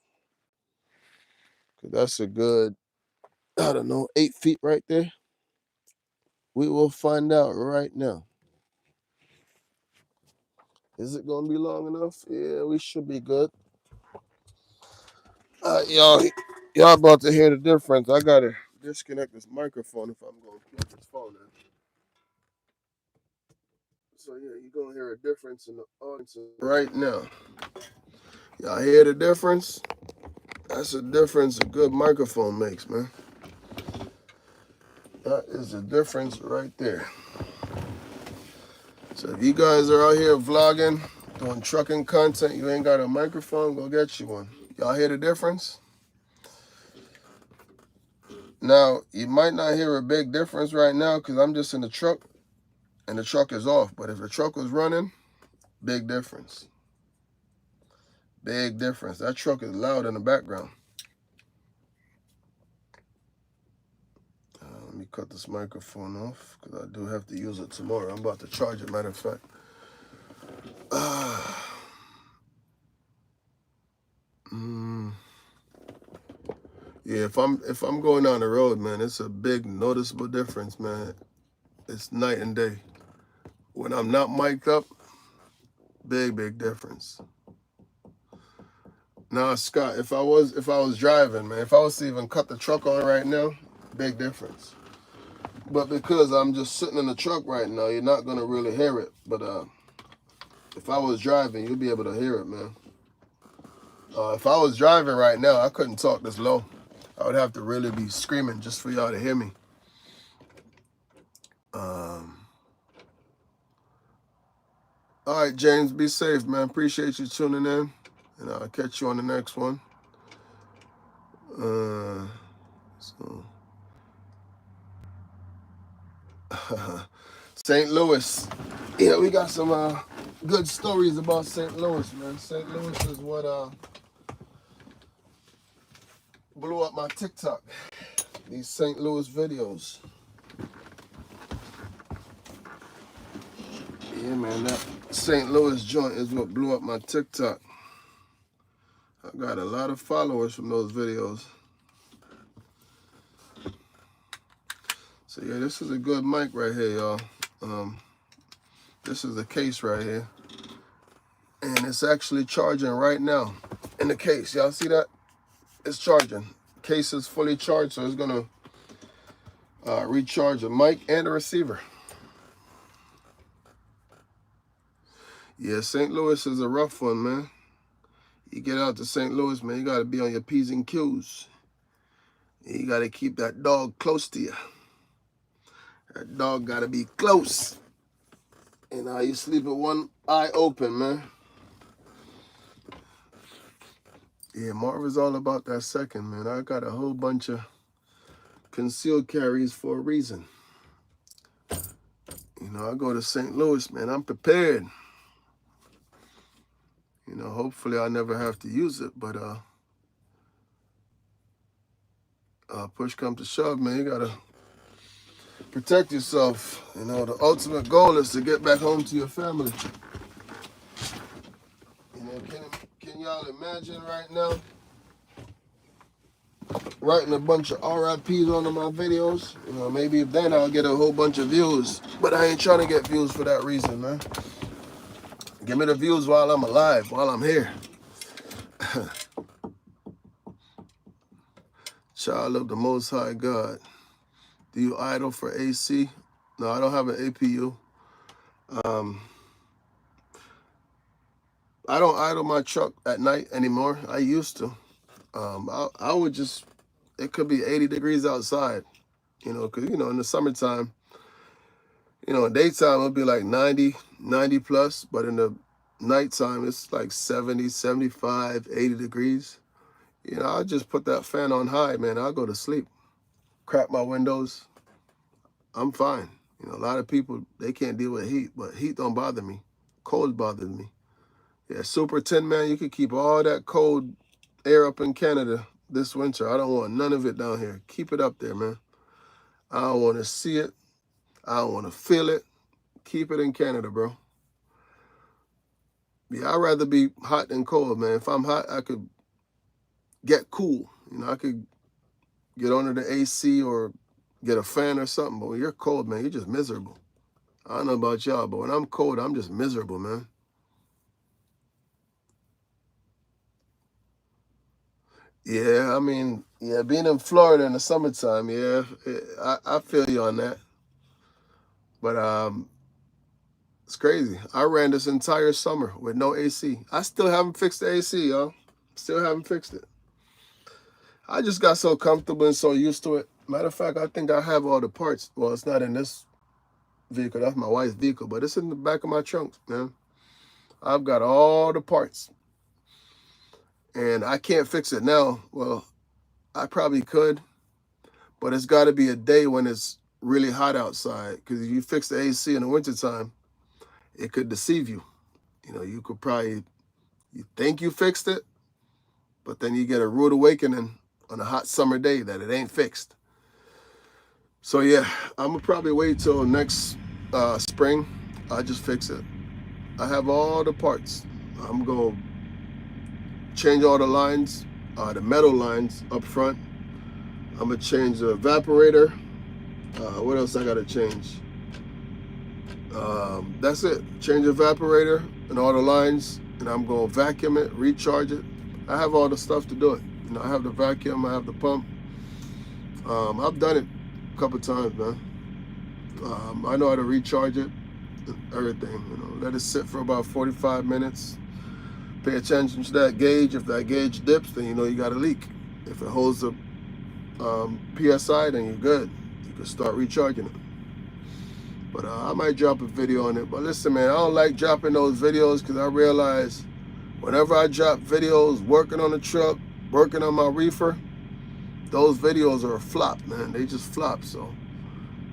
Because that's a good, I don't know, 8 feet right there. We will find out right now. Is it going to be long enough? Yeah, we should be good. Y'all about to hear the difference. I got to disconnect this microphone if I'm going to plug this phone in. So yeah, you're going to hear a difference in the audience right now. Y'all hear the difference? That's the difference a good microphone makes, man. That is the difference right there. So if you guys are out here vlogging, doing trucking content, you ain't got a microphone, go get you one. Y'all hear the difference? Now, you might not hear a big difference right now because I'm just in the truck and the truck is off. But if the truck was running, big difference. Big difference. That truck is loud in the background. Let me cut this microphone off because I do have to use it tomorrow. I'm about to charge it, matter of fact. Yeah, if I'm going down the road, man, it's a big noticeable difference, man. It's night and day. When I'm not mic'd up, big difference. Now, Scott, if I was driving, man, if I was to even cut the truck on right now, big difference. But because I'm just sitting in the truck right now, you're not gonna really hear it. But if I was driving, you'll be able to hear it, man. If I was driving right now, I couldn't talk this low. I would have to really be screaming just for y'all to hear me. All right, James, be safe, man. Appreciate you tuning in, and I'll catch you on the next one. St. Louis. Yeah, we got some good stories about St. Louis, man. St. Louis is what blew up my TikTok. These St. Louis videos. Yeah, man, that St. Louis joint is what blew up my TikTok. I got a lot of followers from those videos. So yeah, this is a good mic right here, y'all. This is the case right here. And it's actually charging right now in the case. Y'all see that? It's charging. Case is fully charged, so it's gonna recharge the mic and the receiver. Yeah, St. Louis is a rough one, man. You get out to St. Louis, man, you gotta be on your P's and Q's. You gotta keep that dog close to you. That dog gotta be close. And you sleep with one eye open, man. Yeah, Marv is all about that second, man. I got a whole bunch of concealed carries for a reason. You know, I go to St. Louis, man, I'm prepared. You know, hopefully I never have to use it, but push comes to shove, man, you gotta protect yourself. You know, the ultimate goal is to get back home to your family. You know, can y'all imagine right now writing a bunch of RIPs onto my videos? You know, maybe then I'll get a whole bunch of views. But I ain't trying to get views for that reason, man. Give me the views while I'm alive, while I'm here. Child of the Most High God. Do you idle for AC? No, I don't have an APU. I don't idle my truck at night anymore. I used to. I would just, it could be 80 degrees outside, you know, because, you know, in the summertime, you know, in daytime, it'll be like 90 plus, but in the nighttime, it's like 70, 75, 80 degrees. You know, I'll just put that fan on high, man. I'll go to sleep, crack my windows. I'm fine. You know, a lot of people, they can't deal with heat, but heat don't bother me. Cold bothers me. Yeah, Super 10, man, you could keep all that cold air up in Canada this winter. I don't want none of it down here. Keep it up there, man. I don't want to see it. I don't want to feel it. Keep it in Canada, bro. Yeah, I'd rather be hot than cold, man. If I'm hot, I could get cool. You know, I could get under the AC or get a fan or something. But when you're cold, man, you're just miserable. I don't know about y'all, but when I'm cold, I'm just miserable, man. Yeah, I mean, yeah, being in Florida in the summertime, yeah, I feel you on that. But it's crazy. I ran this entire summer with no AC. I still haven't fixed the AC, y'all. Still haven't fixed it. I just got so comfortable and so used to it. Matter of fact, I think I have all the parts. Well, it's not in this vehicle. That's my wife's vehicle, but it's in the back of my trunk, man. I've got all the parts. And I can't fix it now. Well, I probably could, but it's got to be a day when it's really hot outside. Because if you fix the AC in the wintertime, it could deceive you. You know, you could probably, you think you fixed it, but then you get a rude awakening on a hot summer day that it ain't fixed. So yeah, I'm gonna probably wait till next spring. I'll just fix it. I have all the parts. I'm gonna change all the lines, the metal lines up front. I'm gonna change the evaporator. What else I gotta change? That's it. Change the evaporator and all the lines, and I'm gonna vacuum it, recharge it. I have all the stuff to do it. You know, I have the vacuum, I have the pump. I've done it a couple times, man. I know how to recharge it, everything. You know, let it sit for about 45 minutes. Pay attention to that gauge. If that gauge dips, then you know you got a leak. If it holds the PSI, then you're good. You can start recharging it. But I might drop a video on it. But listen, man, I don't like dropping those videos because I realize whenever I drop videos working on the truck, working on my reefer, those videos are a flop, man. They just flop. So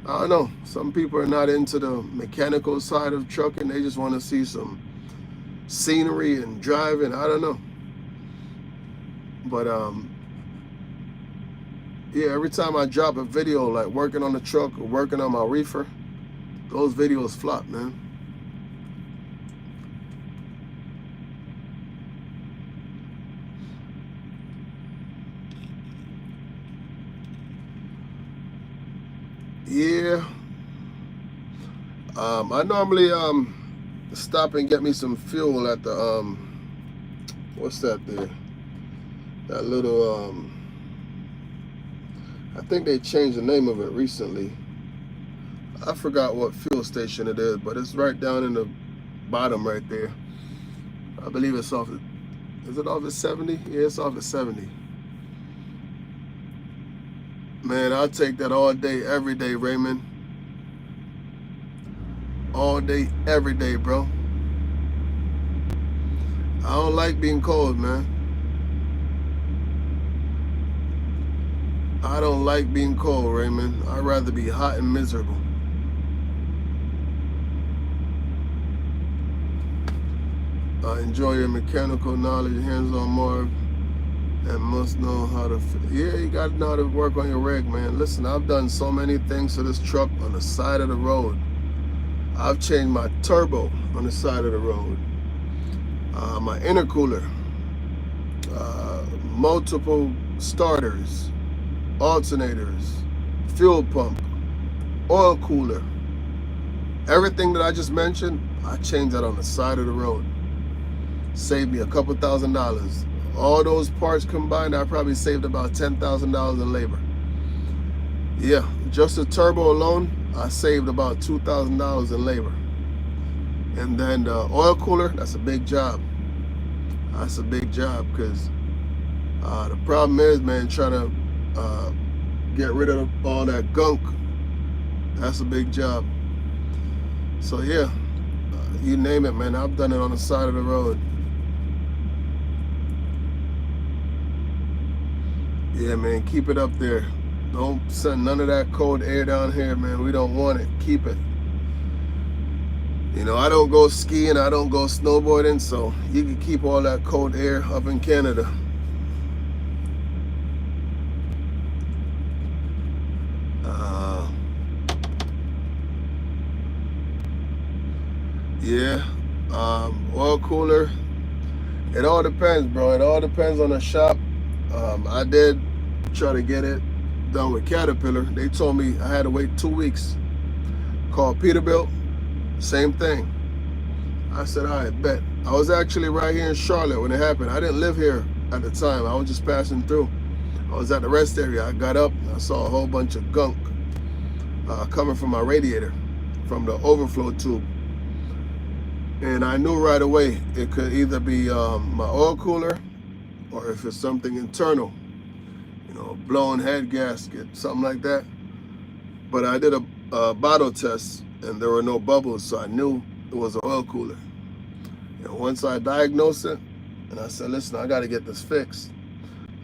I don't know. Some people are not into the mechanical side of trucking. They just want to see some scenery and driving. I don't know. But yeah, every time I drop a video like working on the truck or working on my reefer, those videos flop, man. Yeah. I normally stop and get me some fuel at the what's that there? That little I think they changed the name of it recently. I forgot what fuel station it is, but it's right down in the bottom right there. I believe it's off. Is it off at 70? Yeah, it's off at 70. Man, I'll take that all day, every day, Raymond. All day, every day, bro. I don't like being cold, man. I don't like being cold, Raymond. I'd rather be hot and miserable. Enjoy your mechanical knowledge, hands-on more, and must know how to. Yeah, you got to know how to work on your rig, man. Listen, I've done so many things to this truck on the side of the road. I've changed my turbo on the side of the road, my intercooler, multiple starters, alternators, fuel pump, oil cooler. Everything that I just mentioned, I changed that on the side of the road. Saved me a couple $1,000s. All those parts combined, I probably saved about $10,000 in labor. Yeah, just the turbo alone, I saved about $2,000 in labor. And then the oil cooler, that's a big job. That's a big job because the problem is, man, trying to get rid of all that gunk. That's a big job. So yeah, you name it, man. I've done it on the side of the road. Yeah, man, keep it up there. Don't send none of that cold air down here, man. We don't want it. Keep it. You know, I don't go skiing, I don't go snowboarding, so you can keep all that cold air up in Canada. Yeah, oil cooler. It all depends, bro. It all depends on the shop. I did try to get it done with Caterpillar. They told me I had to wait 2 weeks. Called Peterbilt, same thing. I said, all right, bet. I was actually right here in Charlotte when it happened. I didn't live here at the time. I was just passing through. I was at the rest area. I got up, I saw a whole bunch of gunk coming from my radiator, from the overflow tube. And I knew right away it could either be my oil cooler or if it's something internal. blown head gasket, something like that. But I did a bottle test and there were no bubbles, so I knew it was an oil cooler. And once I diagnosed it, and I said, listen, I got to get this fixed.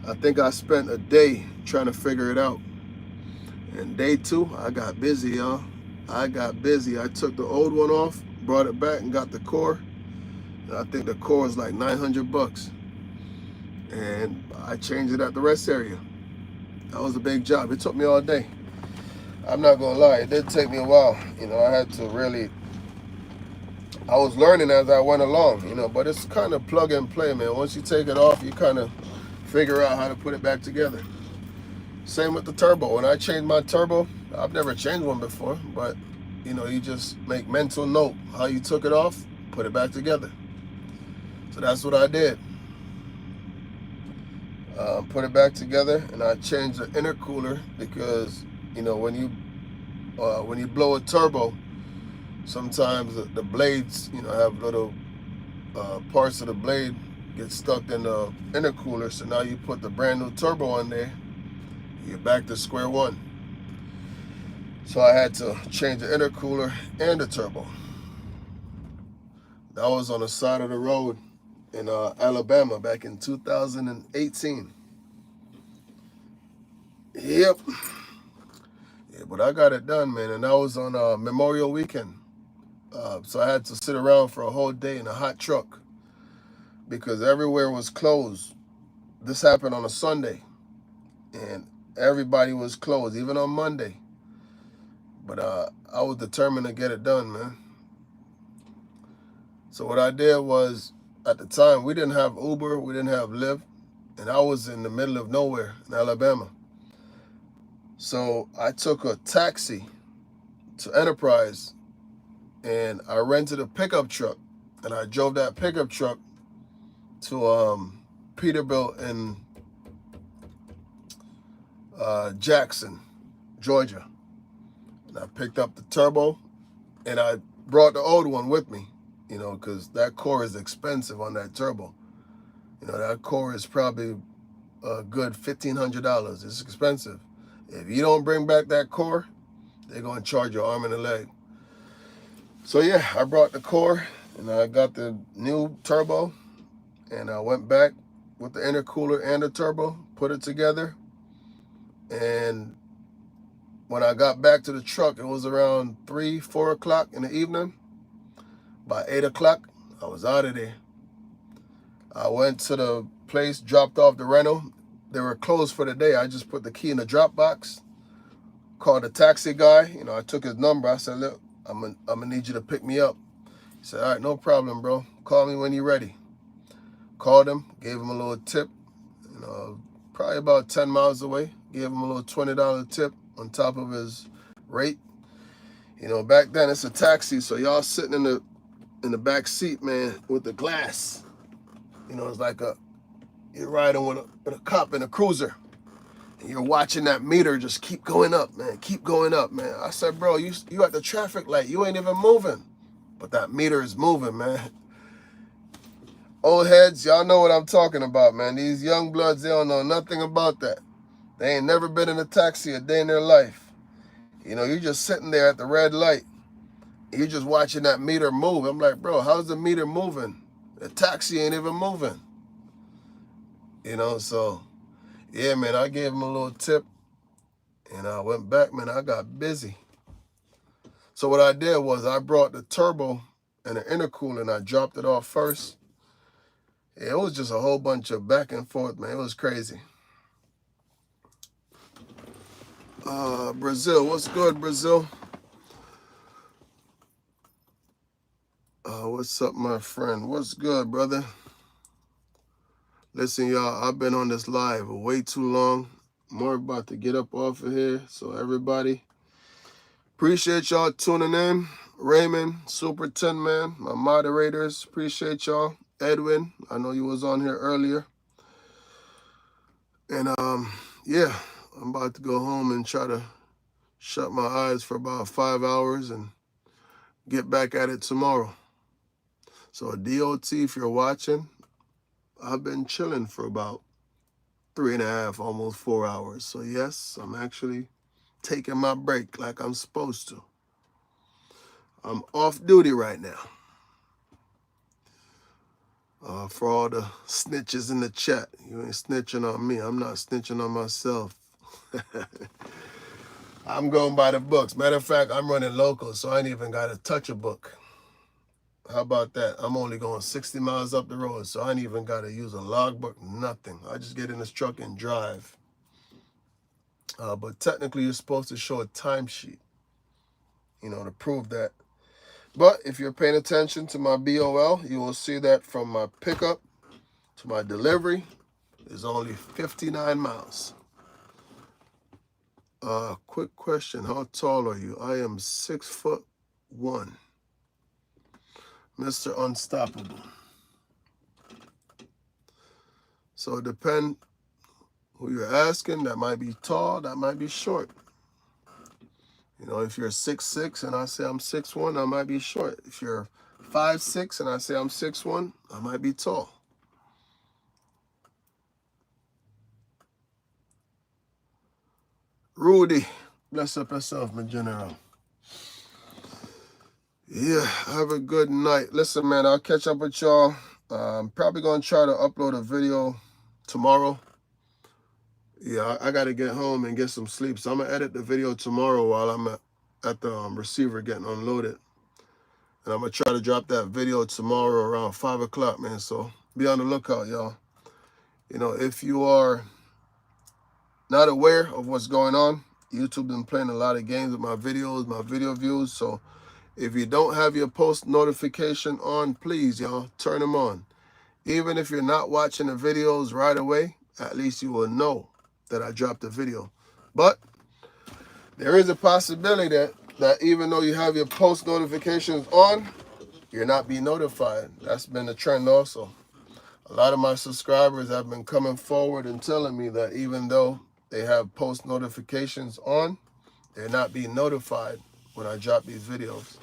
I think I spent a day trying to figure it out. And day 2, I got busy, y'all. I got busy. I took the old one off, brought it back, and got the core. And I think the core is like $900. And I changed it at the rest area. That was a big job. It took me all day. I'm not gonna lie, it did take me a while. I had to really, I was learning as I went along, but it's kind of plug and play, man. Once you take it off, you kind of figure out how to put it back together. Same with the turbo. When I changed my turbo, I've never changed one before, but you just make mental note how you took it off, put it back together. So that's what I did. Put it back together, and I changed the intercooler because when you blow a turbo, sometimes the blades have little parts of the blade get stuck in the intercooler. So now you put the brand new turbo on there, you're back to square one. So I had to change the intercooler and the turbo. That was on the side of the road in Alabama back in 2018. Yep. Yeah, but I got it done, man, and that was on Memorial Weekend. So I had to sit around for a whole day in a hot truck because everywhere was closed. This happened on a Sunday, and everybody was closed, even on Monday. But I was determined to get it done, man. So what I did was, at the time, we didn't have Uber, we didn't have Lyft, and I was in the middle of nowhere in Alabama. So I took a taxi to Enterprise, and I rented a pickup truck, and I drove that pickup truck to Peterbilt in Jackson, Georgia. And I picked up the turbo, and I brought the old one with me, because that core is expensive on that turbo. That core is probably a good $1,500. It's expensive. If you don't bring back that core, they're going to charge your arm and a leg. So yeah, I brought the core, and I got the new turbo, and I went back with the intercooler and the turbo, put it together, and when I got back to the truck, it was around 3, 4 o'clock in the evening. By 8 o'clock, I was out of there. I went to the place, dropped off the rental. They were closed for the day. I just put the key in the drop box, called the taxi guy. I took his number. I said, look, I'm gonna need you to pick me up. He said, all right, no problem, bro. Call me when you're ready. Called him, gave him a little tip, probably about 10 miles away. Gave him a little $20 tip on top of his rate. Back then it's a taxi, so y'all sitting in the back seat, man, with the glass. It's like you're riding with a cop in a cruiser, and you're watching that meter just keep going up, man, keep going up, man. I said, bro, you at the traffic light, you ain't even moving, but that meter is moving, man. Old heads, y'all know what I'm talking about, man. These young bloods, they don't know nothing about that. They ain't never been in a taxi a day in their life. You're just sitting there at the red light. You're just watching that meter move. I'm like, bro, how's the meter moving? The taxi ain't even moving. So, yeah, man, I gave him a little tip, and I went back, man. I got busy. So what I did was I brought the turbo and the intercooler, and I dropped it off first. It was just a whole bunch of back and forth, man. It was crazy. Brazil, what's good, Brazil? What's up, my friend? What's good, brother? Listen, y'all, I've been on this live way too long. More about to get up off of here. So everybody, appreciate y'all tuning in. Raymond, Super 10 Man, my moderators, appreciate y'all. Edwin, I know you was on here earlier. And yeah, I'm about to go home and try to shut my eyes for about 5 hours and get back at it tomorrow. So DOT, if you're watching, I've been chilling for about 3.5, almost 4 hours. So yes, I'm actually taking my break like I'm supposed to. I'm off duty right now. For all the snitches in the chat, you ain't snitching on me. I'm not snitching on myself. I'm going by the books. Matter of fact, I'm running local, so I ain't even got to touch a book. How about that? I'm only going 60 miles up the road, so I ain't even got to use a logbook, nothing. I just get in this truck and drive. But technically, you're supposed to show a timesheet, to prove that. But if you're paying attention to my BOL, you will see that from my pickup to my delivery is only 59 miles. Quick question. How tall are you? I am 6'1". Mr. Unstoppable. So it depends who you're asking. That might be tall, that might be short. If you're 6'6" and I say I'm 6'1", I might be short. If you're 5'6" and I say I'm 6'1", I might be tall. Rudy, bless up yourself, my general. Yeah, have a good night. Listen, man, I'll catch up with y'all. I'm probably going to try to upload a video tomorrow. Yeah, I got to get home and get some sleep. So I'm going to edit the video tomorrow while I'm at the receiver getting unloaded. And I'm going to try to drop that video tomorrow around 5 o'clock, man. So be on the lookout, y'all. If you are not aware of what's going on, YouTube been playing a lot of games with my videos, my video views. So if you don't have your post notification on, please, y'all, turn them on. Even if you're not watching the videos right away, at least you will know that I dropped the video. But there is a possibility that even though you have your post notifications on, you're not being notified. That's been the trend also. A lot of my subscribers have been coming forward and telling me that even though they have post notifications on, they're not being notified when I drop these videos.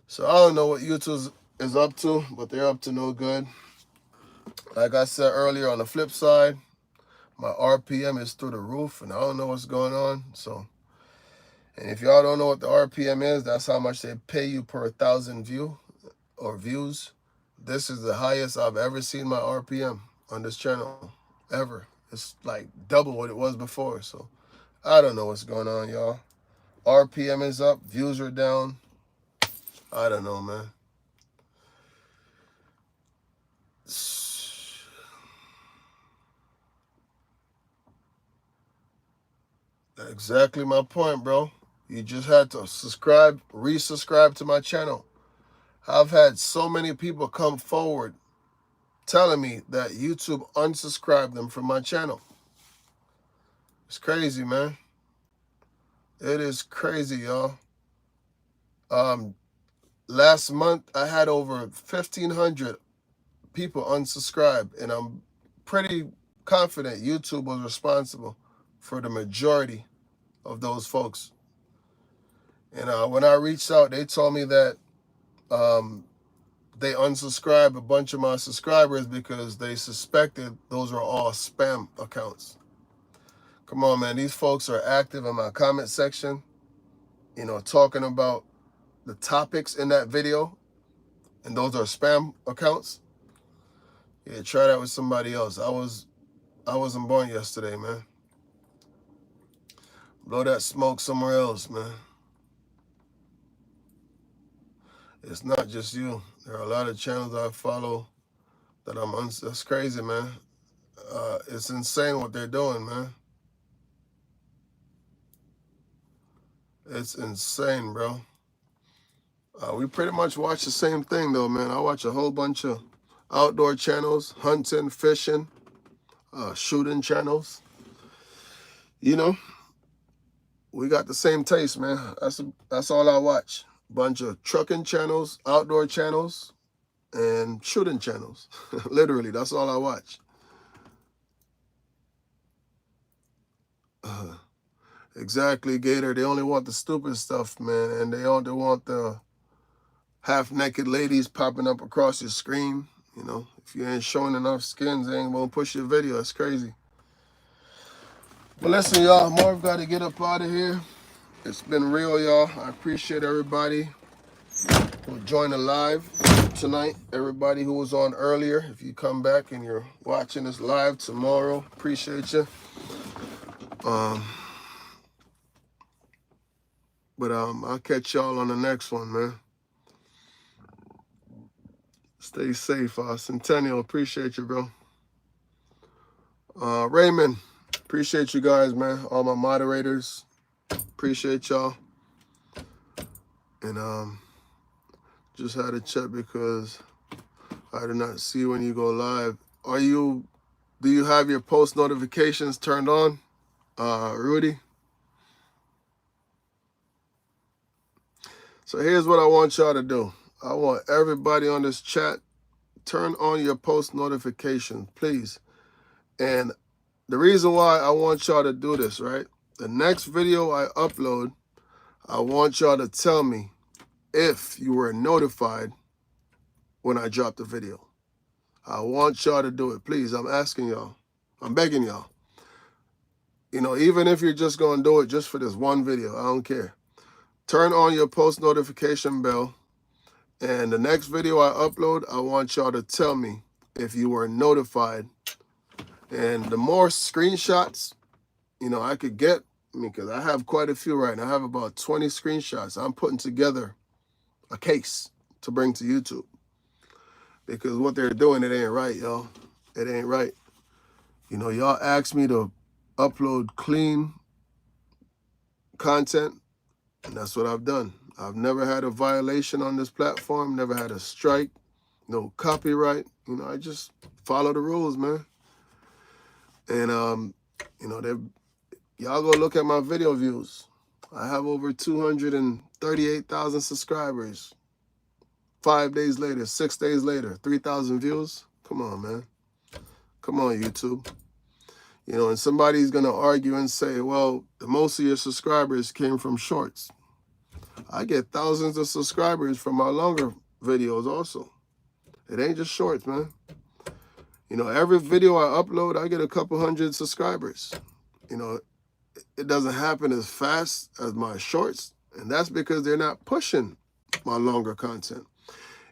So I don't know what YouTube is up to, but they're up to no good. Like I said earlier, on the flip side, my RPM is through the roof, and I don't know what's going on. So, and if y'all don't know what the RPM is, that's how much they pay you per 1,000 views. This is the highest I've ever seen my RPM on this channel, ever. It's like double what it was before. So I don't know what's going on, y'all. RPM is up, views are down. I don't know, man. Exactly my point, bro. You just had to resubscribe to my channel. I've had so many people come forward telling me that YouTube unsubscribed them from my channel. It's crazy, man. It is crazy, y'all. Last month, I had over 1,500 people unsubscribe, and I'm pretty confident YouTube was responsible for the majority of those folks. And when I reached out, they told me that they unsubscribed a bunch of my subscribers because they suspected those are all spam accounts. Come on, man. These folks are active in my comment section, talking about the topics in that video, and those are spam accounts. Yeah, try that with somebody else. I wasn't born yesterday, man. Blow that smoke somewhere else, man. It's not just you. There are a lot of channels I follow that that's crazy, man. It's insane what they're doing, man. It's insane, bro. We pretty much watch the same thing, though, man. I watch a whole bunch of outdoor channels, hunting, fishing, shooting channels. We got the same taste, man. That's all I watch. Bunch of trucking channels, outdoor channels, and shooting channels. Literally, that's all I watch. Exactly, Gator. They only want the stupid stuff, man, and they only want the half-naked ladies popping up across your screen. If you ain't showing enough skins, they ain't gonna push your video. That's crazy. But listen, y'all, Marv got to get up out of here. It's been real, y'all. I appreciate everybody who joined the live tonight. Everybody who was on earlier. If you come back and you're watching this live tomorrow, appreciate you. But I'll catch y'all on the next one, man. Stay safe, Centennial. Appreciate you, bro. Raymond, appreciate you guys, man. All my moderators, appreciate y'all. And just had to check because I did not see when you go live. Do you have your post notifications turned on, Rudy? So here's what I want y'all to do. I want everybody on this chat, turn on your post notifications, please. And the reason why I want y'all to do this, right? The next video I upload, I want y'all to tell me if you were notified when I drop the video. I want y'all to do it, please. I'm asking y'all. I'm begging y'all. You know, even if you're just going to do it just for this one video, I don't care. Turn on your post notification bell. And the next video I upload, I want y'all to tell me if you were notified. And the more screenshots, you know, I could get, because I have quite a few right now. I have about 20 screenshots. I'm putting together a case to bring to YouTube. Because what they're doing, it ain't right, y'all. It ain't right. You know, y'all asked me to upload clean content, and that's what I've done. I've never had a violation on this platform, never had a strike, no copyright. You know, I just follow the rules, man. And, you know, y'all go look at my video views. I have over 238,000 subscribers. 5 days later, 6 days later, 3,000 views. Come on, man. Come on, YouTube. You know, and somebody's going to argue and say, well, most of your subscribers came from shorts. I get thousands of subscribers from my longer videos also. It ain't just shorts, man. You know, every video I upload, I get a couple hundred subscribers. You know, it doesn't happen as fast as my shorts, and that's because they're not pushing my longer content.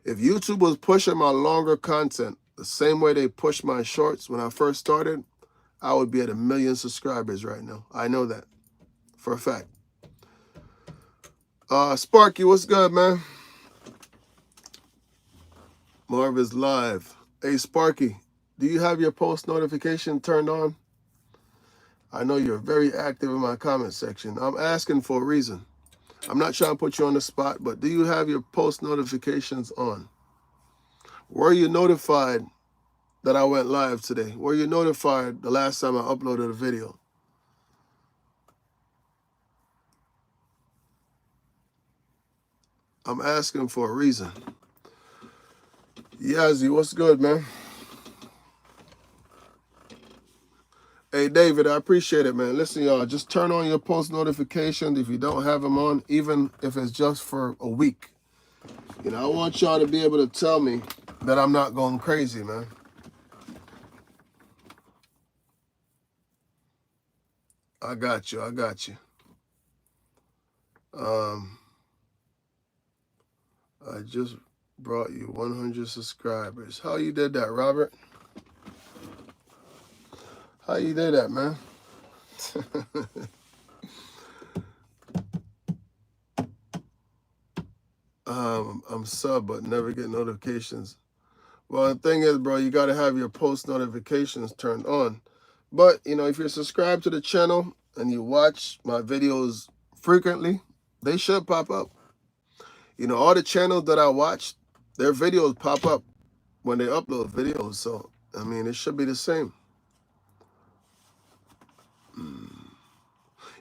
If YouTube was pushing my longer content the same way they pushed my shorts when I first started, I would be at 1 million subscribers right now. I know that for a fact. Sparky, what's good, man? Marv is live. Hey, Sparky, do you have your post notification turned on? I know you're very active in my comment section. I'm asking for a reason. I'm not trying to put you on the spot, but do you have your post notifications on? Were you notified that I went live today? Were you notified the last time I uploaded a video? I'm asking for a reason. Yazzie, what's good, man? Hey, David, I appreciate it, man. Listen, y'all, just turn on your post notifications if you don't have them on, even if it's just for a week. You know, I want y'all to be able to tell me that I'm not going crazy, man. I got you. I got you. I just brought you 100 subscribers. How you did that, Robert? How you did that, man? I'm sub, but never get notifications. Well, the thing is, bro, you got to have your post notifications turned on. But, you know, if you're subscribed to the channel and you watch my videos frequently, they should pop up. You know, all the channels that I watch, their videos pop up when they upload videos. So, I mean, it should be the same.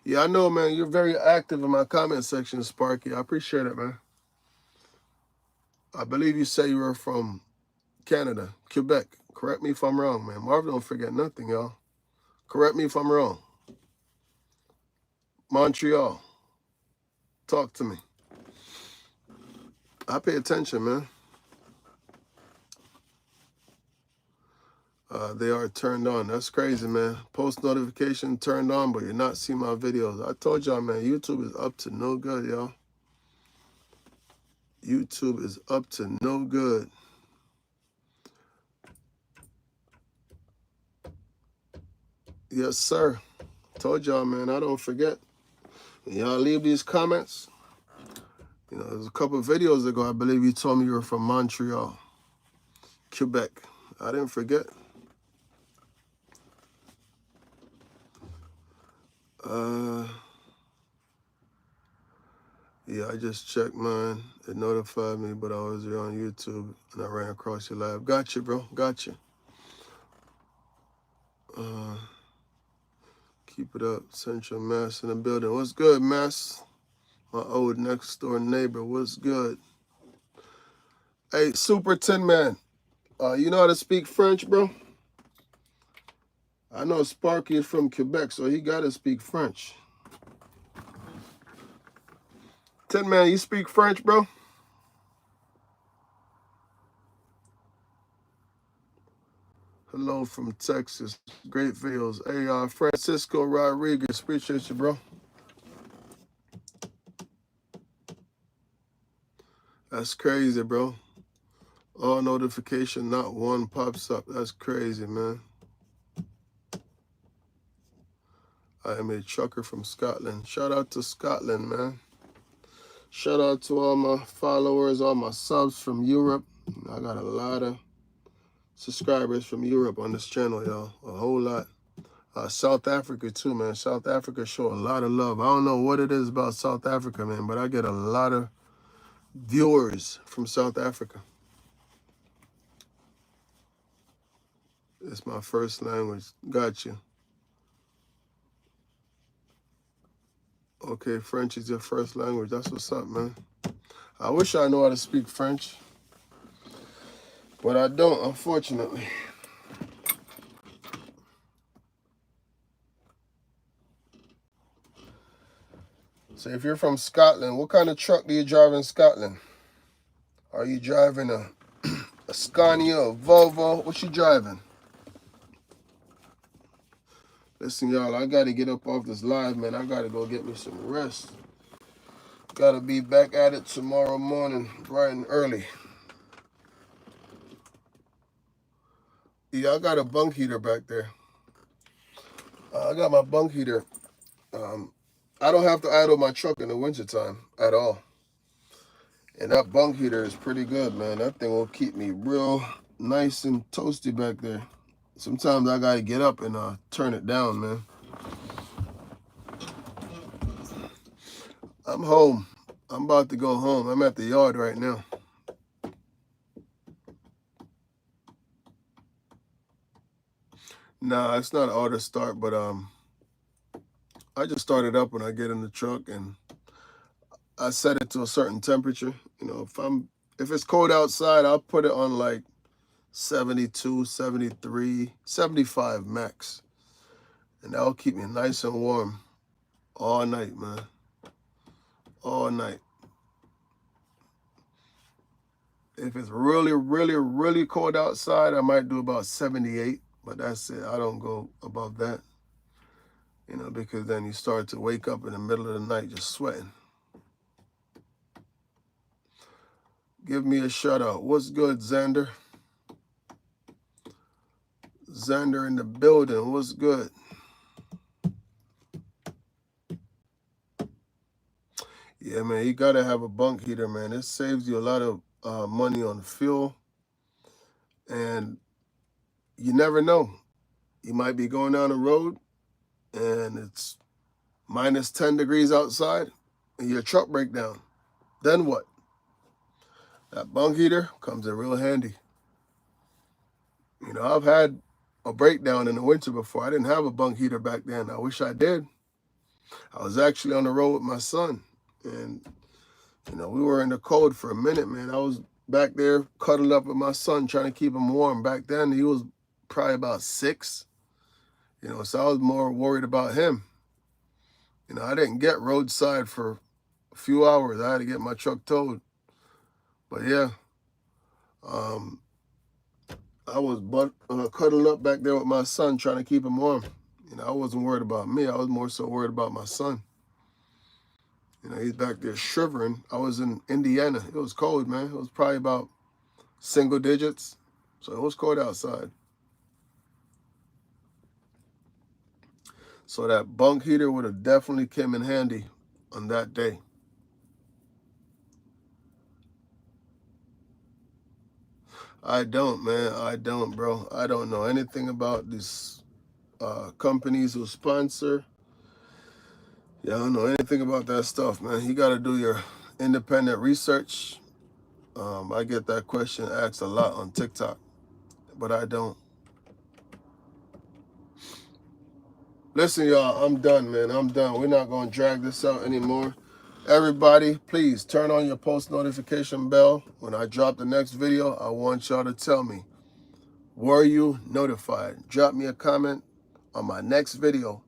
Yeah, I know, man. You're very active in my comment section, Sparky. I appreciate it, man. I believe you say you were from Canada, Quebec. Correct me if I'm wrong, man. Marv don't forget nothing, y'all. Correct me if I'm wrong. Montreal. Talk to me. I pay attention, man. they are turned on. That's crazy, man. Post notification turned on, but you're not seeing my videos. I told y'all, man, YouTube is up to no good, y'all. YouTube is up to no good. Yes, sir. Told y'all, man, I don't forget. When y'all leave these comments, you know, there's a couple of videos ago, I believe you told me you were from Montreal, Quebec. I didn't forget. Yeah, I just checked mine. It notified me, but I was here on YouTube, and I ran across your live. Gotcha, bro. Gotcha. Keep it up. Central Mass in the building. What's good, Mass? My old next door neighbor. What's good? Hey, Super Tin Man. You know how to speak French, bro? I know Sparky is from Quebec, so he got to speak French. Tin Man, you speak French, bro? Hello from Texas. Great videos. Hey, Francisco Rodriguez. Appreciate you, bro. That's crazy, bro. All notification, not one pops up. That's crazy, man. I am a trucker from Scotland. Shout out to Scotland, man. Shout out to all my followers, all my subs from Europe. I got a lot of subscribers from Europe on this channel, y'all. A whole lot. South Africa, too, man. South Africa show a lot of love. I don't know what it is about South Africa, man, but I get a lot of viewers from South Africa. It's my first language. Got you. Okay, French is your first language. That's what's up, man. I wish I knew how to speak French, but I don't, unfortunately. So if you're from Scotland, what kind of truck do you drive in Scotland? Are you driving a Scania, a Volvo? What you driving? Listen, y'all, I got to get up off this live, man. I got to go get me some rest. Got to be back at it tomorrow morning, bright and early. Yeah, I got a bunk heater back there. I got my bunk heater. I don't have to idle my truck in the wintertime at all. And that bunk heater is pretty good, man. That thing will keep me real nice and toasty back there. Sometimes I got to get up and turn it down, man. I'm home. I'm about to go home. I'm at the yard right now. Nah, it's not auto start, but I just start it up when I get in the truck, and I set it to a certain temperature. You know, if it's cold outside, I'll put it on like 72, 73, 75 max. And that'll keep me nice and warm all night, man. All night. If it's really, really, really cold outside, I might do about 78, but that's it. I don't go above that, you know, because then you start to wake up in the middle of the night just sweating. Give me a shout out. What's good, Xander? Xander in the building. What's good? Yeah, man, you got to have a bunk heater, man. It saves you a lot of money on fuel. And you never know. You might be going down the road and it's minus 10 degrees outside and your truck break down. Then what? That bunk heater comes in real handy. You know, I've had a breakdown in the winter before. I didn't have a bunk heater back then. I wish I did. I was actually on the road with my son, and you know, we were in the cold for a minute, man. I was back there cuddled up with my son trying to keep him warm. Back then, he was probably about 6, you know, so I was more worried about him. You know, I didn't get roadside for a few hours. I had to get my truck towed. But yeah, I was cuddled up back there with my son, trying to keep him warm. You know, I wasn't worried about me. I was more so worried about my son. You know, he's back there shivering. I was in Indiana. It was cold, man. It was probably about single digits. So it was cold outside. So that bunk heater would have definitely came in handy on that day. I don't, man. I don't, bro. I don't know anything about these companies who sponsor. Yeah, I don't know anything about that stuff, man. You got to do your independent research. I get that question asked a lot on TikTok, but I don't. Listen, y'all, I'm done, man. I'm done. We're not going to drag this out anymore. Everybody, please turn on your post notification bell. When I drop the next video, I want y'all to tell me, were you notified? Drop me a comment on my next video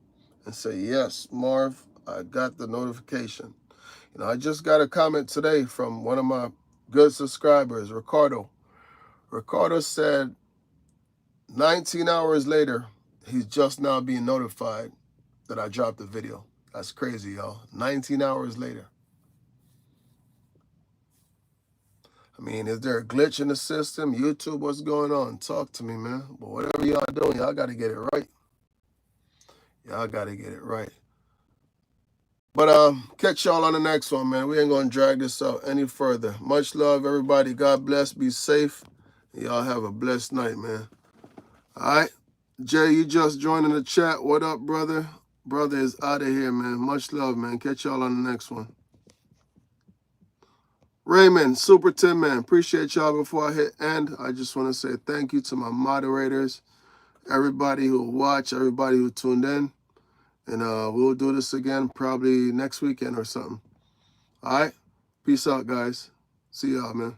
and say, yes, Marv, I got the notification. You know, I just got a comment today from one of my good subscribers, Ricardo. Ricardo said 19 hours later, he's just now being notified that I dropped the video. That's crazy, y'all. 19 hours later. I mean, is there a glitch in the system? YouTube, what's going on? Talk to me, man. But whatever y'all doing, y'all got to get it right. Y'all got to get it right. But catch y'all on the next one, man. We ain't going to drag this out any further. Much love, everybody. God bless. Be safe. Y'all have a blessed night, man. All right. Jay, you just joined in the chat. What up, brother? Brother is out of here, man. Much love, man. Catch y'all on the next one. Raymond, Super Tim, man. Appreciate y'all. Before I hit end, I just want to say thank you to my moderators, everybody who watched, everybody who tuned in. And we'll do this again probably next weekend or something. All right? Peace out, guys. See y'all, man.